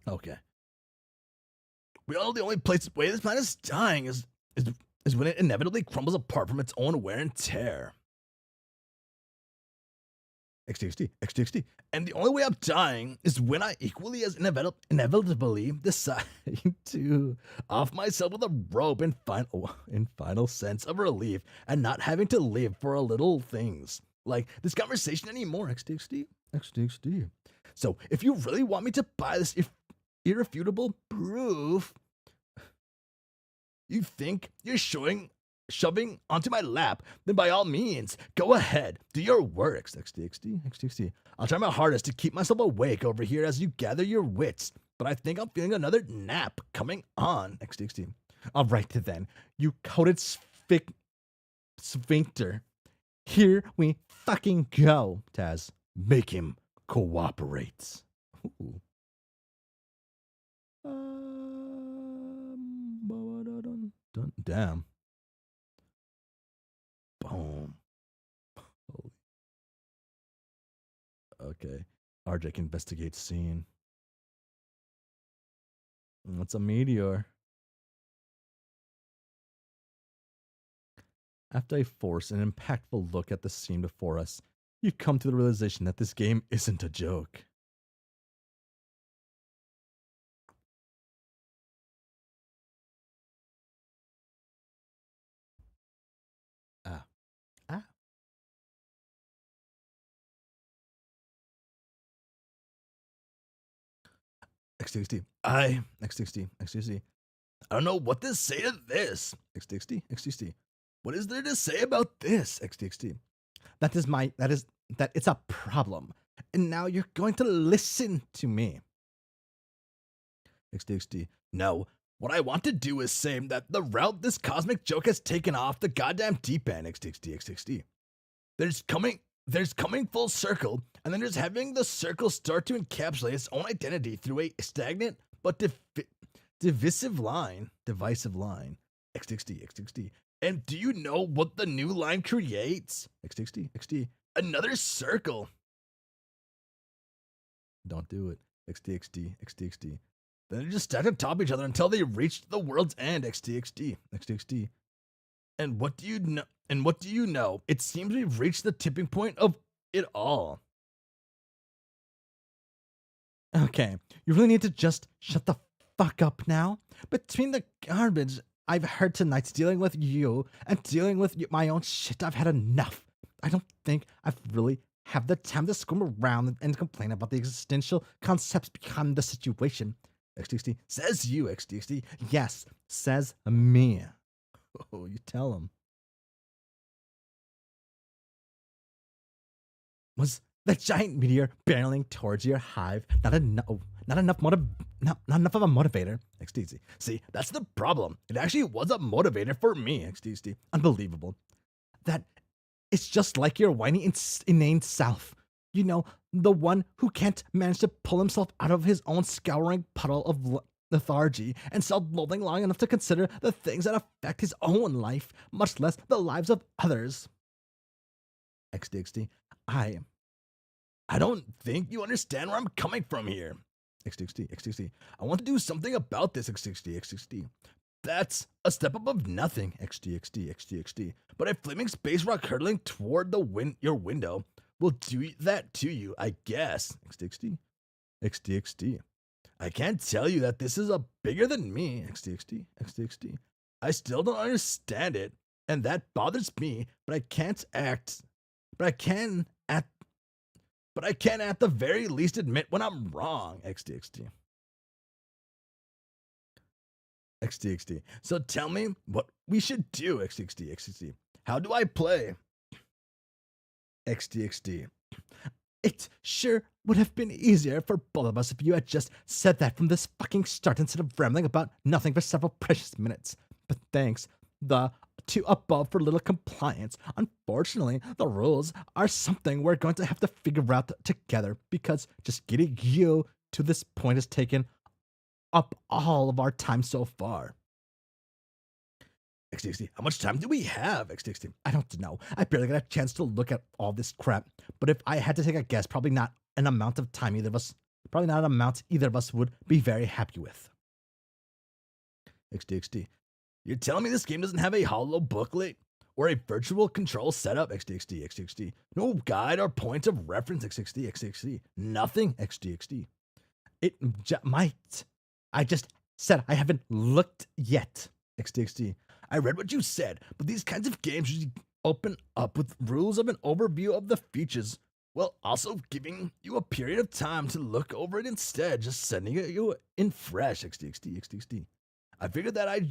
Okay. We all know the only way this planet is dying is when it inevitably crumbles apart from its own wear and tear. XD. And the only way I'm dying is when I equally as inevitably decide to off myself with a rope in final sense of relief and not having to live for a little things like this conversation anymore. XD. So if you really want me to buy this irrefutable proof you think you're shoving onto my lap, then by all means, go ahead, do your work. XD. I'll try my hardest to keep myself awake over here as you gather your wits, but I think I'm feeling another nap coming on. XD. All right then, you coated sphincter. Here we fucking go, Taz. Make him cooperate. Ooh. Damn. Boom. Holy. Okay. RJ investigates scene. It's a meteor. After I force an impactful look at the scene before us, you come to the realization that this game isn't a joke. XD. XD. I don't know what to say to this. XD. What is there to say about this? XD. That it's a problem. And now you're going to listen to me. XD. No. What I want to do is say that the route this cosmic joke has taken off the goddamn deep end. XD. There's coming full circle, and then there's having the circle start to encapsulate its own identity through a stagnant but divisive line. XD. And do you know what the new line creates? XD. Another circle. Don't do it. XD. Then they just stack on top of each other until they reach the world's end. XD. And what do you know? It seems we've reached the tipping point of it all. Okay, you really need to just shut the fuck up now. Between the garbage I've heard tonight, dealing with you and dealing with my own shit, I've had enough. I don't think I've really have the time to squirm around and complain about the existential concepts behind the situation. XD says you, XD. Yes, says me. Oh, you tell him. Was the giant meteor barreling towards your hive not enough of a motivator? XD. See, that's the problem. It actually was a motivator for me. XD. Unbelievable. That it's just like your whiny, inane self. You know, the one who can't manage to pull himself out of his own scouring puddle of lethargy and self-loathing long enough to consider the things that affect his own life, much less the lives of others. XD. I don't think you understand where I'm coming from here. XTXT. I want to do something about this, XTXT. That's a step above nothing, XTXT. But a flaming space rock hurtling toward your window will do that to you, I guess. XTXT. I can't tell you that this is a bigger than me, XTXT. I still don't understand it, and that bothers me, but I can't act. But I can at the very least admit when I'm wrong, XTXT. So tell me what we should do, XTXT. How do I play? XTXT. It sure would have been easier for both of us if you had just said that from this fucking start instead of rambling about nothing for several precious minutes. But thanks to above for little compliance. Unfortunately, the rules are something we're going to have to figure out together because just getting you to this point has taken up all of our time so far. XTXT, how much time do we have, XTXT? I don't know. I barely got a chance to look at all this crap. But if I had to take a guess, probably not an amount either of us would be very happy with. XTXT, you're telling me this game doesn't have a hollow booklet or a virtual control setup, XTXT. No guide or point of reference, XTXT. Nothing, XTXT. It might. I just said I haven't looked yet, XTXT. I read what you said, but these kinds of games usually open up with rules of an overview of the features, while also giving you a period of time to look over it instead, just sending it you in fresh, XTXT. I figured that I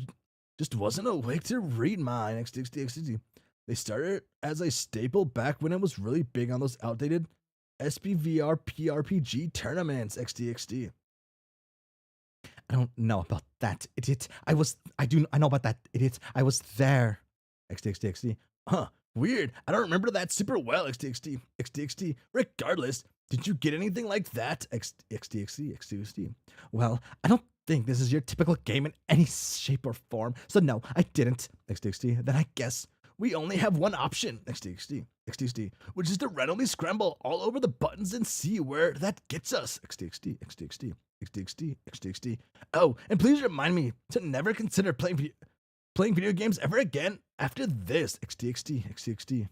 just wasn't awake to read mine, XTXT. They started as a staple back when it was really big on those outdated SPVR PRPG tournaments, XTXT. I don't know about that, idiot. I know about that, idiot. I was there. XTXT. Huh, weird. I don't remember that super well, XTXT. Regardless, did you get anything like that, XTXT? Well, I don't think this is your typical game in any shape or form, so no, I didn't, XTXT. Then I guess we only have one option, XTXT, which is to randomly scramble all over the buttons and see where that gets us, XTXT. Oh, and please remind me to never consider playing video games ever again after this, XTXT.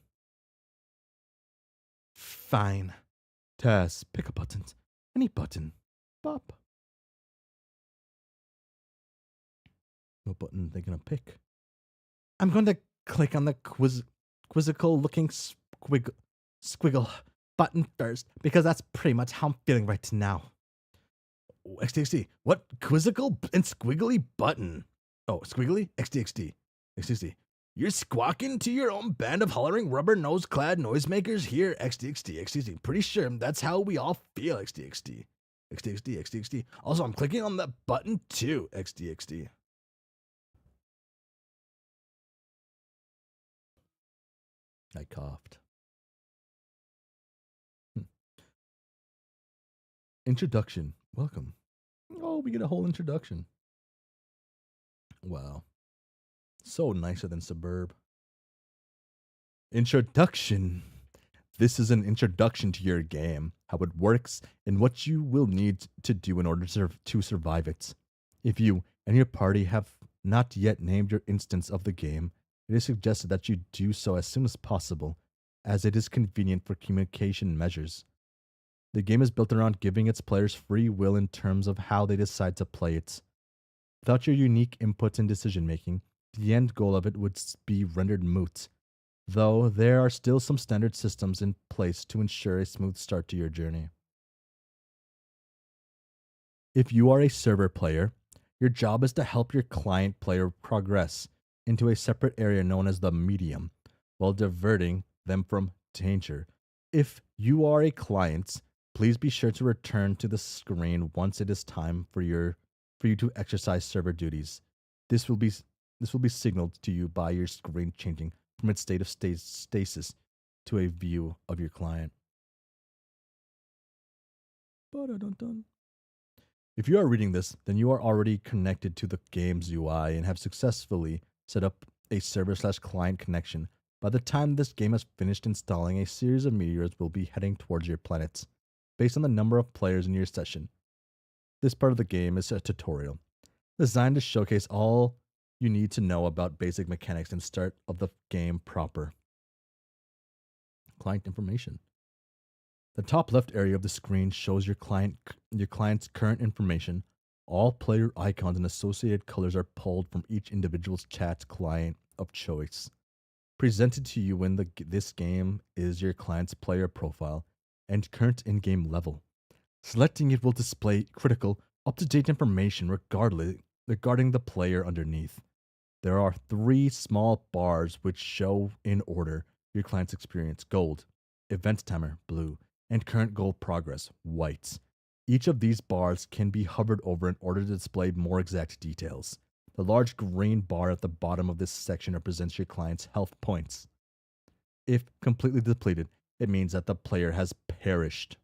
Fine. Tess, pick a button. Any button. Bop. What button are they gonna pick? I'm going to click on the quizzical looking squiggle button first, because that's pretty much how I'm feeling right now. XTXT, what quizzical and squiggly button? Oh, squiggly? XTXT. You're squawking to your own band of hollering rubber nose clad noisemakers here, XTXT. Pretty sure that's how we all feel, XTXT. Also, I'm clicking on that button too, XTXT. I coughed. Introduction. Welcome. Oh, we get a whole introduction. Wow. So nicer than Suburb. Introduction. This is an introduction to your game, how it works, and what you will need to do in order to survive it. If you and your party have not yet named your instance of the game, it is suggested that you do so as soon as possible, as it is convenient for communication measures. The game is built around giving its players free will in terms of how they decide to play it. Without your unique input and decision making, the end goal of it would be rendered moot, though there are still some standard systems in place to ensure a smooth start to your journey. If you are a server player, your job is to help your client player progress into a separate area known as the medium, while diverting them from danger. If you are a client, please be sure to return to the screen once it is time for you to exercise server duties. This will be signaled to you by your screen changing from its state of stasis to a view of your client. If you are reading this, then you are already connected to the game's UI and have successfully set up a server/client connection. By the time this game has finished installing, a series of meteors will be heading towards your planet, based on the number of players in your session. This part of the game is a tutorial, designed to showcase all you need to know about basic mechanics and start of the game proper. Client information. The top left area of the screen shows your client's current information. All player icons and associated colors are pulled from each individual's chat client of choice. Presented to you in this game is your client's player profile and current in-game level. Selecting it will display critical, up-to-date information regarding the player underneath. There are 3 small bars which show in order your client's experience: gold, event timer, blue, and current goal progress, white. Each of these bars can be hovered over in order to display more exact details. The large green bar at the bottom of this section represents your client's health points. If completely depleted, it means that the player has perished.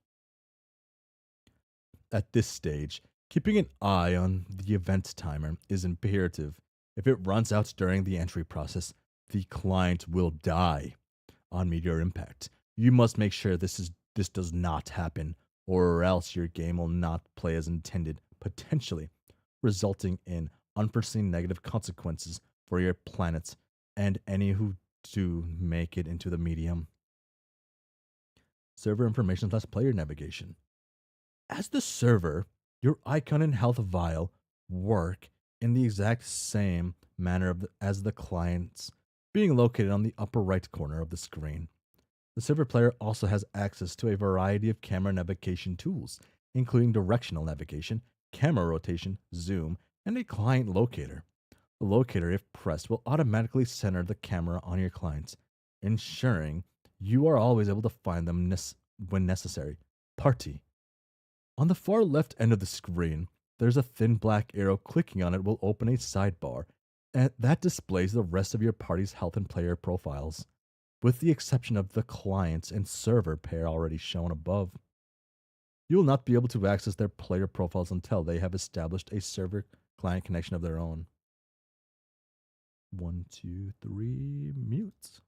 At this stage, keeping an eye on the event timer is imperative. If it runs out during the entry process, the client will die on meteor impact. You must make sure this does not happen, or else your game will not play as intended, potentially resulting in unforeseen negative consequences for your planet and any who do make it into the medium. Server information / player navigation. As the server, your icon and health vial work in the exact same manner as the client's, being located on the upper right corner of the screen. The server player also has access to a variety of camera navigation tools, including directional navigation, camera rotation, zoom, and a client locator. The locator, if pressed, will automatically center the camera on your clients, ensuring you are always able to find them when necessary. Party. On the far left end of the screen, there's a thin black arrow. Clicking on it will open a sidebar, and that displays the rest of your party's health and player profiles, with the exception of the clients and server pair already shown above. You will not be able to access their player profiles until they have established a server-client connection of their own. 1, 2, 3, mute.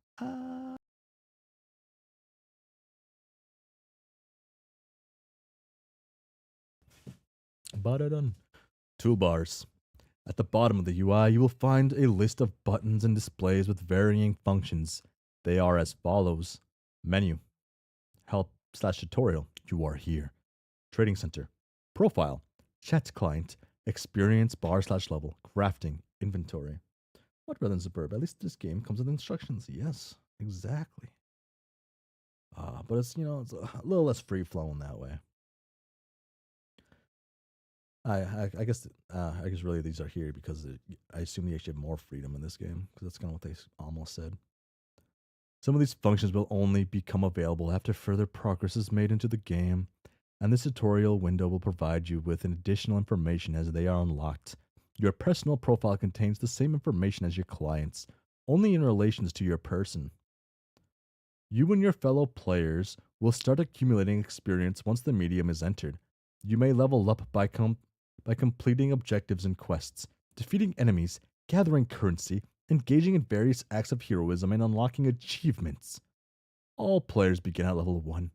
Ba-da-dun. Toolbars. At the bottom of the UI, you will find a list of buttons and displays with varying functions. They are as follows: menu, help / tutorial, you are here, trading center, profile, chat client, experience bar / level, crafting, inventory. What rather than superb? At least this game comes with instructions. Yes, exactly. But it's it's a little less free flowing that way. I guess really these are here because I assume you actually have more freedom in this game, because that's kind of what they almost said. Some of these functions will only become available after further progress is made into the game, and this tutorial window will provide you with additional information as they are unlocked. Your personal profile contains the same information as your clients, only in relations to your person. You and your fellow players will start accumulating experience once the medium is entered. You may level up by completing objectives and quests, defeating enemies, gathering currency, engaging in various acts of heroism, and unlocking achievements. All players begin at level 1,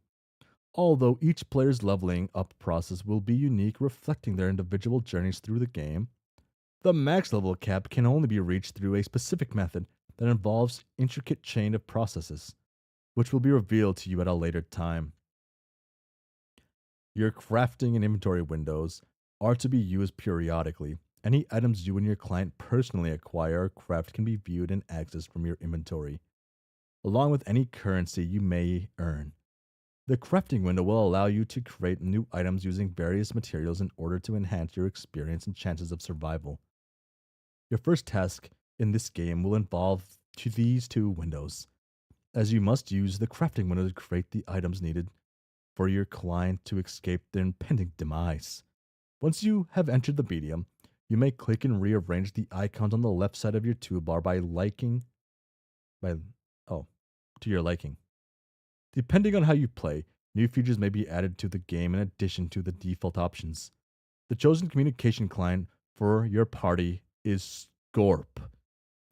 although each player's leveling up process will be unique, reflecting their individual journeys through the game. The max level cap can only be reached through a specific method that involves intricate chain of processes, which will be revealed to you at a later time. Your crafting and inventory windows are to be used periodically. Any items you and your client personally acquire or craft can be viewed and accessed from your inventory, along with any currency you may earn. The crafting window will allow you to create new items using various materials in order to enhance your experience and chances of survival. Your first task in this game will involve these 2 windows, as you must use the crafting window to create the items needed for your client to escape their impending demise. Once you have entered the medium, you may click and rearrange the icons on the left side of your toolbar to your liking. Depending on how you play, new features may be added to the game in addition to the default options. The chosen communication client for your party is Scorp.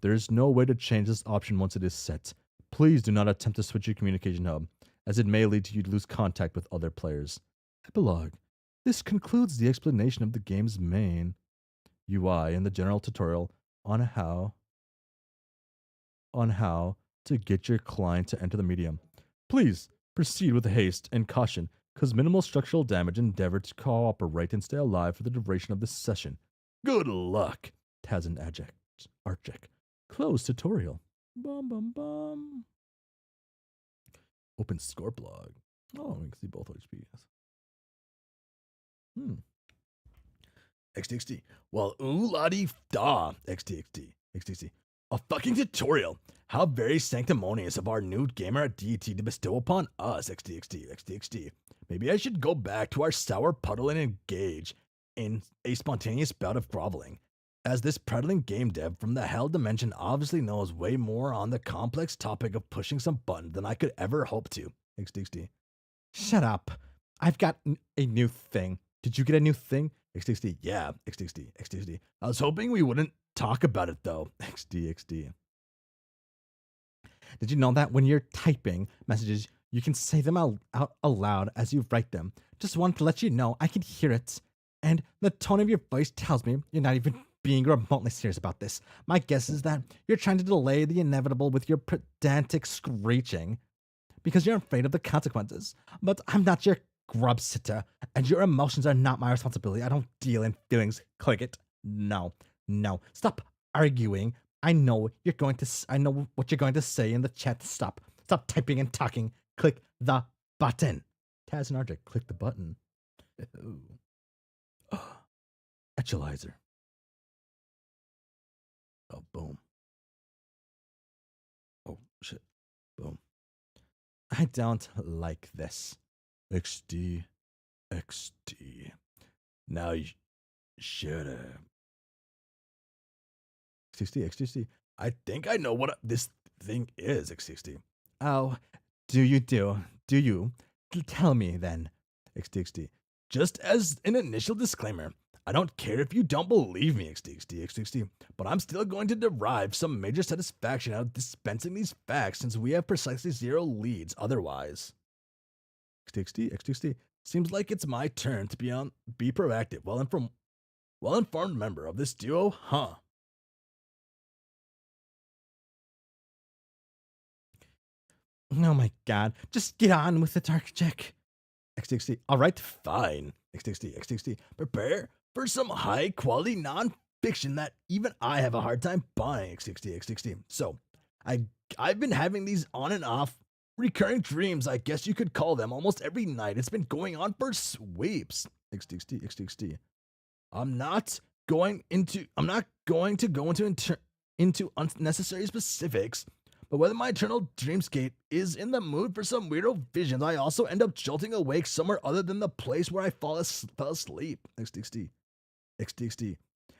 There is no way to change this option once it is set, Please do not attempt to switch your communication hub, as it may lead to you to lose contact with other players. Epilogue. This concludes the explanation of the game's main UI and the general tutorial on how to get your client to enter the medium. Please proceed with haste and caution, cause minimal structural damage. Endeavor to cooperate and stay alive for the duration of this session. Good luck. Tazin Archek. Close tutorial. Bum bum bum. Open score blog. Oh, we can see both HPs. XTXT. Well, ooh la dee da. XTXT. A fucking tutorial. How very sanctimonious of our new gamer at DT to bestow upon us. XTXT. Maybe I should go back to our sour puddle and engage in a spontaneous bout of groveling, as this prattling game dev from the hell dimension obviously knows way more on the complex topic of pushing some buttons than I could ever hope to. XTXT. Shut up. I've got a new thing. Did you get a new thing? XTXT. Yeah. XTXT. I was hoping we wouldn't talk about it though. XTXT. Did you know that when you're typing messages, you can say them out aloud as you write them? Just wanted to let you know I can hear it. And the tone of your voice tells me you're not even being remotely serious about this. My guess is that you're trying to delay the inevitable with your pedantic screeching because you're afraid of the consequences. But I'm not your grub sitter, and your emotions are not my responsibility. I don't deal in feelings. Click it. No. Stop arguing. I know what you're going to say in the chat. Stop typing and talking. Click the button. Taz and RJ, click the button. Etchalizer. Oh, boom. Oh, shit. Boom. I don't like this. XD. Now you should have. XD. I think I know what this thing is, XD. Oh, do you? Tell me then. XD. Just as an initial disclaimer, I don't care if you don't believe me, XD, but I'm still going to derive some major satisfaction out of dispensing these facts since we have precisely 0 leads otherwise. XD. Seems like it's my turn to be proactive, well-informed member of this duo, huh? Oh my god, just get on with it, Architect. XD. Alright, fine. XD. Prepare for some high-quality non-fiction that even I have a hard time buying. XD. So, I've been having these on and off recurring dreams, I guess you could call them, almost every night. It's been going on for sweeps. XD. I'm not going to go into unnecessary specifics, but whether my eternal dreamscape is in the mood for some weirdo visions, I also end up jolting awake somewhere other than the place where I fell asleep. XD.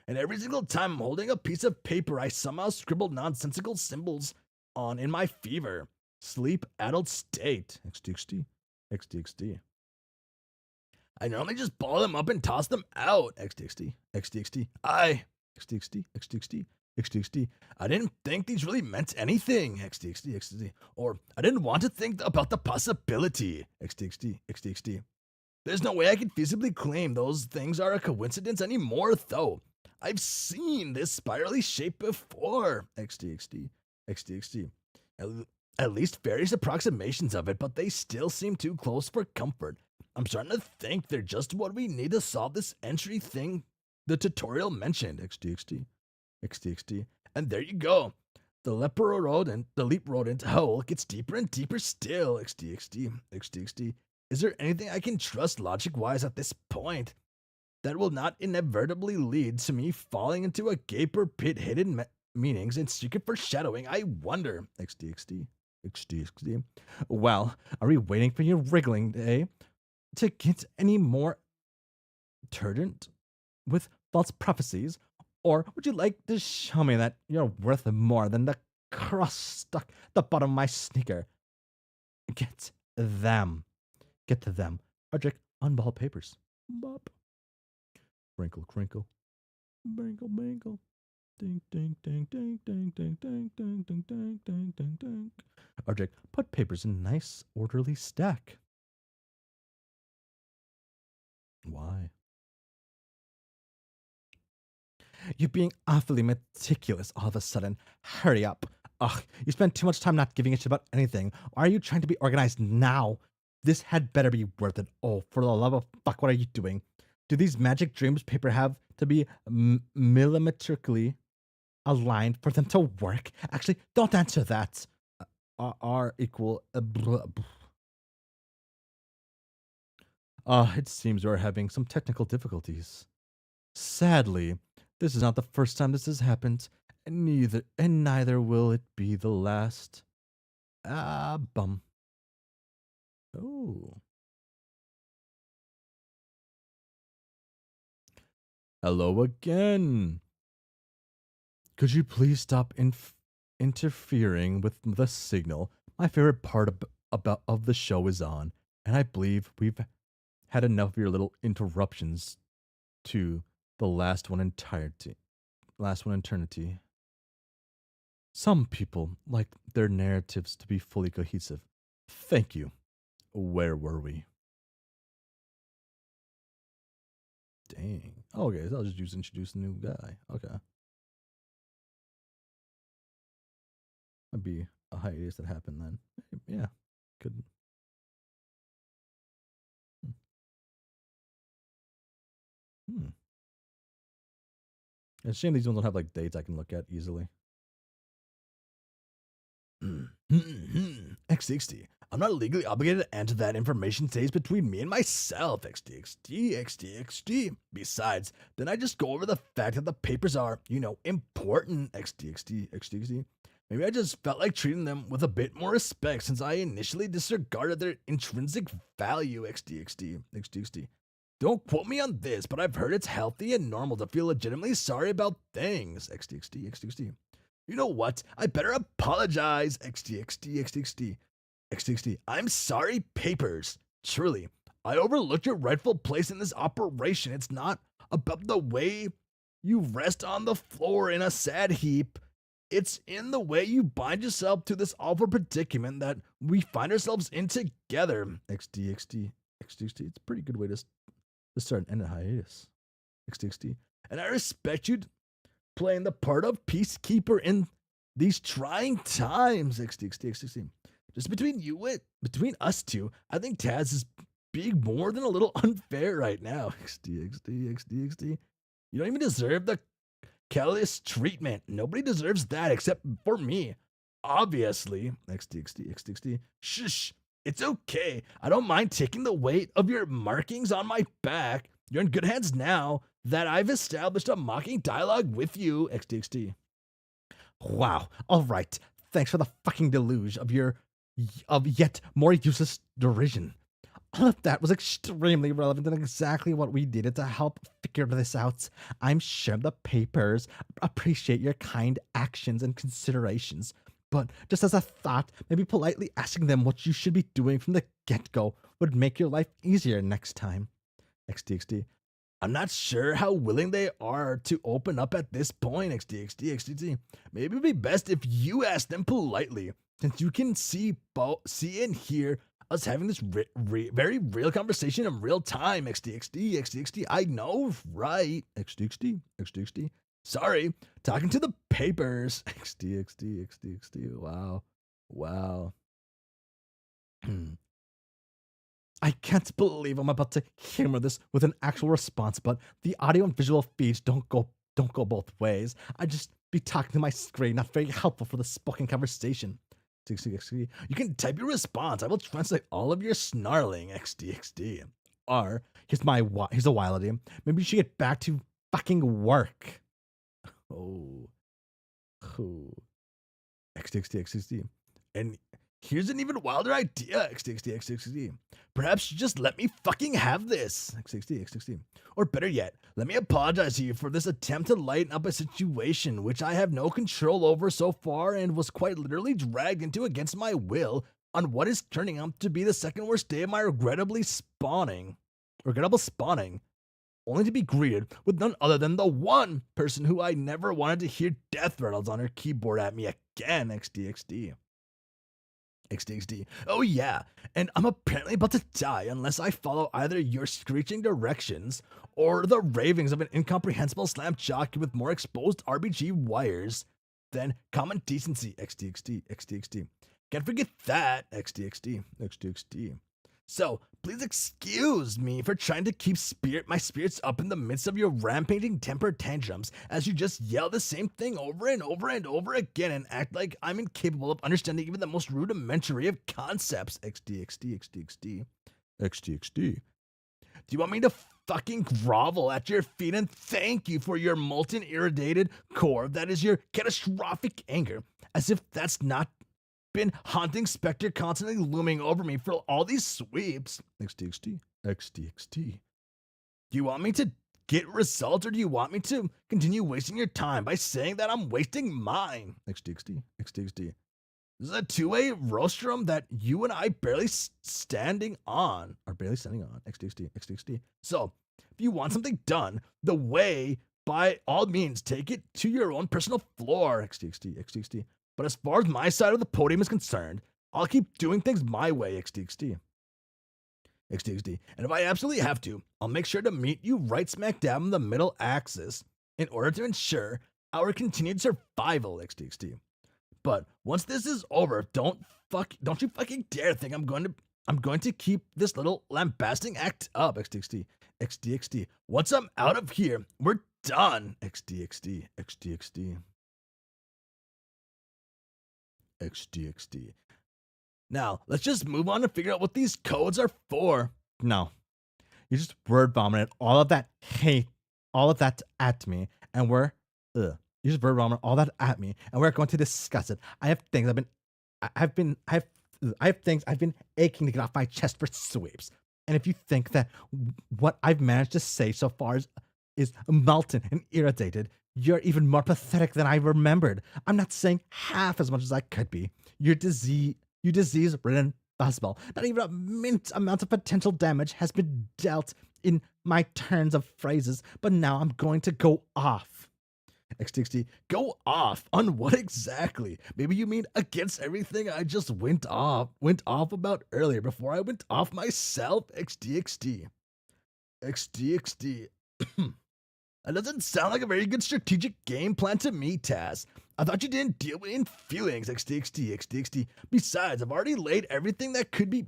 And every single time I'm holding a piece of paper I somehow scribbled nonsensical symbols on in my fever, sleep, adult state. XD. I normally just ball them up and toss them out. XD. I didn't think these really meant anything. XD. Or I didn't want to think about the possibility. XD. There's no way I can feasibly claim those things are a coincidence anymore, though. I've seen this spirally shape before. XD. At least various approximations of it, but they still seem too close for comfort. I'm starting to think they're just what we need to solve this entry thing the tutorial mentioned. XD. And there you go. The leap rodent hole gets deeper and deeper still. XD. Is there anything I can trust logic-wise at this point that will not inevitably lead to me falling into a gaper pit hidden meanings and secret foreshadowing? I wonder. XD. Well, are we waiting for your wriggling day to get any more turgent with false prophecies? Or would you like to show me that you're worth more than the crust stuck the bottom of my sneaker? Get to them. Archie, unball papers. Bop. Crinkle. Binkle. Ding, ding, ding, ding, ding, ding, ding, ding, ding, ding, ding, ding, ding. RJ, put papers in a nice, orderly stack. Why? You're being awfully meticulous all of a sudden. Hurry up. Ugh, you spend too much time not giving a shit about anything. Why are you trying to be organized now? This had better be worth it. Oh, for the love of fuck, what are you doing? Do these magic dreams paper have to be millimetrically aligned for them to work? Actually, don't answer that. R equal. It seems we're having some technical difficulties. Sadly, this is not the first time this has happened, and neither will it be the last. Ah, bum. Oh. Hello again. Could you please stop interfering with the signal? My favorite part of the show is on, and I believe we've had enough of your little interruptions to the last one eternity. Some people like their narratives to be fully cohesive. Thank you. Where were we? Dang. Okay, so I'll just introduce a new guy. Okay. Might be a hiatus that happened then. Yeah. Could. Hmm. It's a shame these ones don't have like dates I can look at easily. X60. I'm not legally obligated to answer that information stays between me and myself, XDXD. Besides, then I just go over the fact that the papers are, important, XDXD. Maybe I just felt like treating them with a bit more respect since I initially disregarded their intrinsic value, XDXD. Don't quote me on this, but I've heard it's healthy and normal to feel legitimately sorry about things, XDXD. You know what? I better apologize, XDXD. I'm sorry, papers. Truly, I overlooked your rightful place in this operation. It's not about the way you rest on the floor in a sad heap. It's in the way you bind yourself to this awful predicament that we find ourselves in together. XDXD. It's a pretty good way to start and end a hiatus. XDXD. And I respect you playing the part of peacekeeper in these trying times. XDXD. Just between us two, I think Taz is being more than a little unfair right now. XDXD. You don't even deserve the callous treatment. Nobody deserves that except for me. Obviously. XDXD. Shush. It's okay. I don't mind taking the weight of your markings on my back. You're in good hands now that I've established a mocking dialogue with you, XDXD. Wow. All right. Thanks for the fucking deluge of yet more useless derision. All of that was extremely relevant and exactly what we needed to help figure this out. I'm sure the papers appreciate your kind actions and considerations, but just as a thought, maybe politely asking them what you should be doing from the get-go would make your life easier next time. XDXD. I'm not sure how willing they are to open up at this point, XDXD. Maybe it'd be best if you ask them politely, since you can see and hear us having this very real conversation in real time, XDXD. I know, right? XDXD. Sorry, talking to the papers. XDXD. Wow. I can't believe I'm about to humor this with an actual response, but the audio and visual feeds don't go both ways. I just be talking to my screen, not very helpful for the spoken conversation. XDXD. You can type your response. I will translate all of your snarling. XDXD. Or here's a wildy. Maybe you should get back to fucking work. Oh. XDXD. And here's an even wilder idea, XDXD. Perhaps you just let me fucking have this, XDXD. Or better yet, let me apologize to you for this attempt to lighten up a situation which I have no control over so far and was quite literally dragged into against my will on what is turning out to be the second worst day of my regrettable spawning. only to be greeted with none other than the one person who I never wanted to hear death rattles on her keyboard at me again, XDXD. XDXD. Oh yeah, and I'm apparently about to die unless I follow either your screeching directions or the ravings of an incomprehensible slam jockey with more exposed RBG wires than common decency, XDXD, XDXD. Can't forget that, XDXD, XDXD. So, please excuse me for trying to keep my spirits up in the midst of your rampaging temper tantrums as you just yell the same thing over and over and over again and act like I'm incapable of understanding even the most rudimentary of concepts. XDXD, XDXD, XDXD. Do you want me to fucking grovel at your feet and thank you for your molten irritated core that is your catastrophic anger, as if that's not been haunting specter constantly looming over me for all these sweeps. XDXD, XDXD. Do you want me to get results or do you want me to continue wasting your time by saying that I'm wasting mine? XDXD, XDXD. This is a two-way rostrum that you and I are barely standing on. XDXD, XDXD. So, if you want something done the way, by all means, take it to your own personal floor. XDXD, XDXD. But as far as my side of the podium is concerned, I'll keep doing things my way, XDXD. XDXD. And if I absolutely have to, I'll make sure to meet you right smack dab in the middle axis in order to ensure our continued survival, XDXD. But once this is over, don't you fucking dare think I'm going to keep this little lambasting act up, XDXD. XDXD. Once I'm out of here, we're done. XDXD. XDXD. XDXD. Now, let's just move on to figure out what these codes are for. No. You just word vomited all of that hate, all of that at me, and you just word vomited all that at me, and we're going to discuss it. I have things I've been aching to get off my chest for sweeps. And if you think that what I've managed to say so far is molten and irritated, you're even more pathetic than I remembered. I'm not saying half as much as I could be. You disease-ridden fuzzball. Not even a mint amount of potential damage has been dealt in my turns of phrases, but now I'm going to go off. XDXD, go off on what exactly? Maybe you mean against everything I just went off about earlier before I went off myself. XDXD. XDXD. That doesn't sound like a very good strategic game plan to me, Taz. I thought you didn't deal in feelings, XDXD, XDXD. Besides, I've already laid everything that could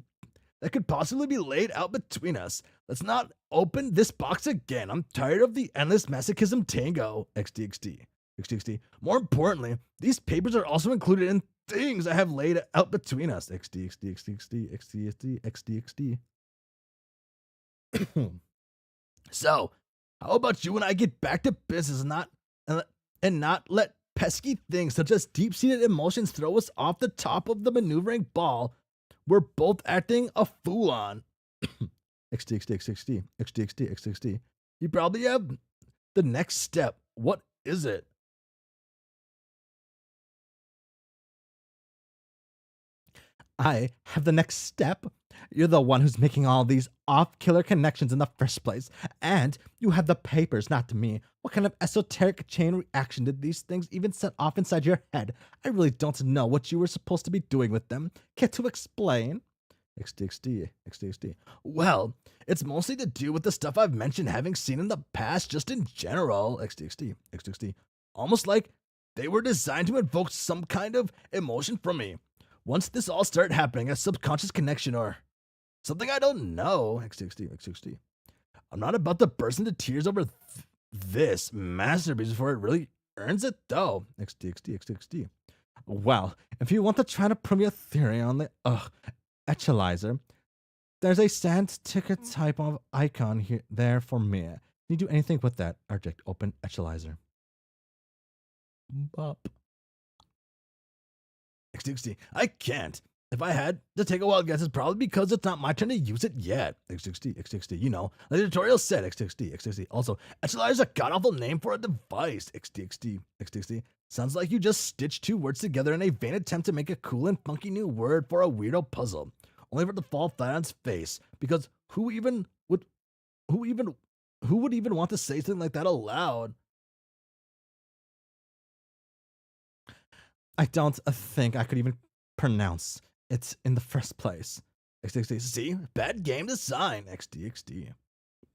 possibly be laid out between us. Let's not open this box again. I'm tired of the endless masochism tango, XDXD, XDXD. More importantly, these papers are also included in things I have laid out between us, XDXD, XDXD, XDXD, XDXD. So, how about you and I get back to business and not let pesky things such as deep-seated emotions throw us off the top of the maneuvering ball we're both acting a fool on. XDXD, XDXD, XDXD, XDXD. You probably have the next step. What is it? I have the next step. You're the one who's making all these off-killer connections in the first place. And you have the papers, not me. What kind of esoteric chain reaction did these things even set off inside your head? I really don't know what you were supposed to be doing with them. Care to explain? XDXD, XDXD. Well, it's mostly to do with the stuff I've mentioned having seen in the past, just in general. XDXD, XDXD. Almost like they were designed to invoke some kind of emotion from me. Once this all started happening, a subconscious connection or something I don't know. XDXD, XDXD. I'm not about to burst into tears over this masterpiece before it really earns it, though. XDXD, XDXD. Well, if you want to try to prove your theory on the Echelizer, there's a sand ticket type of icon there for me. Can you do anything with that? Object open Echelizer. Bop. XDXD. I can't. If I had to take a wild guess, it's probably because it's not my turn to use it yet. XDXD, XDXD. You know, the tutorial said XDXD, XDXD. Also, Echelizer is a god-awful name for a device. XDXD, XDXD. Sounds like you just stitched two words together in a vain attempt to make a cool and funky new word for a weirdo puzzle, only for it to fall flat on its face. Because who even Who would even want to say something like that aloud? I don't think I could even pronounce it in the first place. XD, see? Bad game design. XD.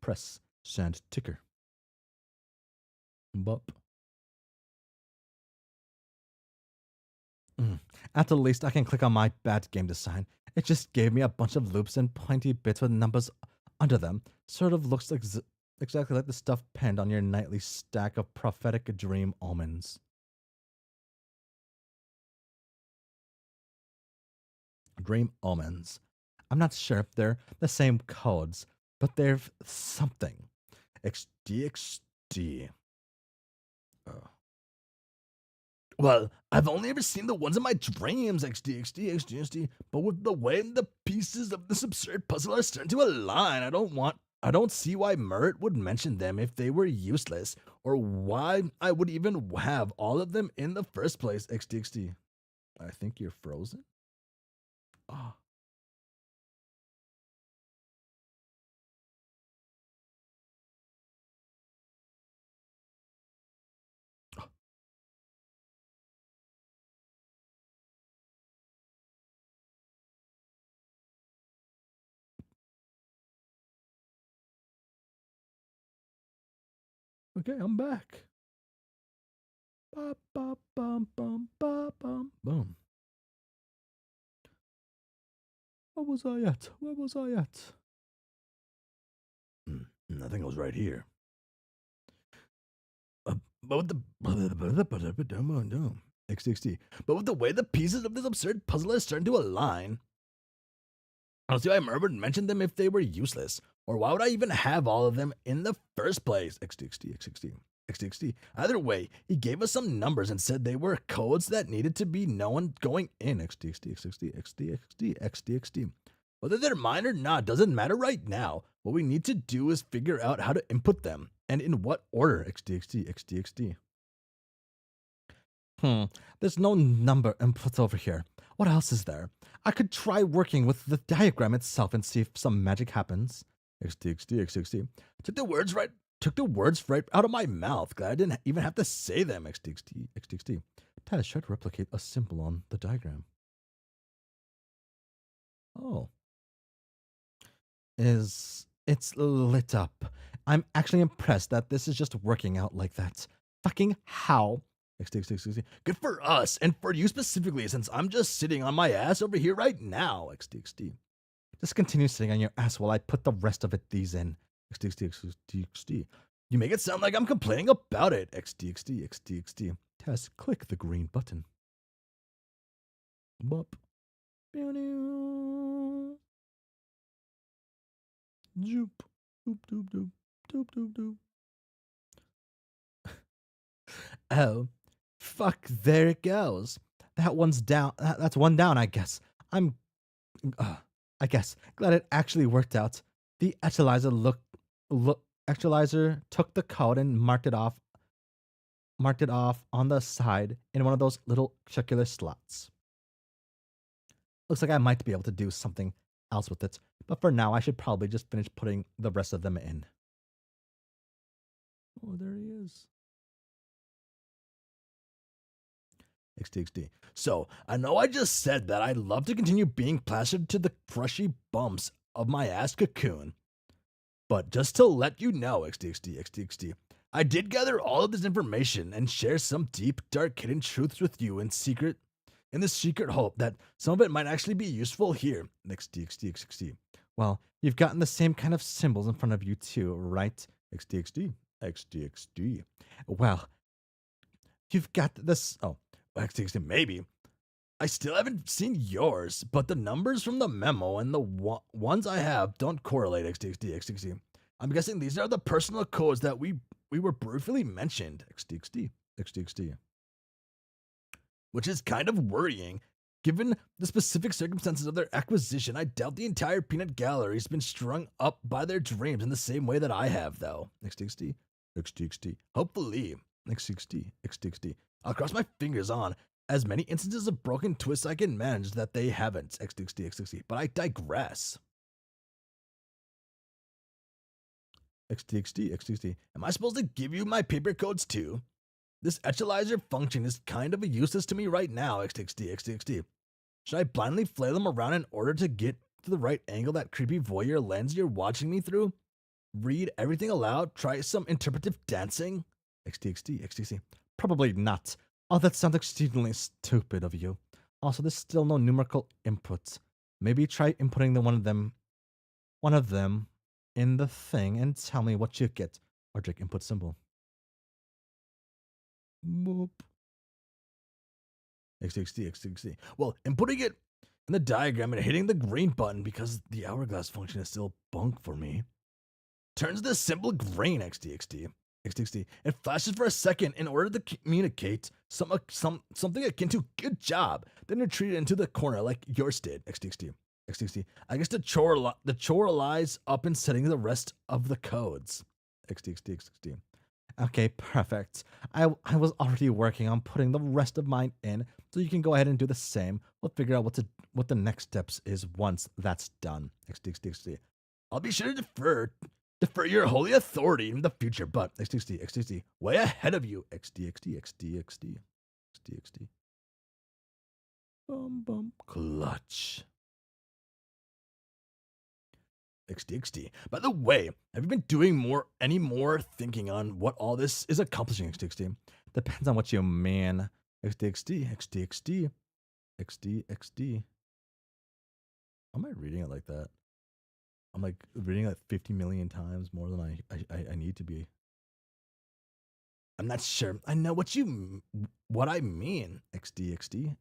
Press send ticker. Bup. At the least, I can click on my bad game design. It just gave me a bunch of loops and pointy bits with numbers under them. Sort of looks like exactly like the stuff penned on your nightly stack of prophetic dream omens. Dream omens. I'm not sure if they're the same codes, but they're something. XD. Well, I've only ever seen the ones in my dreams, XD, but with the way the pieces of this absurd puzzle are starting to align, I don't see why Merritt would mention them if they were useless, or why I would even have all of them in the first place, XD. I think you're frozen? Oh. Okay, I'm back. Ba, ba, bum, bum, ba, bum, boom. What was I at? I think I was right here. But with the XD. But with the way the pieces of this absurd puzzle are starting to align, I don't see why Mervyn mentioned them if they were useless. Or why would I even have all of them in the first place? XD. Either way, he gave us some numbers and said they were codes that needed to be known going in. XD. Whether they're mine or not doesn't matter right now. What we need to do is figure out how to input them and in what order. XD. There's no number input over here. What else is there? I could try working with the diagram itself and see if some magic happens. XD. Took the words right out of my mouth. Glad I didn't even have to say them. XD. Taz, try to replicate a symbol on the diagram. Oh. It's lit up. I'm actually impressed that this is just working out like that. Fucking how? XD. Good for us, and for you specifically, since I'm just sitting on my ass over here right now. XD. Just continue sitting on your ass while I put the rest of these in. XD. You make it sound like I'm complaining about it. XD. Test, click the green button. Bup. Joop. Doop. Oh, fuck, there it goes. That one's down. That's one down, I guess. I guess. Glad it actually worked out. The actualizer actualizer took the code and marked it off on the side in one of those little circular slots. Looks like I might be able to do something else with it, but for now I should probably just finish putting the rest of them in. Oh, there he is. XD. So, I know I just said that I'd love to continue being plastered to the crushy bumps of my ass cocoon. But just to let you know, XD, I did gather all of this information and share some deep, dark, hidden truths with you in the secret hope that some of it might actually be useful here. XD. Well, you've gotten the same kind of symbols in front of you too, right? XD. Well, you've got this. Oh. XD, maybe. I still haven't seen yours, but the numbers from the memo and the ones I have don't correlate. XD. I'm guessing these are the personal codes that we were briefly mentioned. XD. Which is kind of worrying. Given the specific circumstances of their acquisition, I doubt the entire peanut gallery has been strung up by their dreams in the same way that I have, though. XD. Hopefully. XD. I'll cross my fingers on as many instances of broken twists I can manage that they haven't. XD. But I digress. XD. Am I supposed to give you my paper codes too? This etchalizer function is kind of useless to me right now, XD. Should I blindly flail them around in order to get to the right angle that creepy voyeur lens you're watching me through? Read everything aloud? Try some interpretive dancing? XD. Probably not. Oh, that sounds exceedingly stupid of you. Also, there's still no numerical inputs. Maybe try inputting one of them in the thing and tell me what you get. Or drag input symbol. Boop. XD. Well, inputting it in the diagram and hitting the green button because the hourglass function is still bunk for me. Turns the symbol green, XD. It flashes for a second in order to communicate something akin to good job, then retreat into the corner like yours did, XD. I guess the chore lies up in setting the rest of the codes. XD. Okay, perfect. I was already working on putting the rest of mine in, so you can go ahead and do the same. We'll figure out what the next steps is once that's done. XD. I'll be sure to defer your holy authority in the future, but XD. Way ahead of you. XD. Bum. Clutch. XD. By the way, have you been doing any more thinking on what all this is accomplishing, XD? Depends on what you mean. XD. Why am I reading it like that? I'm like reading it 50 million times more than I need to be. I'm not sure. I know what I mean. XD.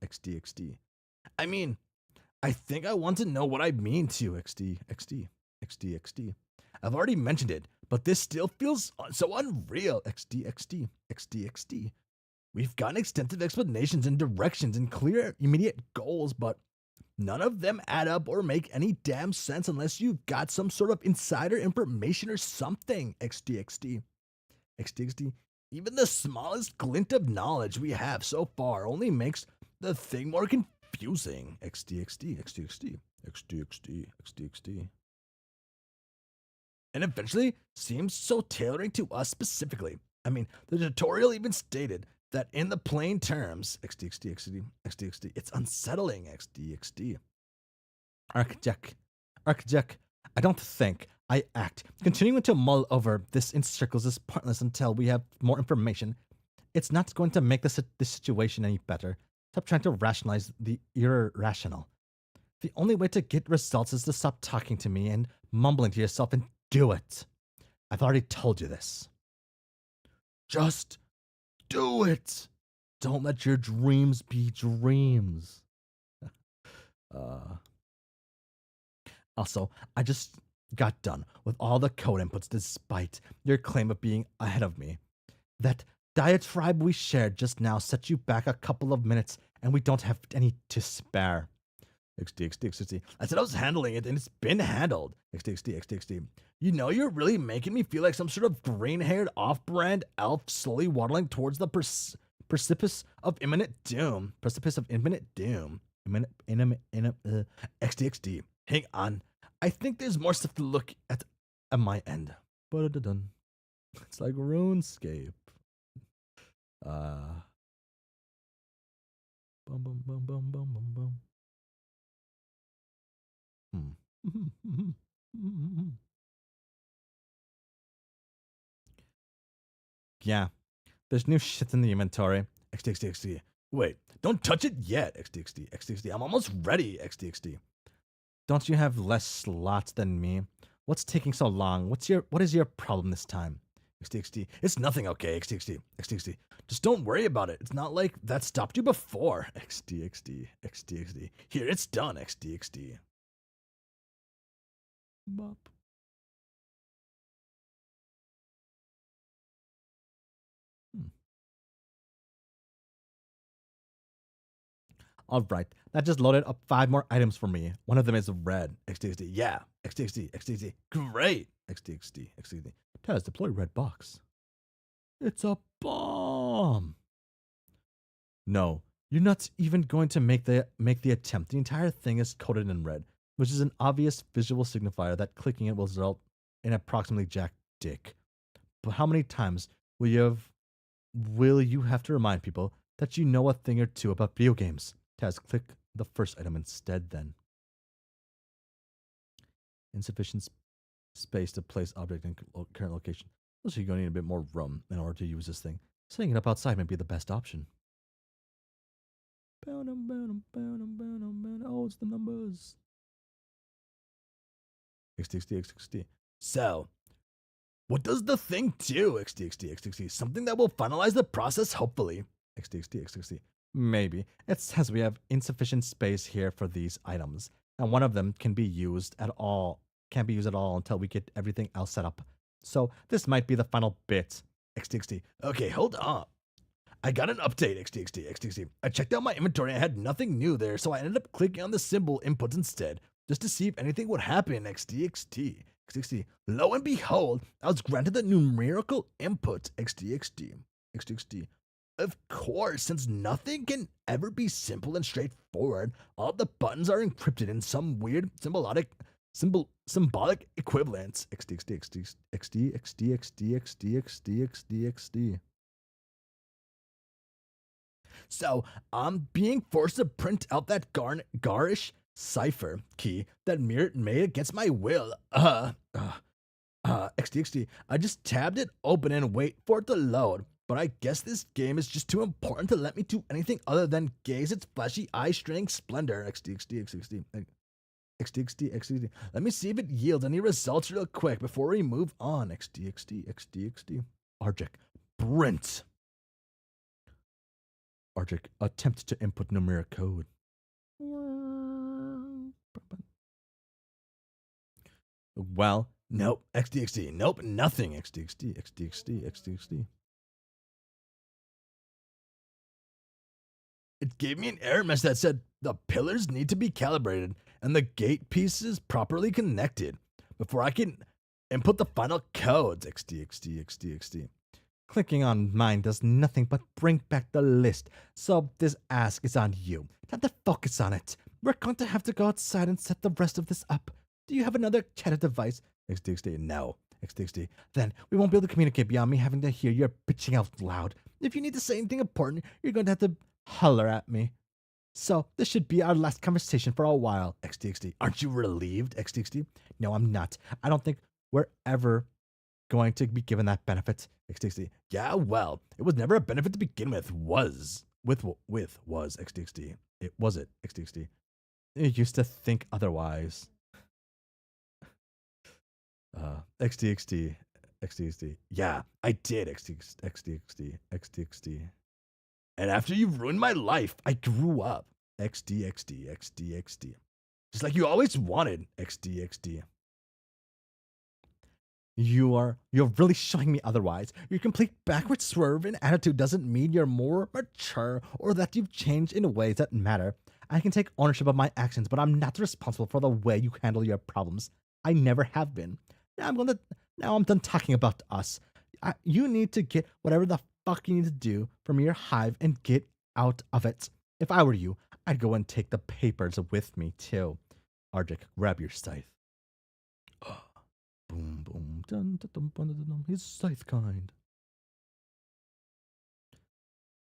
I mean, I think I want to know what I mean to XD. I've already mentioned it, but this still feels so unreal. XD. We've gotten extensive explanations and directions and clear immediate goals, but none of them add up or make any damn sense unless you've got some sort of insider information or something. XD. Even the smallest glint of knowledge we have so far only makes the thing more confusing. XD. And eventually seems so tailoring to us specifically. I mean, the tutorial even stated that in the plain terms, XD, it's unsettling, XD. Architect, I don't think I act. Continuing to mull over this in circles is pointless until we have more information. It's not going to make this situation any better. Stop trying to rationalize the irrational. The only way to get results is to stop talking to me and mumbling to yourself and do it. I've already told you this. Just do it. Don't let your dreams be dreams. Also, I just got done with all the code inputs despite your claim of being ahead of me. That diatribe we shared just now set you back a couple of minutes and we don't have any to spare. XD. I said I was handling it and it's been handled. XD. You know, you're really making me feel like some sort of green-haired off-brand elf slowly waddling towards the precipice of imminent doom. XD. Hang on. I think there's more stuff to look at my end. It's like RuneScape. Bum. Yeah, there's new shit in the inventory. XD. Wait, don't touch it yet. XD. I'm almost ready. XD. Don't you have less slots than me? What's taking so long? What is your problem this time? XD. It's nothing, okay. XD. Just don't worry about it. It's not like that stopped you before. XD. Here, it's done. XD. Bop. All right, that just loaded up 5 more items for me. One of them is red. XD. Yeah. XD. Great. XD. Taz, deploy red box. It's a bomb. No, you're not even going to make the attempt. The entire thing is coded in red, which is an obvious visual signifier that clicking it will result in approximately dick. But how many times will you have to remind people that you know a thing or two about video games? Taz, click the first item instead then. Insufficient space to place object in current location. Also, you're going to need a bit more room in order to use this thing. Setting it up outside might be the best option. Oh, it's the numbers. XTXT. So, what does the thing do? XTXT. Something that will finalize the process, hopefully. XTXT. Maybe. It says we have insufficient space here for these items, and one of them can't be used at all until we get everything else set up. So this might be the final bit. XTXT. Okay, hold on. I got an update, XTXT. I checked out my inventory and I had nothing new there, so I ended up clicking on the symbol inputs instead, just to see if anything would happen, XTXT. Lo and behold, I was granted the numerical input, XTXT. Of course, since nothing can ever be simple and straightforward, all the buttons are encrypted in some weird symbolic equivalents. XTXT. So I'm being forced to print out that garish cipher key that Mirror made against my will. XTXT. I just tabbed it open and wait for it to load. But I guess this game is just too important to let me do anything other than gaze its flashy eye-straining splendor. XTXT. Let me see if it yields any results real quick before we move on. XTXT. Arjek. Print. Arjek. Attempt to input numeric code. Well, nope. XTXT. Nope, nothing. XTXT. It gave me an error message that said the pillars need to be calibrated and the gate pieces properly connected before I can input the final codes. XTXT. Clicking on mine does nothing but bring back the list, so this ask is on you. Time to focus on it. We're going to have to go outside and set the rest of this up. Do you have another chat device? XTXT. No. XTXT. Then we won't be able to communicate beyond me having to hear your bitching out loud. If you need to say anything important, you're going to have to holler at me. So this should be our last conversation for a while. XTXT. Aren't you relieved? XTXT. No, I'm not. I don't think we're ever going to be given that benefit. XTXT. Yeah, well, it was never a benefit to begin with. Was XTXT. It was it. XTXT. You used to think otherwise. XTXT. Yeah, I did. XTXT. And after you ruined my life, I grew up. XTXT. Just like you always wanted. XTXT. You're really showing me otherwise. Your complete backward swerve in attitude doesn't mean you're more mature or that you've changed in ways that matter. I can take ownership of my actions, but I'm not responsible for the way you handle your problems. I never have been. Now I'm done talking about us. You need to get whatever the fuck you need to do from your hive and get out of it. If I were you, I'd go and take the papers with me too. Arjek, grab your scythe. Boom, boom, dun, dun, dun, dun, dun, dun. He's scythe kind.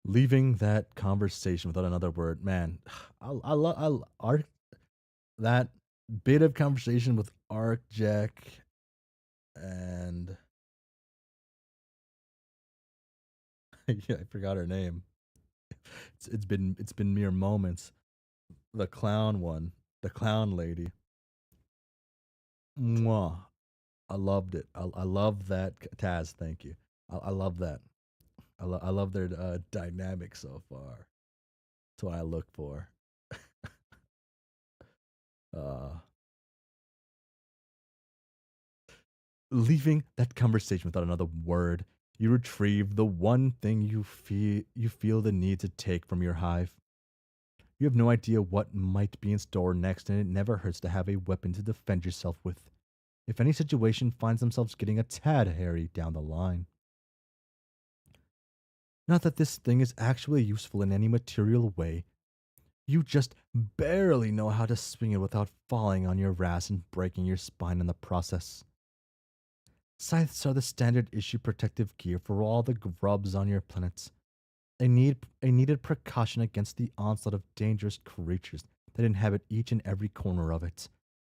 Leaving that conversation without another word, man. That bit of conversation with Arjek and yeah, I forgot her name. It's been mere moments. The clown one, the clown lady. Mwah. I loved it. I love that. Taz, thank you. I love that. I love their dynamic so far. That's what I look for. Leaving that conversation without another word, you retrieve the one thing you feel the need to take from your hive. You have no idea what might be in store next, and it never hurts to have a weapon to defend yourself with, if any situation finds themselves getting a tad hairy down the line. Not that this thing is actually useful in any material way. You just barely know how to swing it without falling on your ass and breaking your spine in the process. Scythes are the standard issue protective gear for all the grubs on your planet. A needed precaution against the onslaught of dangerous creatures that inhabit each and every corner of it.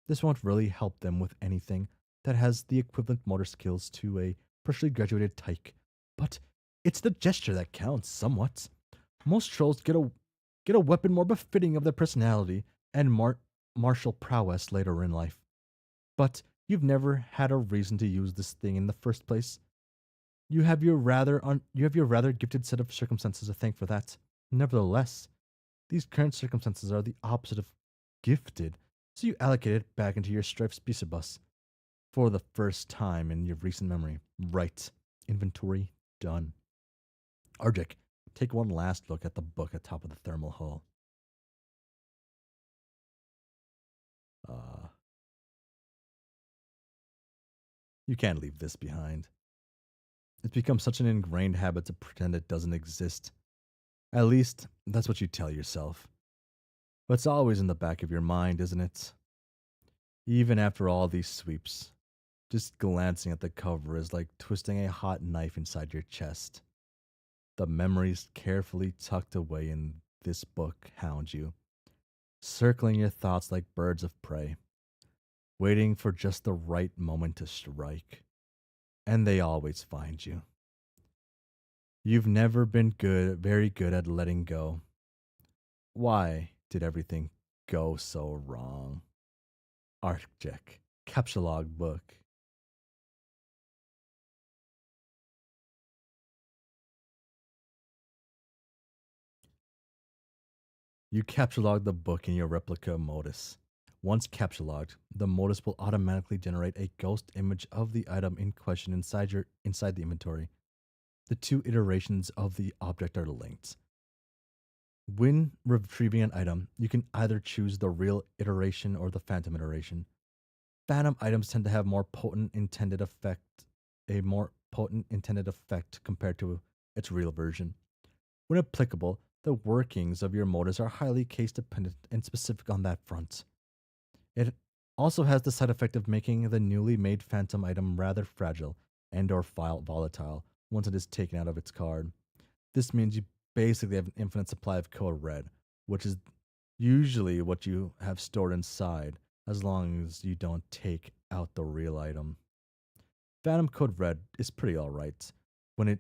This won't really help them with anything that has the equivalent motor skills to a freshly graduated tyke, but it's the gesture that counts somewhat. Most trolls get a weapon more befitting of their personality and martial prowess later in life. But you've never had a reason to use this thing in the first place. You have your rather gifted set of circumstances to thank for that. Nevertheless, these current circumstances are the opposite of gifted, so you allocate it back into your stripes bus for the first time in your recent memory. Right. Inventory done. Arjek, take one last look at the book atop of the thermal hull. You can't leave this behind. It's become such an ingrained habit to pretend it doesn't exist. At least, that's what you tell yourself. But it's always in the back of your mind, isn't it? Even after all these sweeps, just glancing at the cover is like twisting a hot knife inside your chest. The memories carefully tucked away in this book hound you, circling your thoughts like birds of prey, waiting for just the right moment to strike. And they always find you. You've never been very good at letting go. Why did everything go so wrong? Arctic Capsulog book. You capsulog the book in your replica modus. Once capsulogged, the modus will automatically generate a ghost image of the item in question inside the inventory. The two iterations of the object are linked. When retrieving an item, you can either choose the real iteration or the phantom iteration. Phantom items tend to have a more potent intended effect compared to its real version. When applicable, the workings of your modus are highly case dependent and specific on that front. It also has the side effect of making the newly made phantom item rather fragile and or volatile once it is taken out of its card. This means you basically have an infinite supply of code red, which is usually what you have stored inside as long as you don't take out the real item. Phantom code red is pretty alright when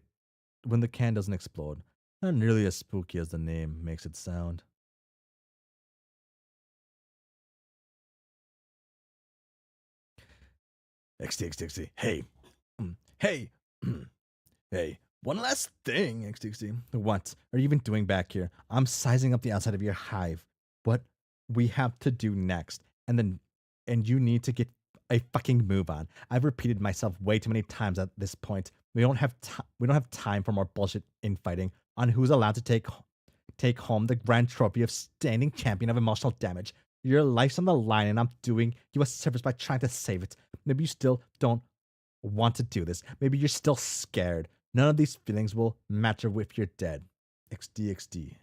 the can doesn't explode. Not nearly as spooky as the name makes it sound. XT. Hey. Hey. Hey. One last thing, XT. What are you even doing back here? I'm sizing up the outside of your hive. What we have to do next. And you need to get a fucking move on. I've repeated myself way too many times at this point. We don't have time for more bullshit infighting on who's allowed to take home the grand trophy of standing champion of emotional damage. Your life's on the line, and I'm doing you a service by trying to save it. Maybe you still don't want to do this. Maybe you're still scared. None of these feelings will matter if you're dead. XD.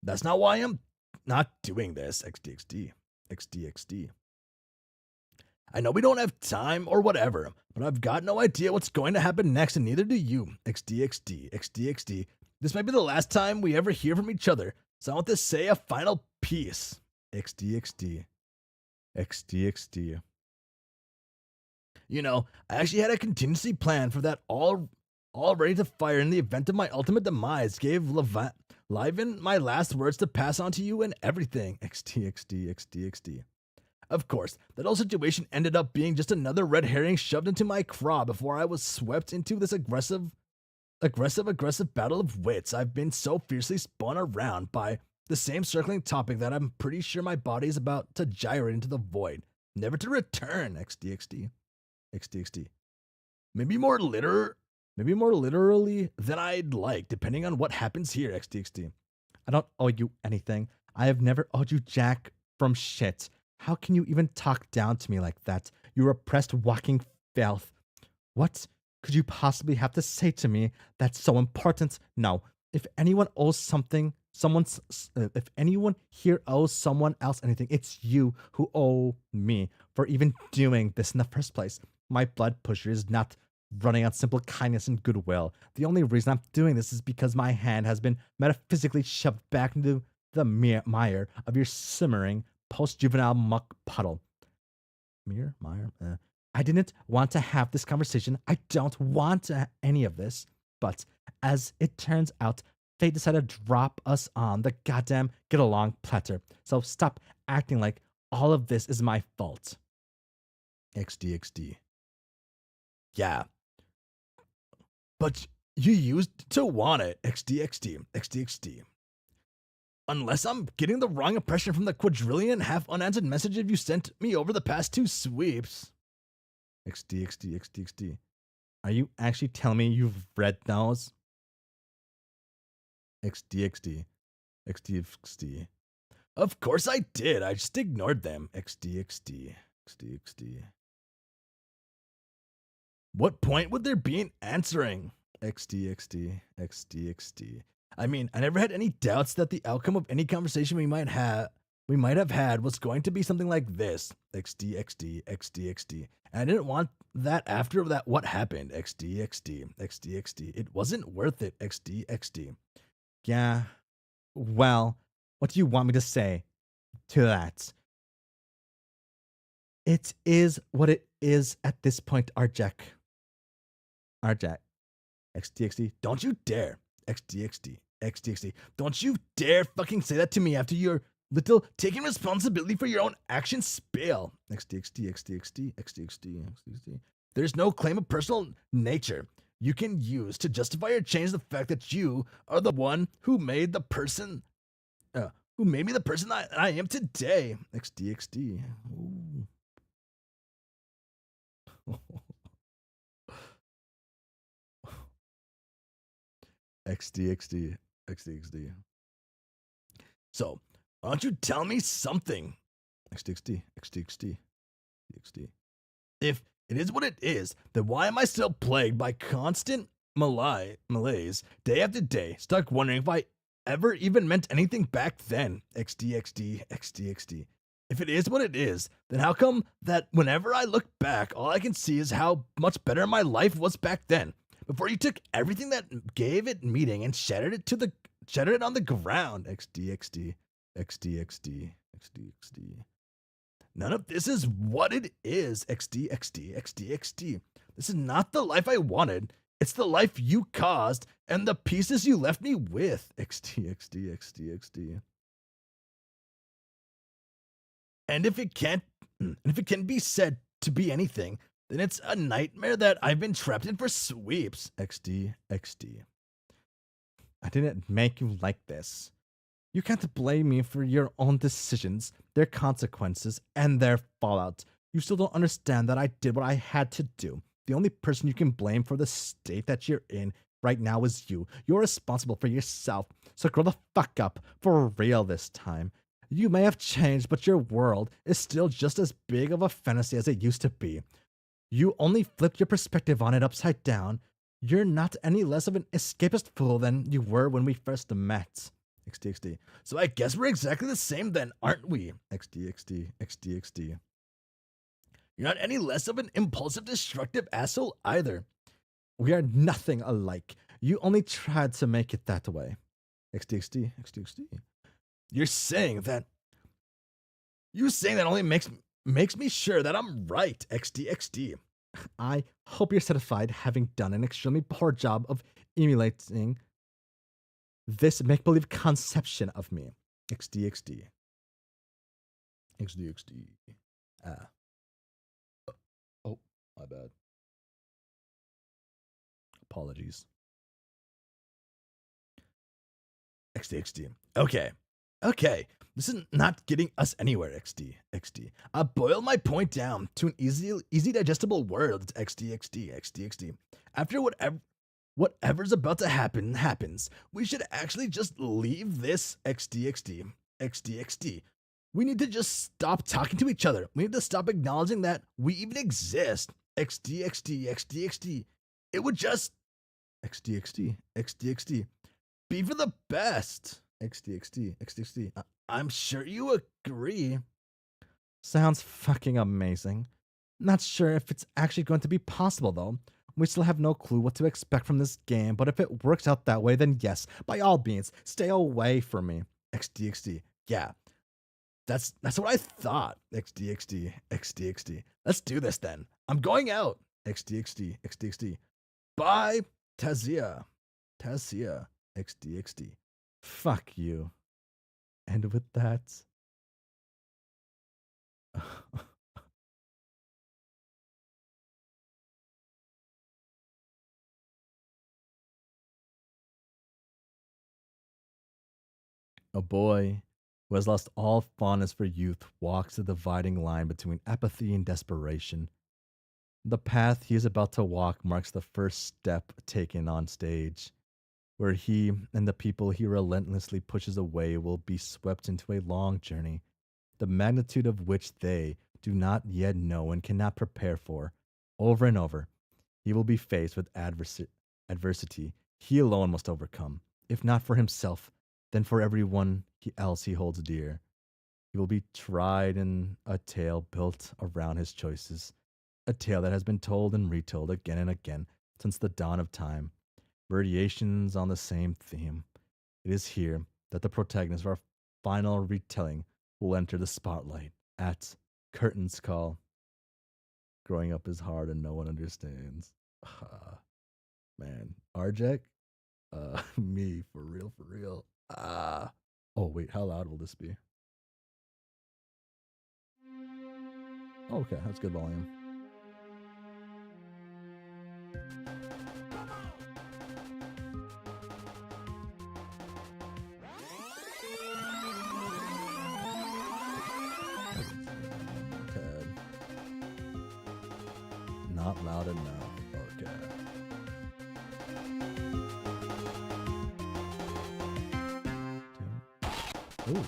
That's not why I'm not doing this. XD. I know we don't have time or whatever, but I've got no idea what's going to happen next, and neither do you. XD. This might be the last time we ever hear from each other, so I want to say a final piece. XD. You know, I actually had a contingency plan for that all ready to fire in the event of my ultimate demise. Gave Liven my last words to pass on to you and everything. XD. Of course, that whole situation ended up being just another red herring shoved into my craw before I was swept into this aggressive battle of wits. I've been so fiercely spun around by the same circling topic that I'm pretty sure my body is about to gyrate into the void, never to return. XD. Maybe more literally than I'd like, depending on what happens here. XD. I don't owe you anything. I have never owed you jack from shit. How can you even talk down to me like that? You repressed walking filth. What could you possibly have to say to me that's so important? No, if anyone owes something If anyone here owes someone else anything, it's you who owe me for even doing this in the first place. My blood pusher is not running on simple kindness and goodwill. The only reason I'm doing this is because my hand has been metaphysically shoved back into the mire of your simmering post-juvenile muck puddle. Mire? I didn't want to have this conversation. I don't want any of this. But as it turns out, fate decided to drop us on the goddamn get-along platter. So stop acting like all of this is my fault. XDXD. Yeah. But you used to want it. XDXD. Unless I'm getting the wrong impression from the quadrillion half unanswered messages you sent me over the past 2 sweeps. XD. Are you actually telling me you've read those? XD. Of course I did. I just ignored them. XD. What point would there be in answering? XD. I mean, I never had any doubts that the outcome of any conversation we might have had was going to be something like this. XD. And I didn't want that after that what happened. XD. It wasn't worth it. XD. Yeah. Well, what do you want me to say to that? It is what it is at this point, Arjack. XD. Don't you dare. XD. Don't you dare fucking say that to me after your little taking responsibility for your own actions spill. XD. There's no claim of personal nature you can use to justify or change the fact that you are the one who made the person, who made me the person I am today. XD. Ooh. XD. So, why don't you tell me something? XD. If it is what it is, then why am I still plagued by constant malaise day after day, stuck wondering if I ever even meant anything back then? XD. If it is what it is, then how come that whenever I look back, all I can see is how much better my life was back then? Before you took everything that gave it meaning and shattered it on the ground. XD. None of this is what it is. XD. This is not the life I wanted. It's the life you caused and the pieces you left me with. XD. And if it can be said to be anything, then it's a nightmare that I've been trapped in for sweeps. XD. I didn't make you like this. You can't blame me for your own decisions, their consequences, and their fallout. You still don't understand that I did what I had to do. The only person you can blame for the state that you're in right now is you. You're responsible for yourself, so grow the fuck up for real this time. You may have changed, but your world is still just as big of a fantasy as it used to be. You only flipped your perspective on it upside down. You're not any less of an escapist fool than you were when we first met. XD. So I guess we're exactly the same then, aren't we? XD. You're not any less of an impulsive, destructive asshole either. We are nothing alike. You only tried to make it that way. XD. You're saying that only makes me sure that I'm right. XD. I hope you're satisfied having done an extremely poor job of emulating this make-believe conception of me. XD. Oh, my bad. Apologies. XD. Okay. This is not getting us anywhere, XD. I boiled my point down to an easy digestible word. It's XD. After whatever's about to happen happens, we should actually just leave this. XD. We need to just stop talking to each other. We need to stop acknowledging that we even exist. XD. It would just XD. Be for the best. XD. I'm sure you agree. Sounds fucking amazing. Not sure if it's actually going to be possible though. We still have no clue what to expect from this game, but if it works out that way, then yes, by all means, stay away from me. XD. Yeah, that's what I thought. XD. Let's do this then. I'm going out. XD. Bye, Tazia. XD. Fuck you. And with that, a boy who has lost all fondness for youth walks the dividing line between apathy and desperation. The path he is about to walk marks the first step taken on stage, where he and the people he relentlessly pushes away will be swept into a long journey, the magnitude of which they do not yet know and cannot prepare for. Over and over, he will be faced with adversity he alone must overcome, if not for himself, then for everyone else he holds dear. He will be tried in a tale built around his choices, a tale that has been told and retold again and again since the dawn of time, variations on the same theme. It is here that the protagonist of our final retelling will enter the spotlight at Curtain's Call. Growing up is hard and no one understands. Man, Arjek? Me, for real. Oh, wait, how loud will this be? Okay, that's good volume. Okay. Not loud enough. Okay. Ooh.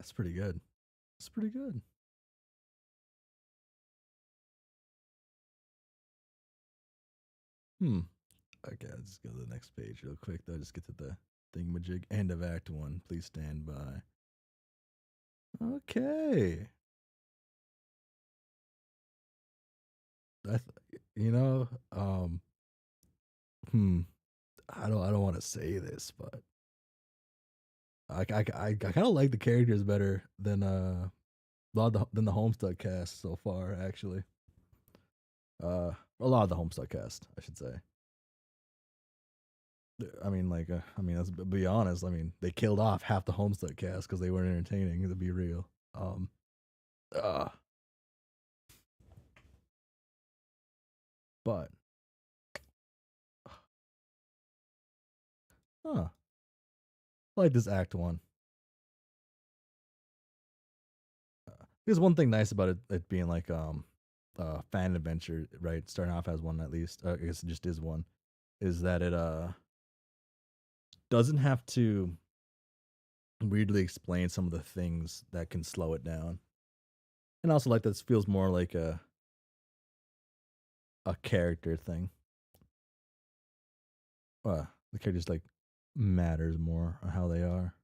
That's pretty good. That's pretty good. Okay, let's go to the next page real quick. Though, just get to the thingamajig. End of Act 1. Please stand by. Okay. You know, I don't want to say this, but I kind of like the characters better than than the Homestuck cast so far. Actually, a lot of the Homestuck cast, I should say. I mean, let's be honest. I mean, they killed off half the Homestuck cast because they weren't entertaining. To be real, uh, but I like this Act 1. There's one thing nice about it being like fan adventure, right? Starting off as one at least. I guess it just is one. Is that it doesn't have to weirdly explain some of the things that can slow it down. And also like this feels more like a character thing. The characters like matters more on how they are.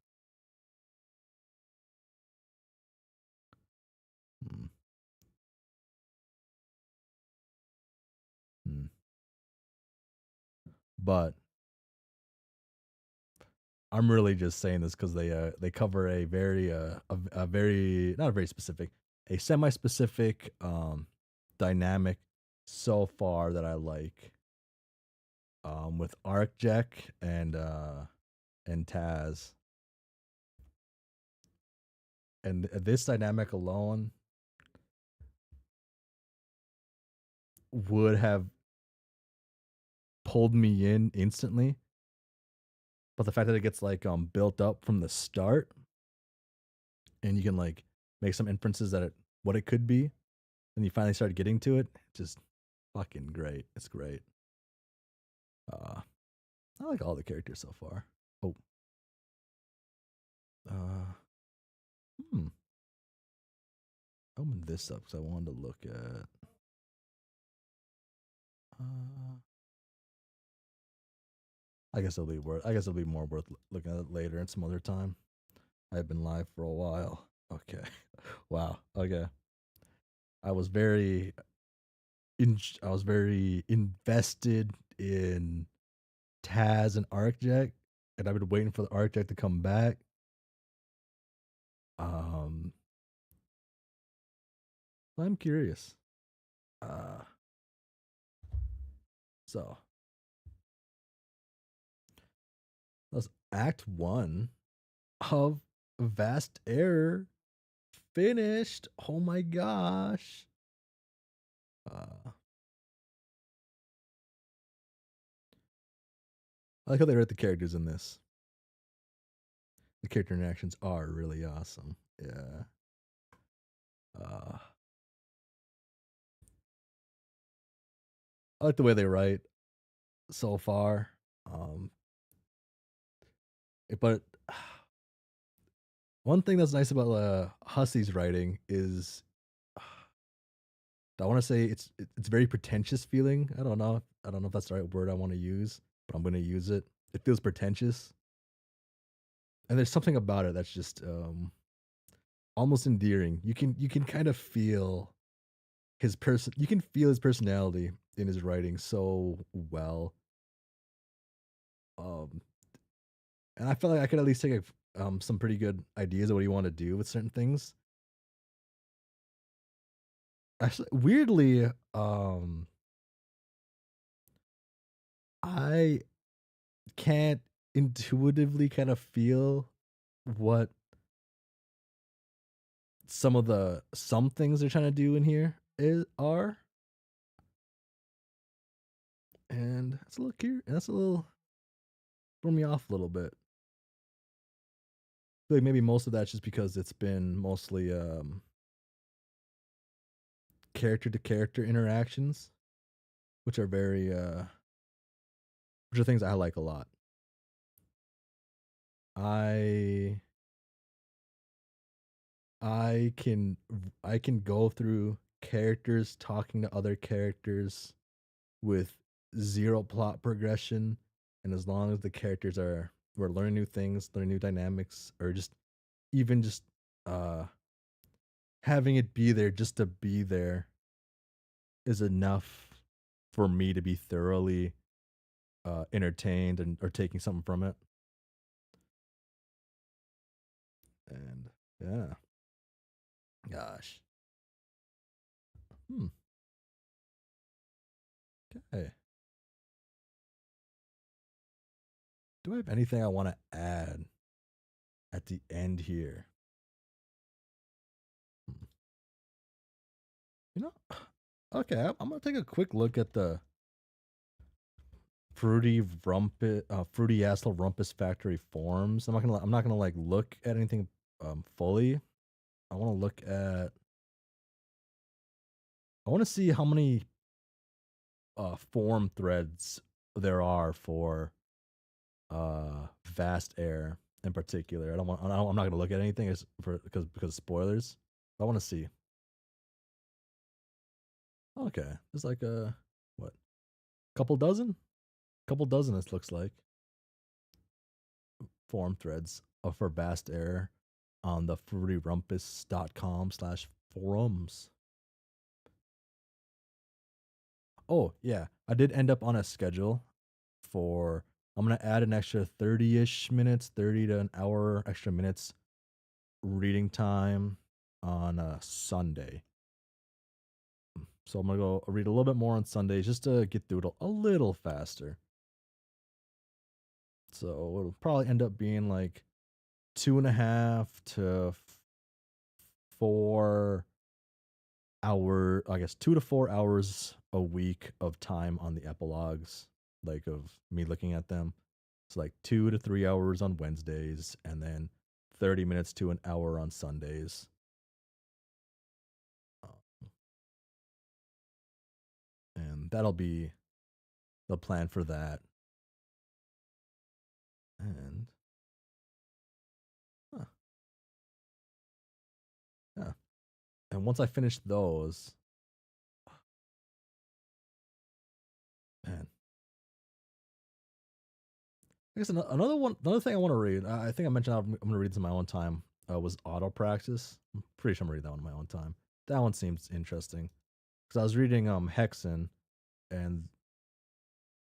Hmm. Hmm. But I'm really just saying this because they cover a very a very not a very specific, a semi-specific dynamic so far that I like with Arcjack and Taz. And this dynamic alone would have pulled me in instantly. But the fact that it gets like built up from the start and you can like make some inferences that what it could be, and you finally start getting to it, just fucking great. It's great. I like all the characters so far. Oh. Uh Open this up because I wanted to look at I guess it'll be more worth looking at it later and some other time. I've been live for a while. Okay. Wow. Okay. I was very I was very invested in Taz and Arcjack, and I've been waiting for the Arcjack to come back. I'm curious. So that's Act 1 of Vast Error finished. Oh my gosh. I like how they write the characters in this. The character interactions are really awesome. Yeah. I like the way they write so far. But one thing that's nice about Hussie's writing is I want to say it's very pretentious feeling. I don't know if that's the right word I want to use, but I'm going to use it. It feels pretentious, and there's something about it that's just almost endearing. You can kind of feel his person. You can feel his personality in his writing so well. And I feel like I could at least take some pretty good ideas of what you want to do with certain things. Actually, weirdly, I can't intuitively kind of feel what some things they're trying to do in here are, and that's a little curious. That's a little throw me off a little bit. I feel like maybe most of that's just because it's been mostly character to character interactions, which are which are things I like a lot. I I can I can go through characters talking to other characters with zero plot progression, and as long as the characters are we're learning new things, learning new dynamics, or just even just uh having it be there just to be there is enough for me to be thoroughly entertained and or taking something from it. And yeah, gosh. Hmm. Okay. Do I have anything I want to add at the end here? Hmm. You know, okay, I'm gonna take a quick look at the fruity asshole rumpus factory forums. I'm not gonna like look at anything fully. I want to look at. I want to see how many forum threads there are for Vast Air in particular. I'm not gonna look at anything because spoilers. I want to see. Okay, there's like a what? Couple dozen? Couple dozen. This looks like forum threads for Vast Air on the fruityrumpus.com/forums. Oh yeah, I did end up on a schedule for. I'm gonna add an extra 30-ish minutes, 30 to an hour extra minutes reading time on a Sunday. So I'm gonna go read a little bit more on Sundays just to get through it a little faster. So it'll probably end up being like 2.5 to 4 hour, I guess 2 to 4 hours a week of time on the epilogues, like of me looking at them. It's like 2 to 3 hours on Wednesdays, and then 30 minutes to an hour on Sundays. And that'll be the plan for that. And huh, yeah. And once I finish those, man, I guess another thing I want to read. I think I mentioned I'm going to read this in my own time. Was Auto Praxis. I'm pretty sure I'm gonna read that one in my own time. That one seems interesting because I was reading Hexen, and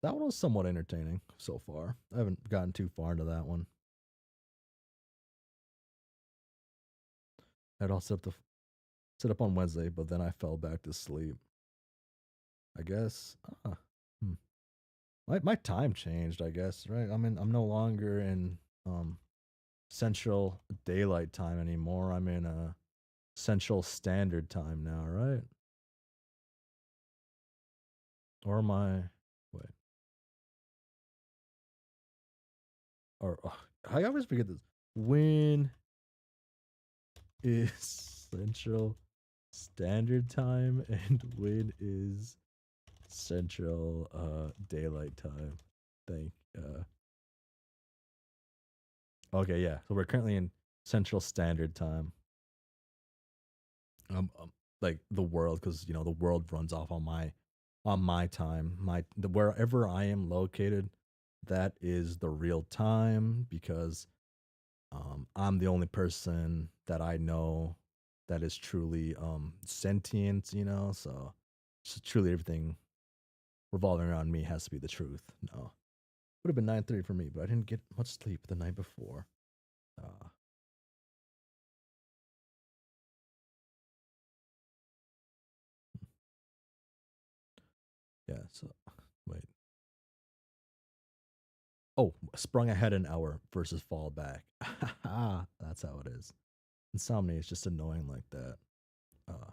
that one was somewhat entertaining so far. I haven't gotten too far into that one. I'd all set up on Wednesday, but then I fell back to sleep. I guess. Hmm. My time changed. I guess right. I'm no longer in Central Daylight Time anymore. I'm in Central Standard Time now, right? Or am I? Wait. Or I always forget this. When is Central Standard Time and when is Central Daylight Time? Thank. Okay, yeah. So we're currently in Central Standard Time. Like the world, because the world runs off on my time. Wherever I am located, that is the real time because I'm the only person that I know that is truly sentient. So truly everything revolving around me has to be the truth. No, would have been 9:30 for me, but I didn't get much sleep the night before. Uh, yeah. So wait. Oh, sprung ahead an hour versus fall back. That's how it is. Insomnia is just annoying like that. Uh,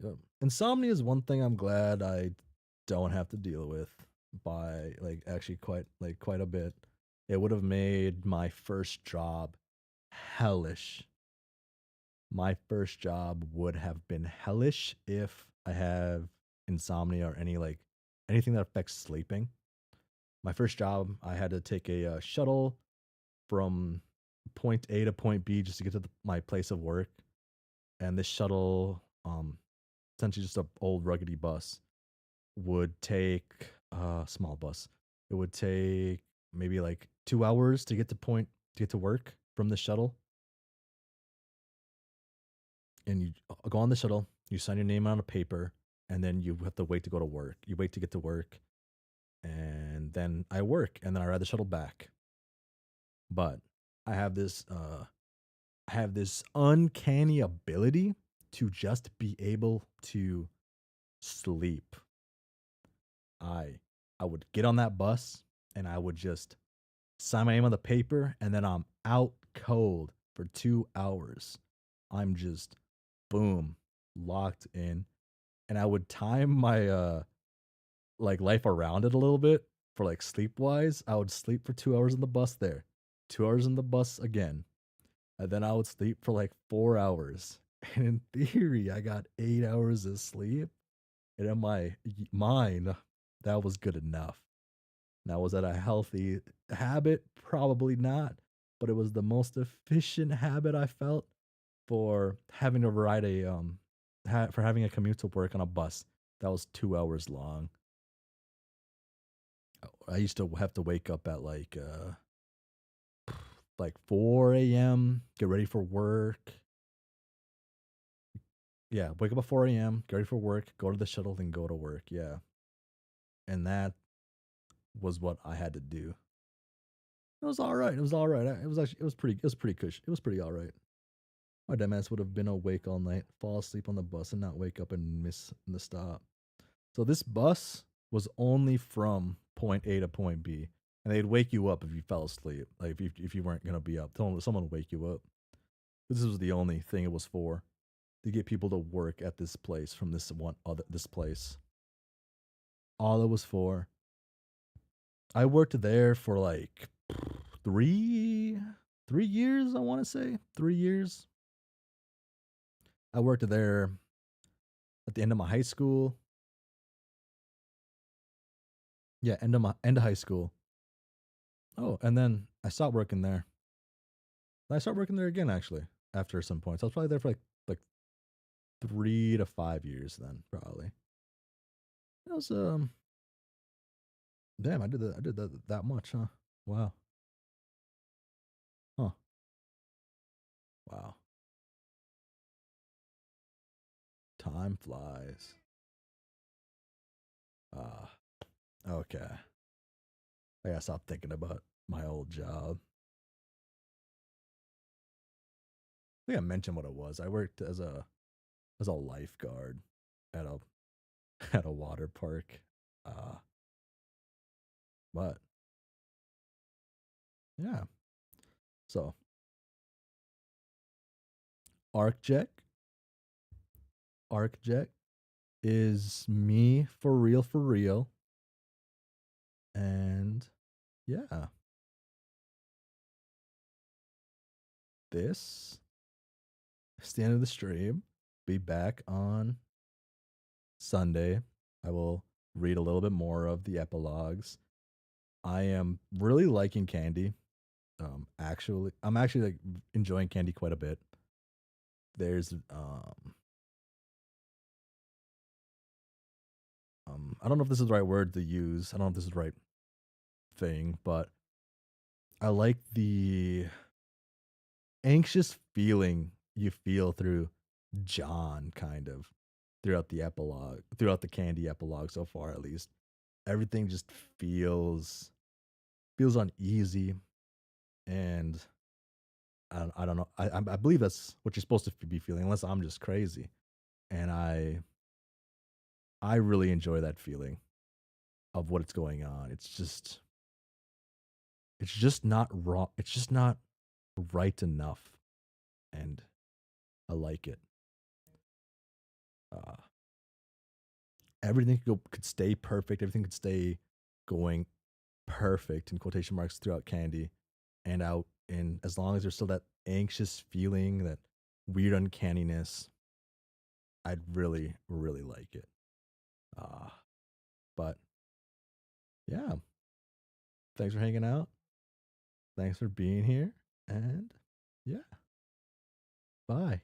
yeah. Insomnia is one thing I'm glad I don't have to deal with by like actually quite a bit. It would have made my first job hellish. My first job would have been hellish if I have insomnia or anything that affects sleeping. My first job, I had to take a shuttle from point A to point B just to get to my place of work. And this shuttle, essentially just a old ruggedy bus, would take a small bus. It would take maybe like 2 hours to get to work from the shuttle. And you go on the shuttle, you sign your name on a paper, and then you have to wait to go to work. You wait to get to work, and then I work, and then I ride the shuttle back. But I have this uncanny ability to just be able to sleep. I I would get on that bus and I would just sign my name on the paper and then I'm out cold for 2 hours. I'm just boom, locked in. And I would time my like life around it a little bit for like sleep wise. I would sleep for 2 hours in the bus there, 2 hours in the bus again. And then I would sleep for like 4 hours. And in theory, I got 8 hours of sleep. And in my mind, that was good enough. Now, was that a healthy habit? Probably not. But it was the most efficient habit I felt for having to ride for having a commute to work on a bus that was 2 hours long. I used to have to wake up at like 4 a.m., get ready for work. Yeah, wake up at 4 a.m., get ready for work, go to the shuttle, then go to work. Yeah. And that was what I had to do. It was all right. It was all right. It was pretty cush. It was pretty all right. My dumbass would have been awake all night, fall asleep on the bus, and not wake up and miss the stop. So this bus was only from point A to point B, and they'd wake you up if you fell asleep. Like if you weren't gonna be up, someone would wake you up. This was the only thing it was for, to get people to work at this place from this place. All it was for. I worked there for like three years. I want to say 3 years. I worked there at the end of my high school. Yeah, end of high school. Oh, and then I stopped working there. I started working there again actually after some points. I was probably there for like 3 to 5 years then probably. It was damn, I did that much, huh? Wow. Huh. Wow. Time flies. Ah, okay. I gotta stop thinking about my old job. I think I mentioned what it was. I worked as a lifeguard at a at a water park. Uh, but yeah. So ArcJet, ArcJet is me for real. And yeah, this is the end of the stream. Be back on Sunday. I will read a little bit more of the epilogues. I am really liking Candy. I'm actually like enjoying Candy quite a bit. There's I don't know if this is the right word to use. I don't know if this is the right thing, but I like the anxious feeling you feel through John kind of throughout the epilogue, throughout the Candy epilogue so far at least. Everything just feels uneasy, and I don't know. I believe that's what you're supposed to be feeling, unless I'm just crazy. And I really enjoy that feeling of what's going on. It's just not wrong. It's just not right enough, and I like it. Uh, everything could stay perfect. Everything could stay going perfect in quotation marks throughout Candy, and out. And as long as there's still that anxious feeling, that weird uncanniness, I'd really really like it. Uh, but yeah, thanks for hanging out. Thanks for being here, And yeah. Bye.